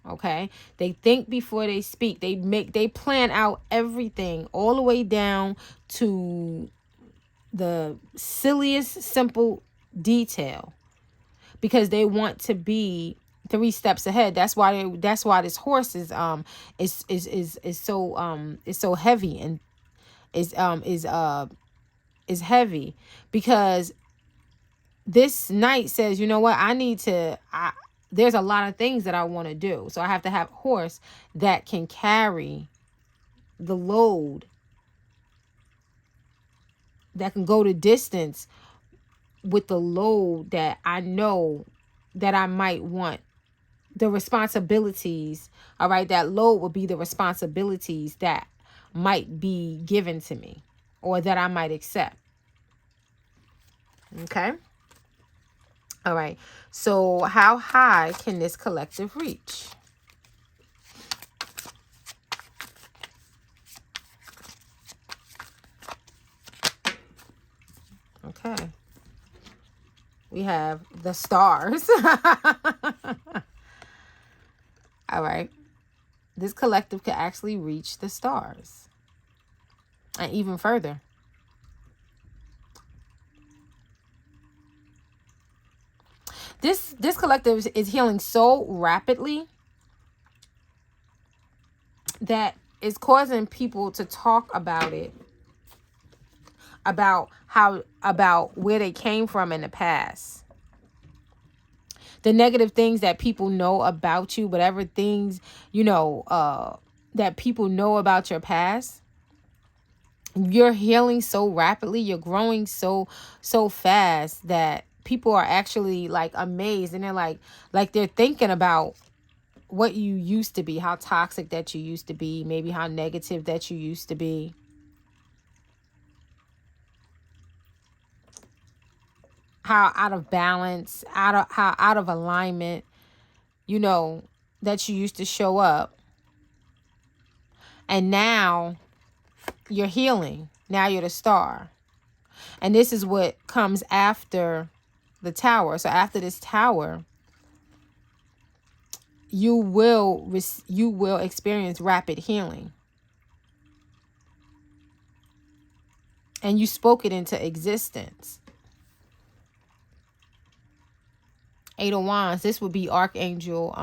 Okay? They think before they speak. They plan out everything all the way down to the silliest, simple detail. Because they want to be 3 steps ahead. That's why this horse is so heavy and is heavy, because this knight says, you know what, there's a lot of things that I want to do, so I have to have a horse that can carry the load, that can go the distance with the load that I know that I might want. The responsibilities, all right, that load will be the responsibilities that might be given to me or that I might accept. Okay? All right. So how high can this collective reach? Okay. We have the stars. All right. This collective could actually reach the stars and even further. This collective is healing so rapidly that it's causing people to talk about it, about where they came from in the past. The negative things that people know about you, whatever things, that people know about your past. You're healing so rapidly, you're growing so fast that people are actually like amazed, and they're like they're thinking about what you used to be, how toxic that you used to be, maybe how negative that you used to be. How out of balance, how out of alignment, that you used to show up. And now you're healing. Now you're the star. And this is what comes after the tower. So after this tower, you will experience rapid healing. And you spoke it into existence. 8 of Wands. This would be Archangel.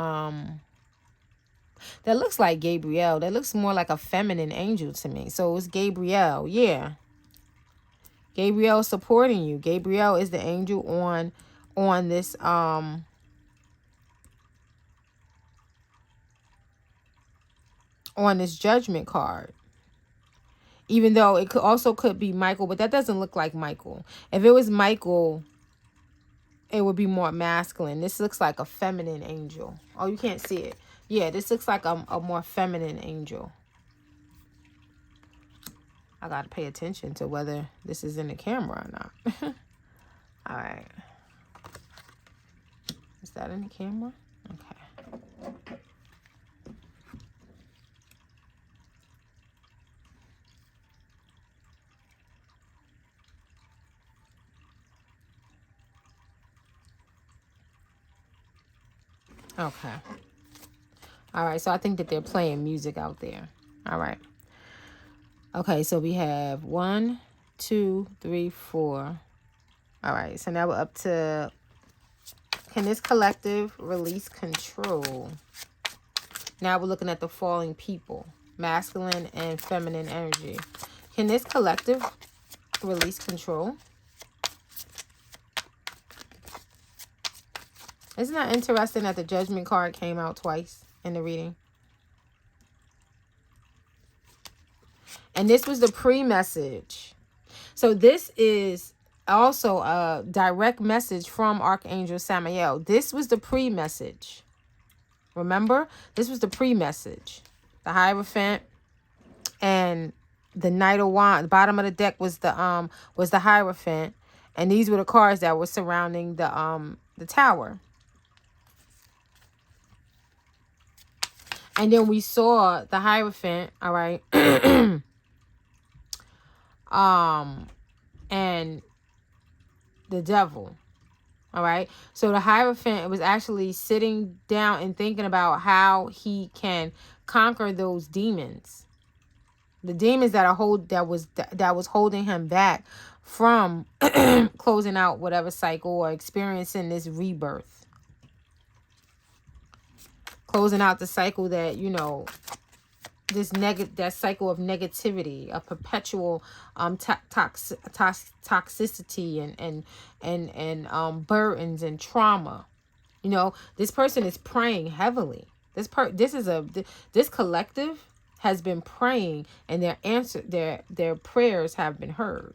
That looks like Gabriel. That looks more like a feminine angel to me. So it's Gabriel. Yeah. Gabriel is supporting you. Gabriel is the angel on this on this judgment card. Even though it could be Michael, but that doesn't look like Michael. If it was Michael, it would be more masculine. This looks like a feminine angel. Oh, you can't see it. Yeah, this looks like a more feminine angel. I got to pay attention to whether this is in the camera or not. All right. Is that in the camera? Okay. Okay. All right. So I think that they're playing music out there. All right. Okay. So we have 1, 2, 3, 4. All right. So now we're up to, can this collective release control? Now we're looking at the falling people, masculine and feminine energy. Can this collective release control? Isn't that interesting that the judgment card came out twice in the reading? And this was the pre-message. So this is also a direct message from Archangel Samael. This was the pre-message. Remember? This was the pre-message. The Hierophant and the Knight of Wands. The bottom of the deck was the Hierophant. And these were the cards that were surrounding the tower. And then we saw the Hierophant, all right, and the devil, all right. So the Hierophant was actually sitting down and thinking about how he can conquer those demons, the demons that was holding him back from closing out whatever cycle or experiencing this rebirth. Closing out the cycle that, that cycle of negativity, a perpetual toxicity and burdens and trauma. This person is praying heavily. This collective has been praying, and their prayers have been heard.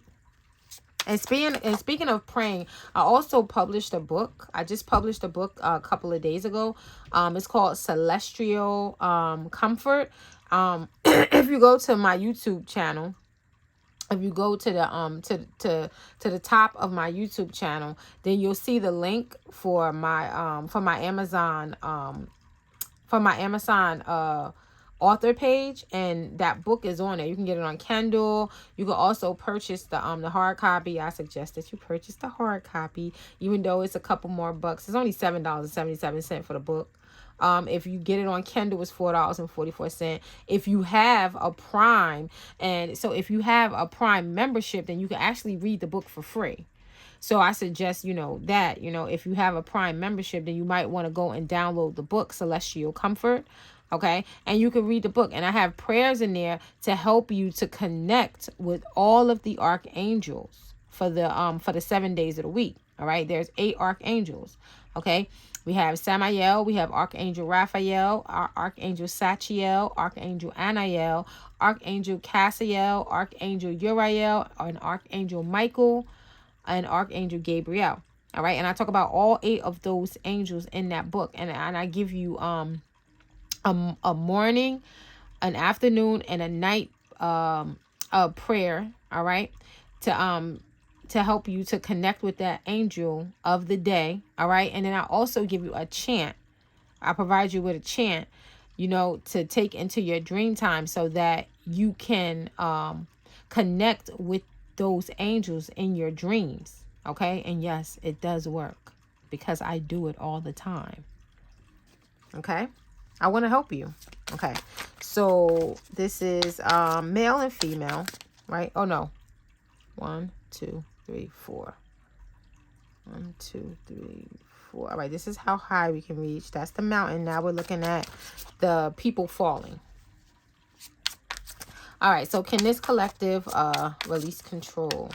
And speaking of praying, I also published a book. I just published a book a couple of days ago. It's called Celestial Comfort. If you go to my YouTube channel, if you go to the to the top of my YouTube channel, then you'll see the link for my Amazon author page, and that book is on there. You can get it on Kindle. You can also purchase the hard copy. I suggest that you purchase the hard copy, even though it's a couple more bucks. It's only $7.77 for the book. If you get it on Kindle, it's $4.44. If you have a Prime, and so if you have a Prime membership, then you can actually read the book for free. So I suggest, that, if you have a Prime membership, then you might want to go and download the book, Celestial Comfort. Okay. And you can read the book. And I have prayers in there to help you to connect with all of the archangels for the 7 days of the week. All right. There's 8 archangels. Okay. We have Samael, we have Archangel Raphael, Archangel Sachiel, Archangel Anael, Archangel Cassiel, Archangel Uriel, and Archangel Michael, and Archangel Gabriel. All right. And I talk about all 8 of those angels in that book. And I give you a morning, an afternoon, and a night a prayer. All right. To help you to connect with that angel of the day. All right. And then I also give you a chant. I provide you with a chant, to take into your dream time so that you can connect with those angels in your dreams. Okay. And yes, it does work because I do it all the time. Okay. I want to help you. Okay. So this is male and female, right? Oh no. 1, 2, 3, 4. 1, 2, 3, 4. All right, this is how high we can reach. That's the mountain. Now we're looking at the people falling. All right, so can this collective release control?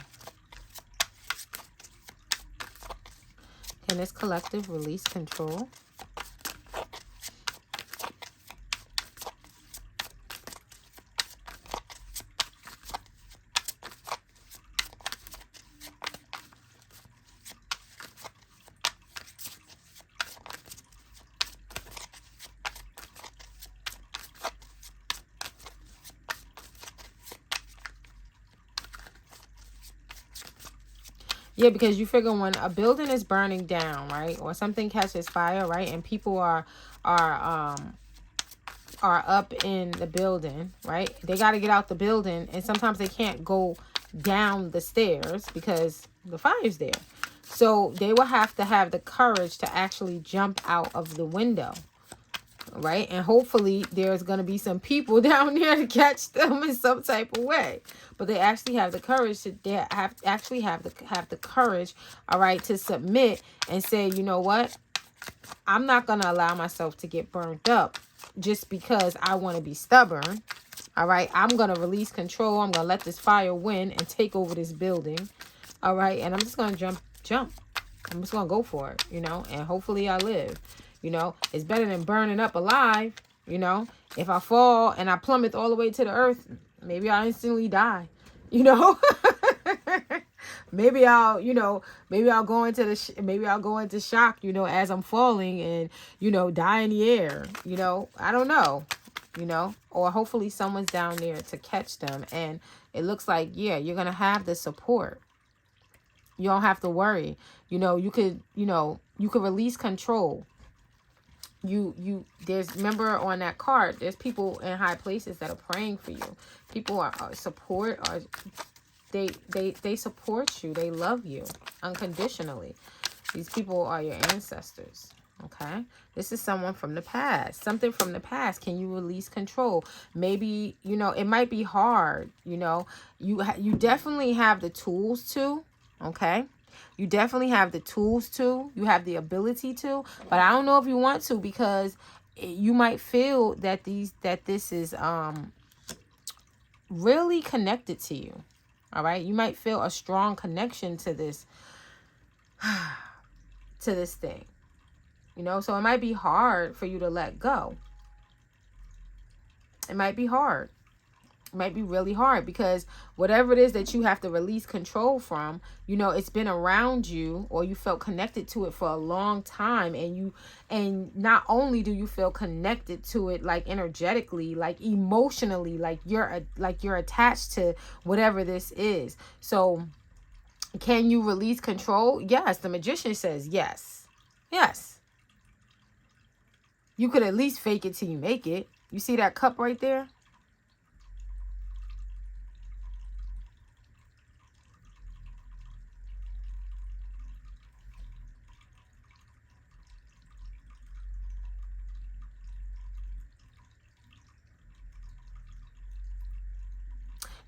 Can this collective release control? Yeah, because you figure when a building is burning down, right, or something catches fire, right, and people are up in the building, right, they got to get out the building, and sometimes they can't go down the stairs because the fire's there. So they will have to have the courage to actually jump out of the window. Right, and hopefully there's going to be some people down there to catch them in some type of way, but they actually have the courage to have the courage, all right, to submit and say, you know what, I'm not going to allow myself to get burned up just because I want to be stubborn. All right, I'm going to release control. I'm going to let this fire win and take over this building. All right, and I'm just going to jump. I'm just going to go for it, and hopefully I live. It's better than burning up alive. If I fall and I plummet all the way to the earth, maybe I'll instantly die. Maybe I'll go into shock, as I'm falling and, die in the air. I don't know, or hopefully someone's down there to catch them. And it looks like, yeah, you're going to have the support. You don't have to worry. You could release control. There's, remember on that card, there's people in high places that are praying for you. People are they support you. They love you unconditionally. These people are your ancestors. Okay, this is someone from the past, something from the past. Can you release control? Maybe, it might be hard. You definitely have the tools to. Okay, you definitely have the tools to. You have the ability to, but I don't know if you want to, because you might feel that this is really connected to you. All right, you might feel a strong connection to this thing. So it might be hard for you to let go. It might be hard. might be really hard, because whatever it is that you have to release control from, you know, it's been around you, or you felt connected to it for a long time, and not only do you feel connected to it, like energetically, like emotionally, like you're attached to whatever this is. So can you release control? Yes, the Magician says yes. Yes. You could at least fake it till you make it. You see that cup right there?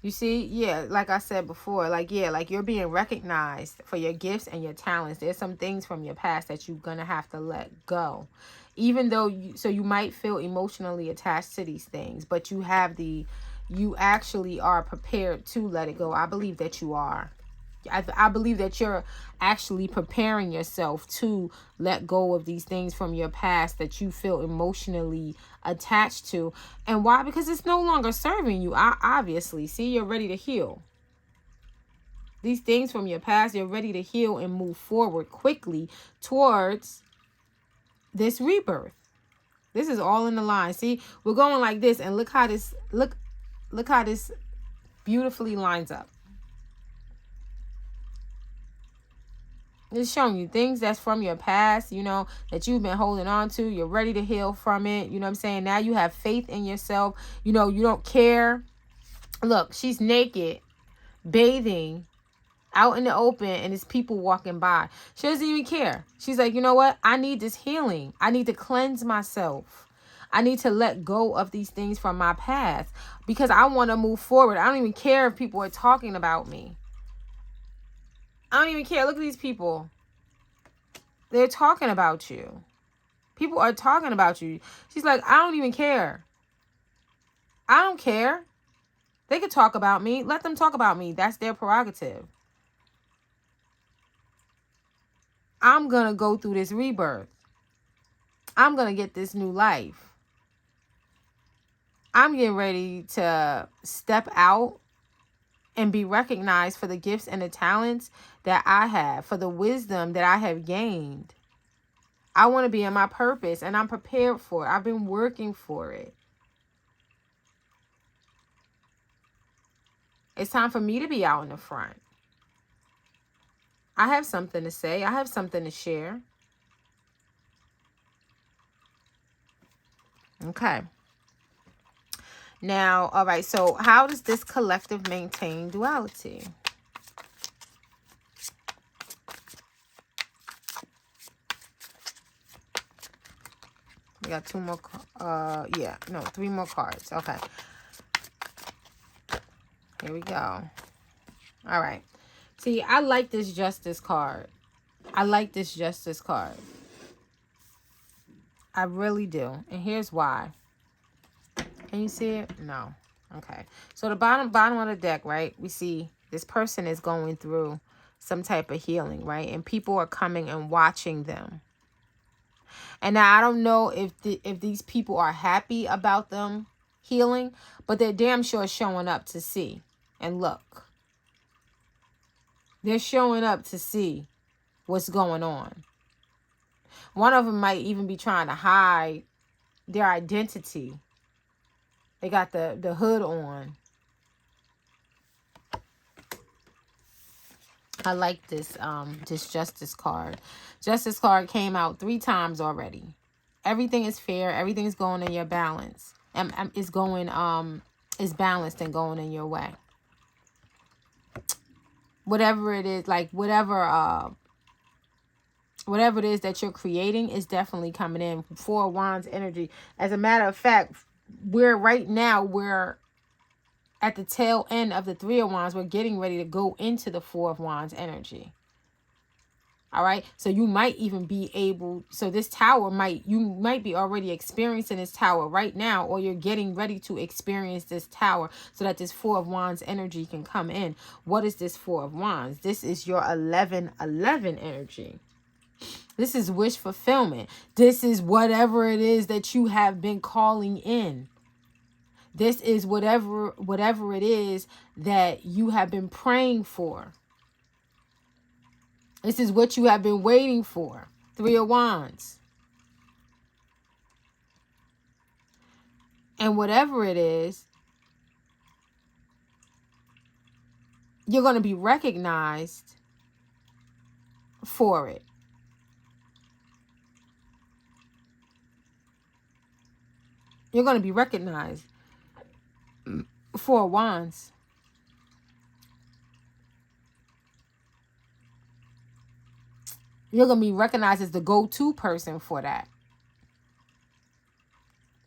You see, yeah, like I said before, like, yeah, like you're being recognized for your gifts and your talents. There's some things from your past that you're going to have to let go. Even though so you might feel emotionally attached to these things, but you actually are prepared to let it go. I believe that you are. I believe that you're actually preparing yourself to let go of these things from your past that you feel emotionally attached to. And why? Because it's no longer serving you. Obviously, see, you're ready to heal. These things from your past, you're ready to heal and move forward quickly towards this rebirth. This is all in the line. See, we're going like this, and look how this look how this beautifully lines up. It's showing you things that's from your past, you know, that you've been holding on to. You're ready to heal from it. You know what I'm saying? Now you have faith in yourself. You know, you don't care. Look, she's naked, bathing out in the open, and there's people walking by. She doesn't even care. She's like, you know what? I need this healing. I need to cleanse myself. I need to let go of these things from my past because I want to move forward. I don't even care if people are talking about me. I don't even care. Look at these people. They're talking about you. People are talking about you. She's like, I don't even care. I don't care. They could talk about me. Let them talk about me. That's their prerogative. I'm going to go through this rebirth. I'm going to get this new life. I'm getting ready to step out and be recognized for the gifts and the talents that I have, for the wisdom that I have gained. I want to be in my purpose, and I'm prepared for it. I've been working for it. It's time for me to be out in the front. I have something to say. I have something to share. Okay. Now, all right, so how does this collective maintain duality? We got three more cards. Okay. Here we go. All right. See, I like this Justice card. I like this Justice card. I really do. And here's why. Can you see it? No. Okay. So the bottom of the deck, right? We see this person is going through some type of healing, right? And people are coming and watching them. And now I don't know if these people are happy about them healing, but they're damn sure showing up to see and look. They're showing up to see what's going on. One of them might even be trying to hide their identity. They got the hood on. I like this Justice card. Justice card came out 3 times already. Everything is fair. Everything's going in your balance. Is balanced and going in your way. Whatever it is, like whatever it is that you're creating is definitely coming in. 4 of Wands energy. As a matter of fact, we're at the tail end of the 3 of Wands. We're getting ready to go into the 4 of Wands energy. All right. So you might even be able, so this tower you might be already experiencing this tower right now, or you're getting ready to experience this tower so that this 4 of Wands energy can come in. What is this 4 of Wands? This is your 11/11 energy. This is wish fulfillment. This is whatever it is that you have been calling in. This is whatever it is that you have been praying for. This is what you have been waiting for. 3 of Wands. And whatever it is, you're going to be recognized for it. You're going to be recognized. 4 of Wands. You're going to be recognized as the go-to person for that.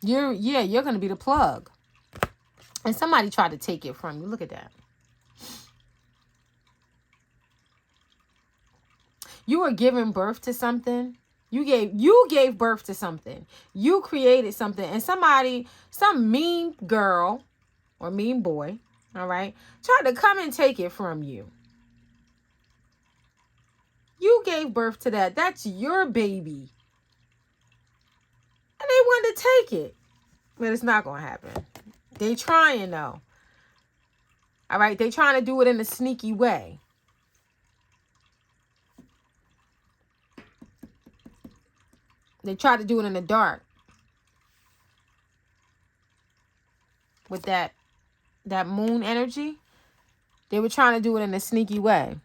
You're going to be the plug. And somebody tried to take it from you. Look at that. You were giving birth to something. You gave birth to something. You created something. And some mean girl or mean boy, all right, tried to come and take it from you. You gave birth to that. That's your baby. And they wanted to take it. But it's not going to happen. They trying though. All right. They trying to do it in a sneaky way. They tried to do it in the dark. With that moon energy. They were trying to do it in a sneaky way.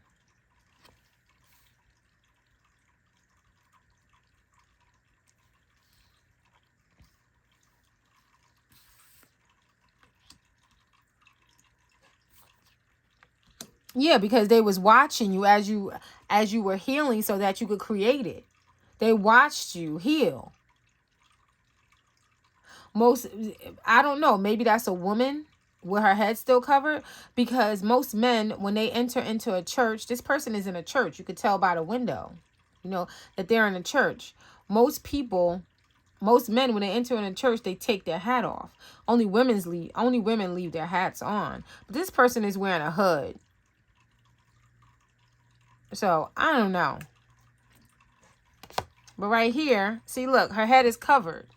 Yeah, because they was watching you as you were healing so that you could create it. They watched you heal. I don't know, maybe that's a woman with her head still covered, because most men, when they enter into a church, this person is in a church. You could tell by the window, that they're in a church. Most men, when they enter in a church, they take their hat off. Only women leave their hats on. But this person is wearing a hood. So, I don't know. But right here, see, look, her head is covered.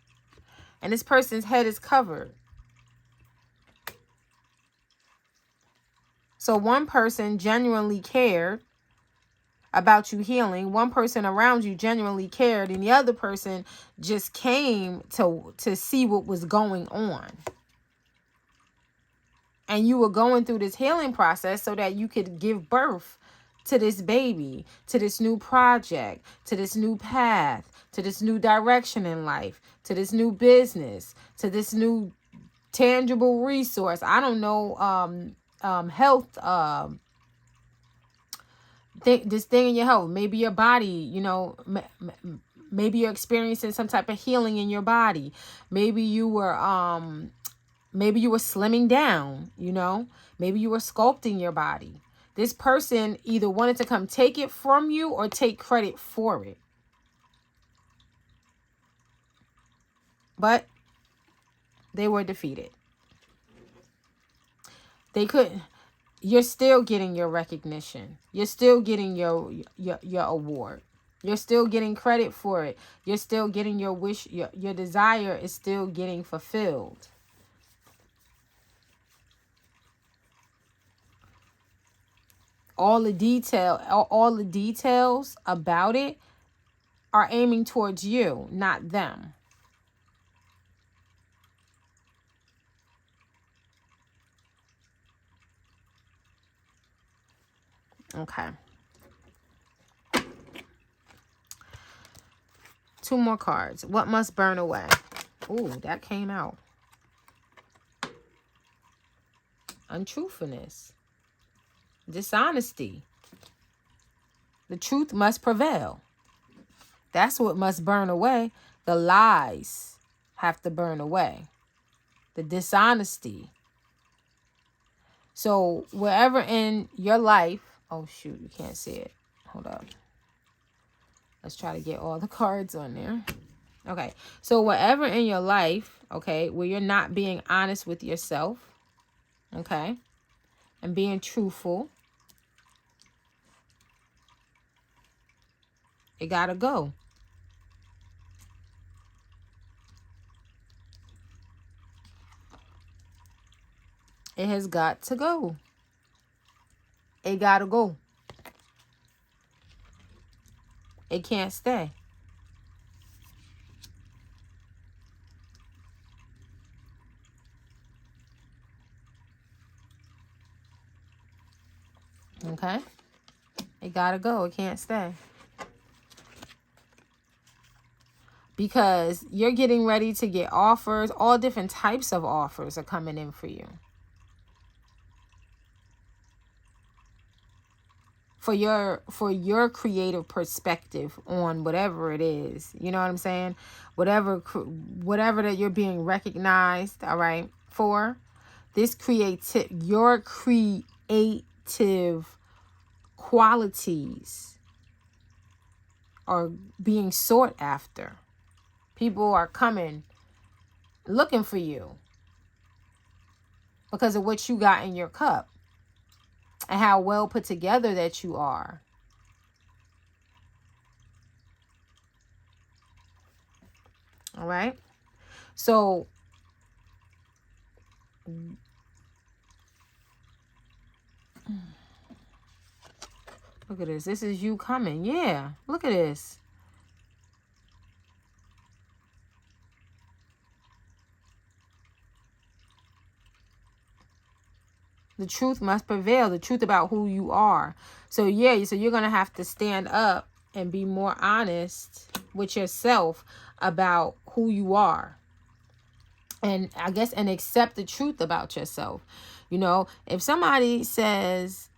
And this person's head is covered. So one person genuinely cared about you healing. One person around you genuinely cared. And the other person just came to see what was going on. And you were going through this healing process so that you could give birth to this baby, to this new project, to this new path, to this new direction in life, to this new business, to this new tangible resource. I don't know, health, this thing in your health, maybe your body, maybe you're experiencing some type of healing in your body. Maybe you were slimming down, maybe you were sculpting your body. This person either wanted to come take it from you or take credit for it. But they were defeated. They couldn't. You're still getting your recognition. You're still getting your award. You're still getting credit for it. You're still getting your wish. Your desire is still getting fulfilled. All the details about it are aiming towards you, not them. Okay. 2 more cards. What must burn away? Ooh, that came out. Untruthfulness. Dishonesty. The truth must prevail. That's what must burn away. The lies have to burn away. The dishonesty. So wherever in your life, oh shoot, you can't see it. Hold up. Let's try to get all the cards on there. Okay. So wherever in your life, okay, where you're not being honest with yourself, okay, and being truthful, it gotta go. It has got to go. It got to go. It can't stay. Okay? It got to go. It can't stay. Because you're getting ready to get offers. All different types of offers are coming in for you. For your creative perspective on whatever it is. You know what I'm saying? Whatever that you're being recognized, all right, for. Your creative qualities are being sought after. People are coming looking for you because of what you got in your cup and how well put together that you are. All right. So look at this. This is you coming. Yeah. Look at this. The truth must prevail. The truth about who you are. So yeah, so you're going to have to stand up and be more honest with yourself about who you are. And I guess, and accept the truth about yourself. You know, if somebody says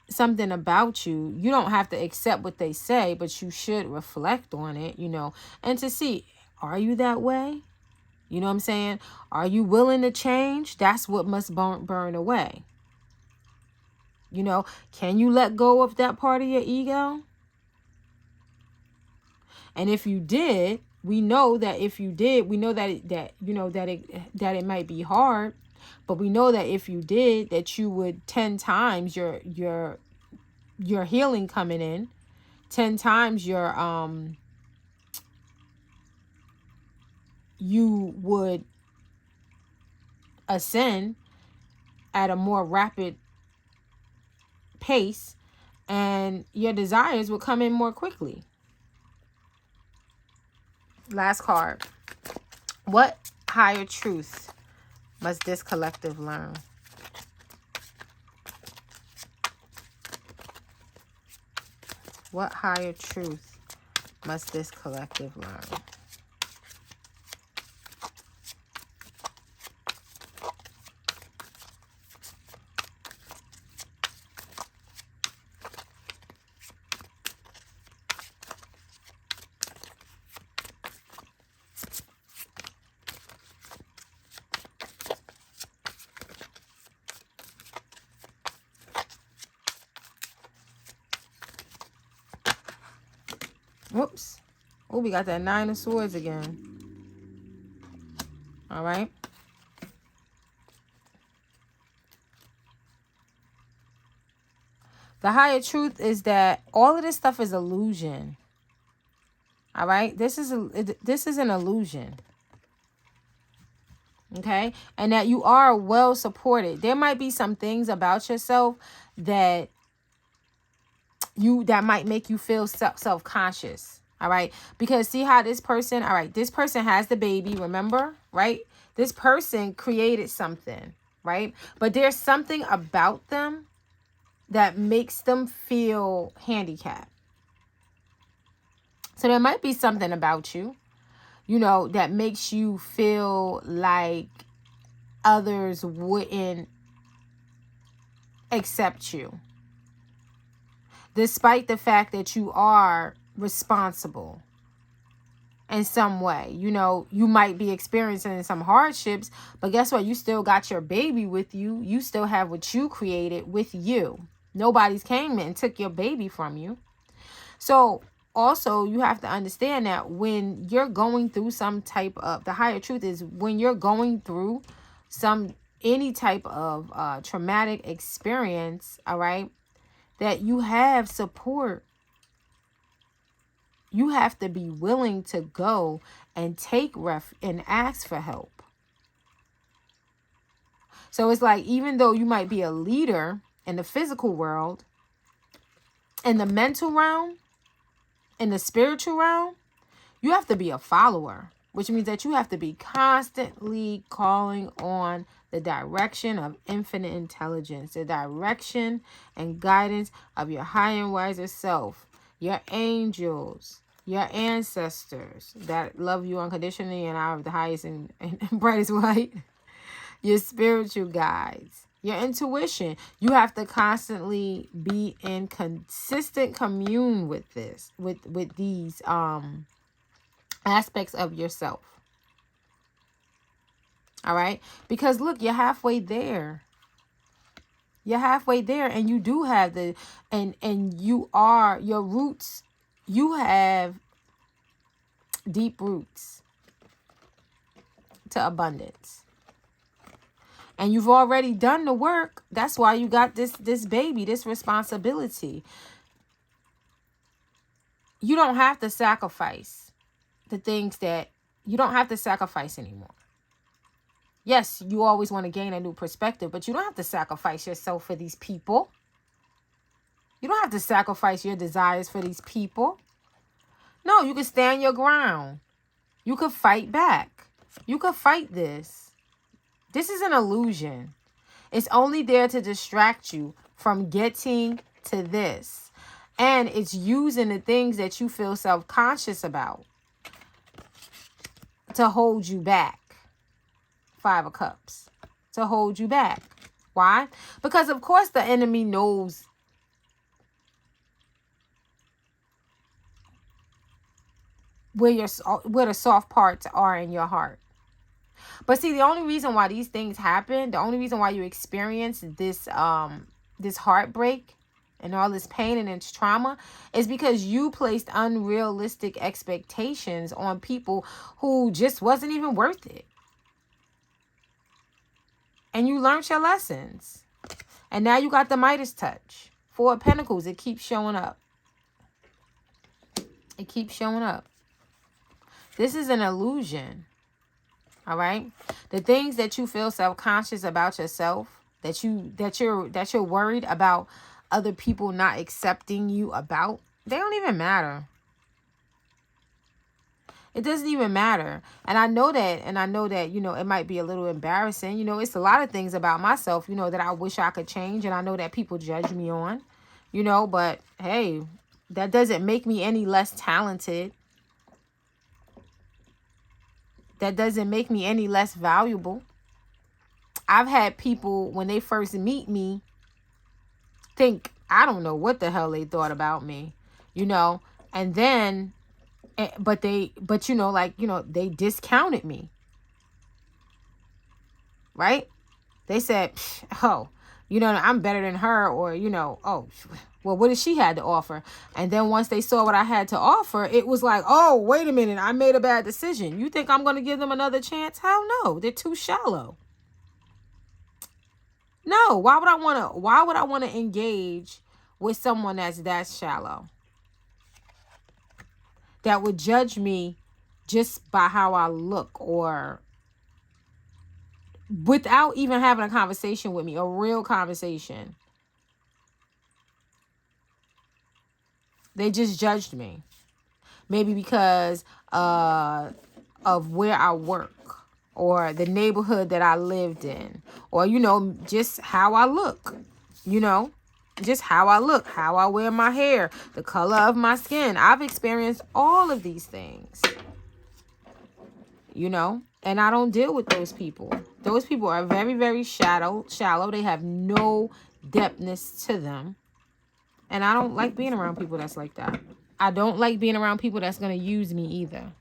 something about you, you don't have to accept what they say, but you should reflect on it, you know, and to see, are you that way? You know what I'm saying? Are you willing to change? That's what must burn away. You know, can you let go of that part of your ego? And if you did, we know that if you did, we know that it might be hard, but we know that if you did, that you would 10 times your healing coming in, 10 times you would ascend at a more rapid pace, and your desires will come in more quickly. Last card. What higher truth must this collective learn? What higher truth must this collective learn? Whoops. Oh, we got that 9 of Swords again. All right. The higher truth is that all of this stuff is illusion. All right. This is an illusion. Okay. And that you are well supported. There might be some things about yourself that might make you feel self-conscious. All right. Because see how this person, all right, this person has the baby, remember, right? This person created something, right? But there's something about them that makes them feel handicapped. So there might be something about you, you know, that makes you feel like others wouldn't accept you, despite the fact that you are responsible in some way. You know, you might be experiencing some hardships, but guess what? You still got your baby with you. You still have what you created with you. Nobody's came and took your baby from you. So also you have to understand that when you're going through some type of, the higher truth is when you're going through any type of traumatic experience, all right, that you have support. You have to be willing to go and take and ask for help. So it's like, even though you might be a leader in the physical world, in the mental realm, in the spiritual realm, you have to be a follower, which means that you have to be constantly calling on the direction of infinite intelligence, the direction and guidance of your higher and wiser self, your angels, your ancestors that love you unconditionally and are of the highest and brightest light, your spiritual guides, your intuition. You have to constantly be in consistent commune with this, with these aspects of yourself. All right? Because look, you're halfway there. You're halfway there, and you do have the and you are your roots. You have deep roots to abundance. And you've already done the work. That's why you got this baby, this responsibility. You don't have to sacrifice the things that you don't have to sacrifice anymore. Yes, you always want to gain a new perspective, but you don't have to sacrifice yourself for these people. You don't have to sacrifice your desires for these people. No, you can stand your ground. You could fight back. You could fight this. This is an illusion. It's only there to distract you from getting to this. And it's using the things that you feel self-conscious about to hold you back. 5 of Cups. To hold you back. Why? Because of course the enemy knows where the soft parts are in your heart. But see, the only reason why these things happen, the only reason why you experience this this heartbreak and all this pain and this trauma is because you placed unrealistic expectations on people who just wasn't even worth it. And you learned your lessons. And now you got the Midas touch. 4 of Pentacles, it keeps showing up. It keeps showing up. This is an illusion. All right? The things that you feel self-conscious about yourself, that you're worried about other people not accepting you about, they don't even matter. It doesn't even matter. And I know that, you know, it might be a little embarrassing. You know, it's a lot of things about myself, you know, that I wish I could change. And I know that people judge me on, you know, but hey, that doesn't make me any less talented. That doesn't make me any less valuable. I've had people, when they first meet me, think, I don't know what the hell they thought about me, you know, and then, but you know, like, you know, they discounted me, right? They said, oh, you know, I'm better than her, or, you know, oh, well, what did she had to offer? And then once they saw what I had to offer, it was like, oh, wait a minute, I made a bad decision. You think I'm going to give them another chance? Hell no, they're too shallow. No, why would I want to engage with someone that's that shallow? That would judge me just by how I look, or without even having a conversation with me, a real conversation. They just judged me. Maybe because of where I work, or the neighborhood that I lived in, or, you know, just how I look, you know, just how I look, how I wear my hair, the color of my skin. I've experienced all of these things, you know, and I don't deal with those people. Those people are very, very shallow. They have no depthness to them. And I don't like being around people that's like that. I don't like being around people that's going to use me either.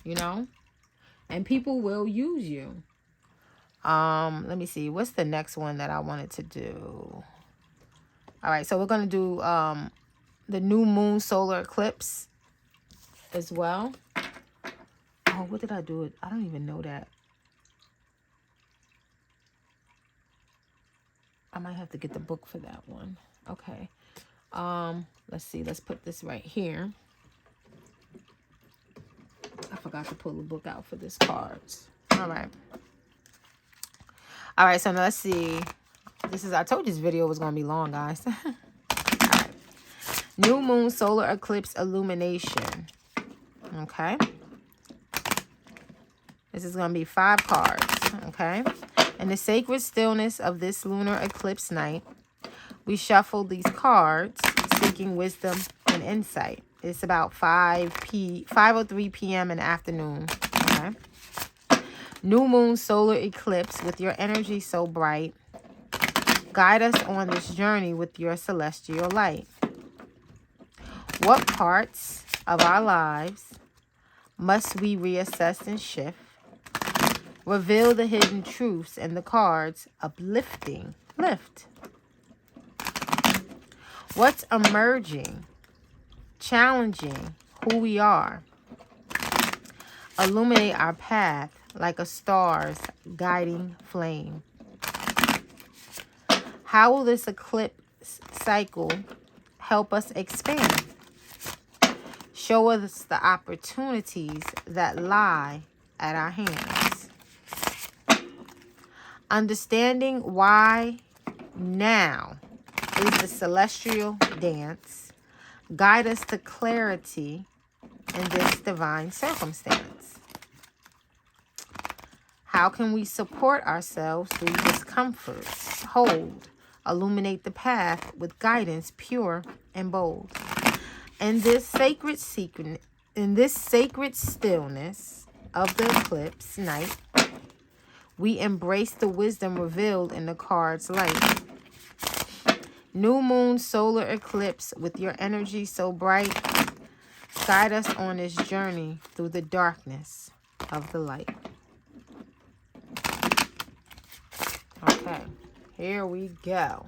You know? And people will use you. Let me see. What's the next one that I wanted to do? All right, so we're going to do the new moon solar eclipse as well. Oh, what did I do? I don't even know that. I might have to get the book for that one. Okay. Let's see. Let's put this right here. I forgot to pull the book out for this cards. All right. All right, so now let's see. I told you this video was going to be long, guys. All right. New moon solar eclipse illumination. Okay. This is going to be 5 cards. Okay. In the sacred stillness of this lunar eclipse night, we shuffle these cards, seeking wisdom and insight. It's about 5:03 p.m. in the afternoon. Okay. New moon solar eclipse with your energy so bright. Guide us on this journey with your celestial light. What parts of our lives must we reassess and shift? Reveal the hidden truths in the cards. Uplifting. Lift. What's emerging? Challenging who we are. Illuminate our path like a star's guiding flame. How will this eclipse cycle help us expand? Show us the opportunities that lie at our hands. Understanding why now is the celestial dance. Guide us to clarity in this divine circumstance. How can we support ourselves through discomfort? Hold, illuminate the path with guidance pure and bold. In this sacred stillness of the eclipse night, we embrace the wisdom revealed in the card's light. New moon solar eclipse with your energy so bright. Guide us on this journey through the darkness of the light. Okay, here we go.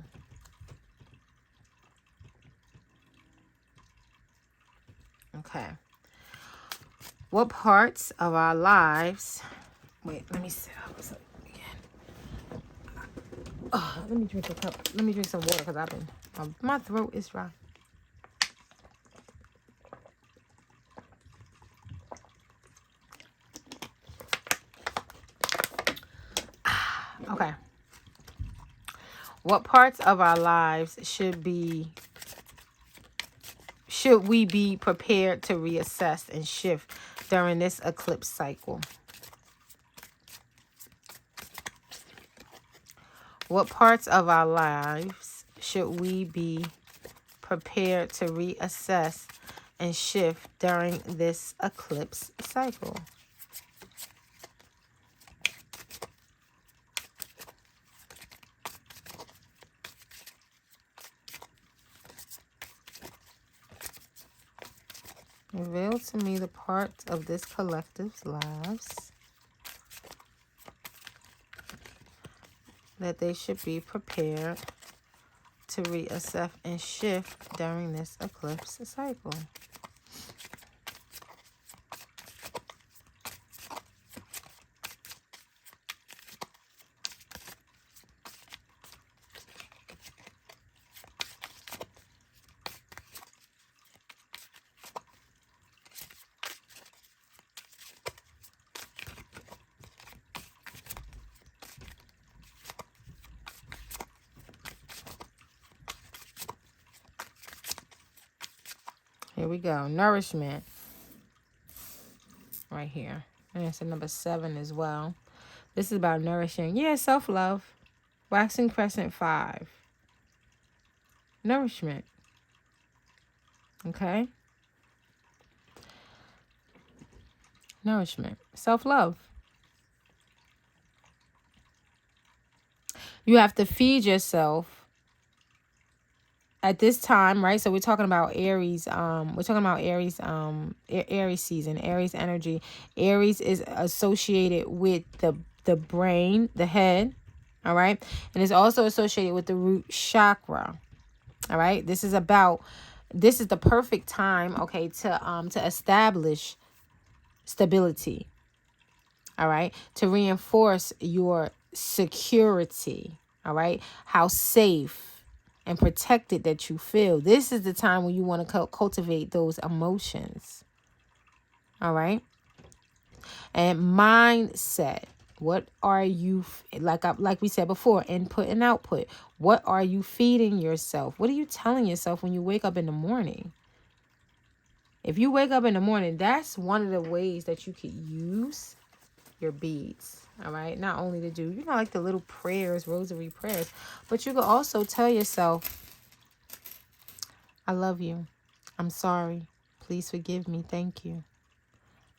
Okay. What parts of our lives... Wait, let me sit up again. Oh, let me drink a cup. Let me drink some water because my throat is dry. Okay. What parts of our lives should we be prepared to reassess and shift during this eclipse cycle? What parts of our lives should we be prepared to reassess and shift during this eclipse cycle? Reveal to me the parts of this collective's lives that they should be prepared to reassess and shift during this eclipse cycle. Here we go. Nourishment. Right here. And it's a number 7 as well. This is about nourishing. Yeah, self-love. Waxing Crescent 5. Nourishment. Okay? Nourishment. Self-love. You have to feed yourself at this time, right? So we're talking about Aries. We're talking about Aries. Aries season, Aries energy. Aries is associated with the brain, the head. All right, and it's also associated with the root chakra. All right, this is the perfect time, okay, to establish stability. All right, to reinforce your security. All right, how safe and protected that you feel. This is the time when you want to cultivate those emotions. All right. And mindset. What are you, like we said before, input and output. What are you feeding yourself? What are you telling yourself when you wake up in the morning? If you wake up in the morning, that's one of the ways that you could use your beads. All right. Not only to do, like the little prayers, rosary prayers, but you could also tell yourself, I love you. I'm sorry. Please forgive me. Thank you.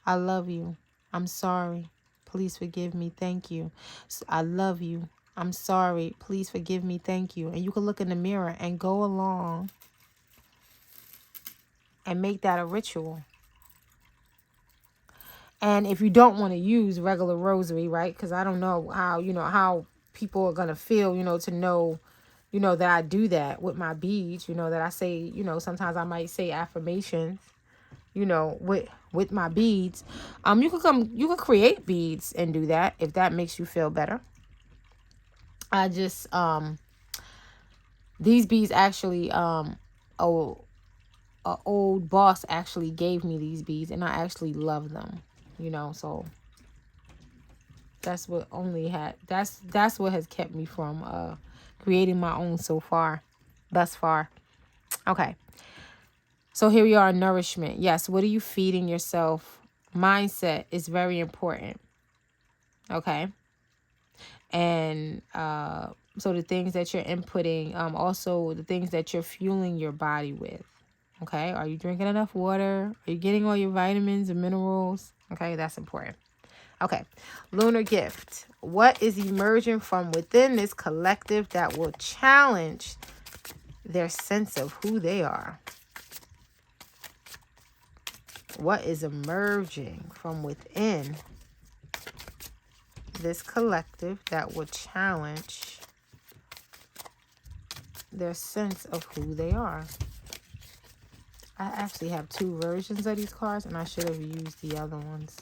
I love you. I'm sorry. Please forgive me. Thank you. I love you. I'm sorry. Please forgive me. Thank you. And you can look in the mirror and go along and make that a ritual. And if you don't want to use regular rosary, right? Because I don't know how, how people are going to feel, to know, that I do that with my beads, that I say, sometimes I might say affirmations, with my beads. You could create beads and do that if that makes you feel better. I just, these beads actually, a old boss actually gave me these beads and I actually love them, so that's what that's what has kept me from creating my own thus far. Okay. So here we are, nourishment. Yes, what are you feeding yourself? Mindset is very important. Okay. And so the things that you're inputting, also the things that you're fueling your body with. Okay. Are you drinking enough water? Are you getting all your vitamins and minerals? Okay, that's important. Okay, lunar gift. What is emerging from within this collective that will challenge their sense of who they are? What is emerging from within this collective that will challenge their sense of who they are? I actually have 2 versions of these cards, and I should have used the other ones.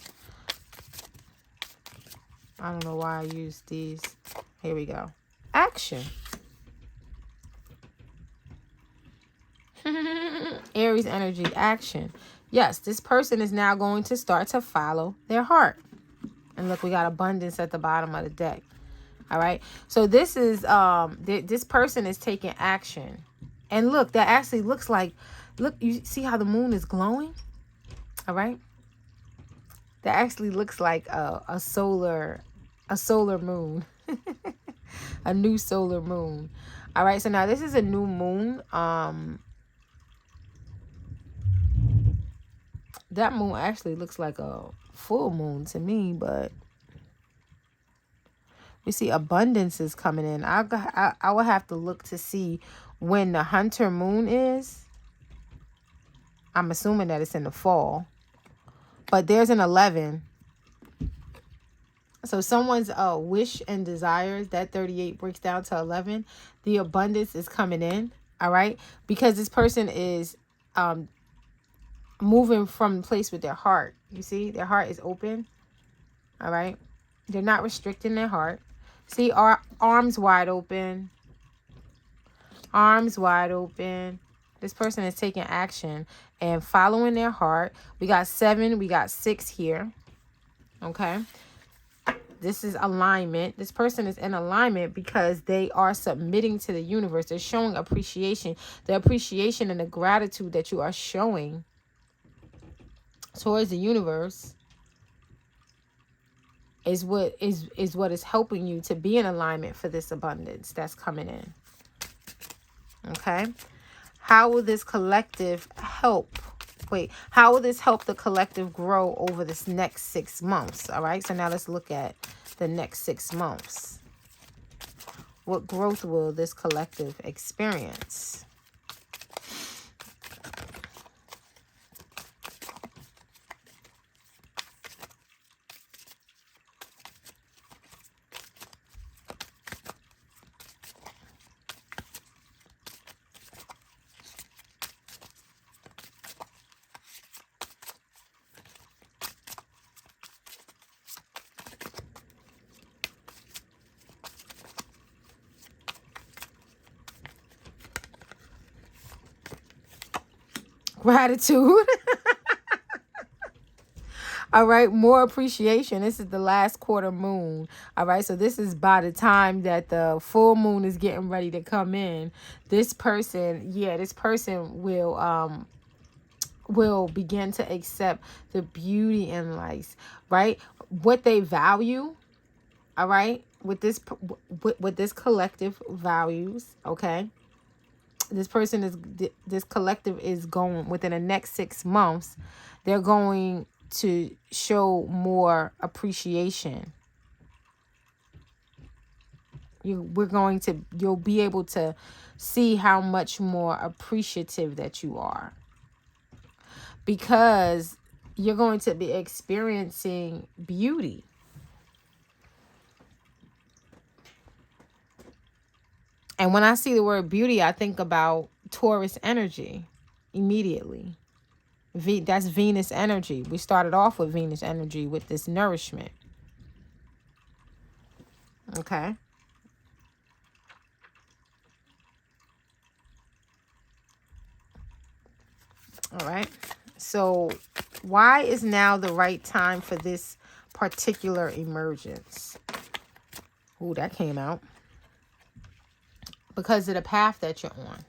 I don't know why I used these. Here we go. Action. Aries energy, action. Yes, this person is now going to start to follow their heart. And look, we got abundance at the bottom of the deck. All right. So this is, this person is taking action. And look, that actually looks like, look, you see how the moon is glowing? All right. That actually looks like a solar moon. A new solar moon. All right. So now this is a new moon. That moon actually looks like a full moon to me, but we see abundance is coming in. I will have to look to see when the hunter moon is. I'm assuming that it's in the fall, but there's an 11. So someone's wish and desires, that 38 breaks down to 11. The abundance is coming in. All right. Because this person is moving from the place with their heart. You see, their heart is open. All right. They're not restricting their heart. See, our arms wide open. Arms wide open. This person is taking action and following their heart. We got 7. We got 6 here. Okay. This is alignment. This person is in alignment because they are submitting to the universe. They're showing appreciation. The appreciation and the gratitude that you are showing towards the universe is what is helping you to be in alignment for this abundance that's coming in. Okay. How will this collective help? How will this help the collective grow over this next 6 months? All right. So now let's look at the next 6 months. What growth will this collective experience? Gratitude. All right, more appreciation. This is the last quarter moon. All right, so this is by the time that the full moon is getting ready to come in. This person, yeah, this person will begin to accept the beauty in life, right? What they value, all right, with this collective values, okay? This collective is going within the next 6 months, they're going to show more appreciation. You'll be able to see how much more appreciative that you are, because you're going to be experiencing beauty. And when I see the word beauty, I think about Taurus energy immediately. That's Venus energy. We started off with Venus energy with this nourishment. Okay. All right. So why is now the right time for this particular emergence? Ooh, that came out. Because of the path that you're on.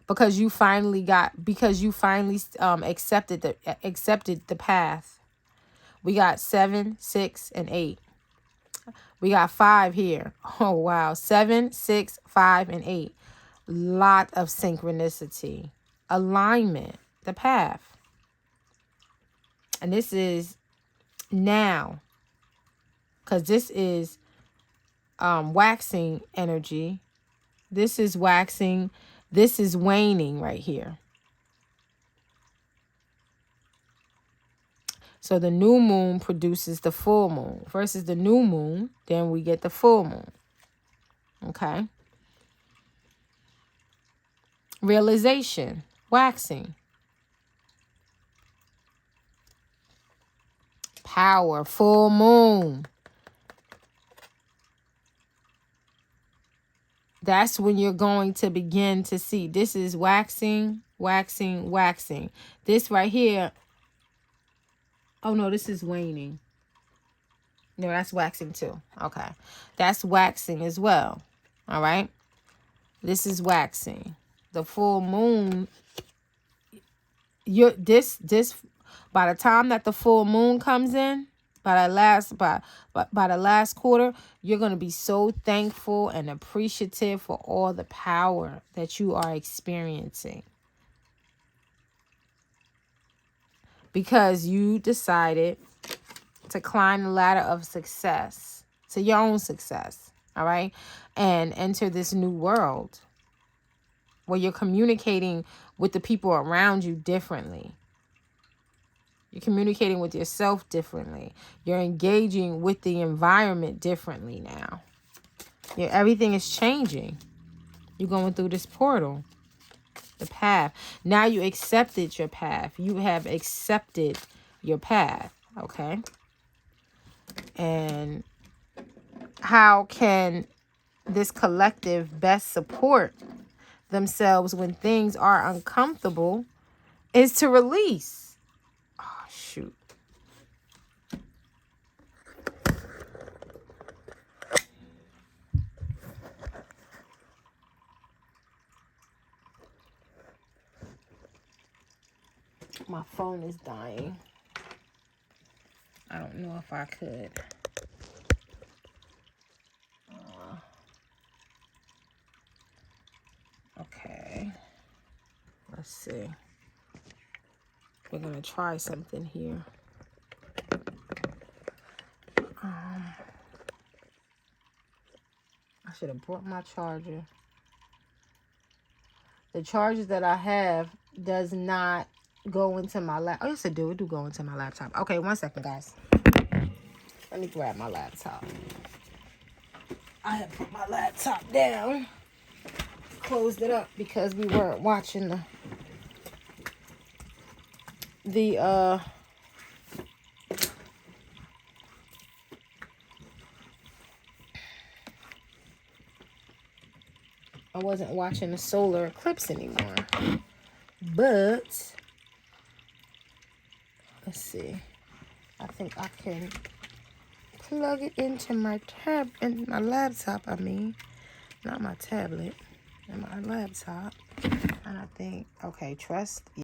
Because you finally accepted the path. We got 7, 6, and 8. We got 5 here. Oh wow. 7, 6, 5, and 8. Lot of synchronicity. Alignment. The path. And this is now. Because this is waxing energy. This is waxing. This is waning right here. So the new moon produces the full moon. First is the new moon, then we get the full moon. Okay. Realization, waxing. Power, full moon. That's when you're going to begin to see. This is waxing, waxing, waxing. This right here. Oh, no, this is waning. No, that's waxing too. Okay. That's waxing as well. All right. This is waxing. The full moon. By the time that the full moon comes in, by the last quarter, you're going to be so thankful and appreciative for all the power that you are experiencing. Because you decided to climb the ladder of success, to your own success, all right? And enter this new world where you're communicating with the people around you differently. You're communicating with yourself differently. You're engaging with the environment differently now. Everything is changing. You're going through this portal, the path. Now you accepted your path. You have accepted your path, okay? And how can this collective best support themselves when things are uncomfortable is to release. Oh, shoot. My phone is dying. I don't know if I could. Okay. Let's see. We're going to try something here. I should have brought my charger. The charger that I have does not go into my laptop. Oh, yes, it do. It do go into my laptop. Okay, 1 second, guys. Let me grab my laptop. I have put my laptop down. Closed it up because we weren't watching I wasn't watching the solar eclipse anymore. But Let's see. I think I can plug it into my laptop, I mean. Not my tablet, and my laptop. And I think, okay, trust.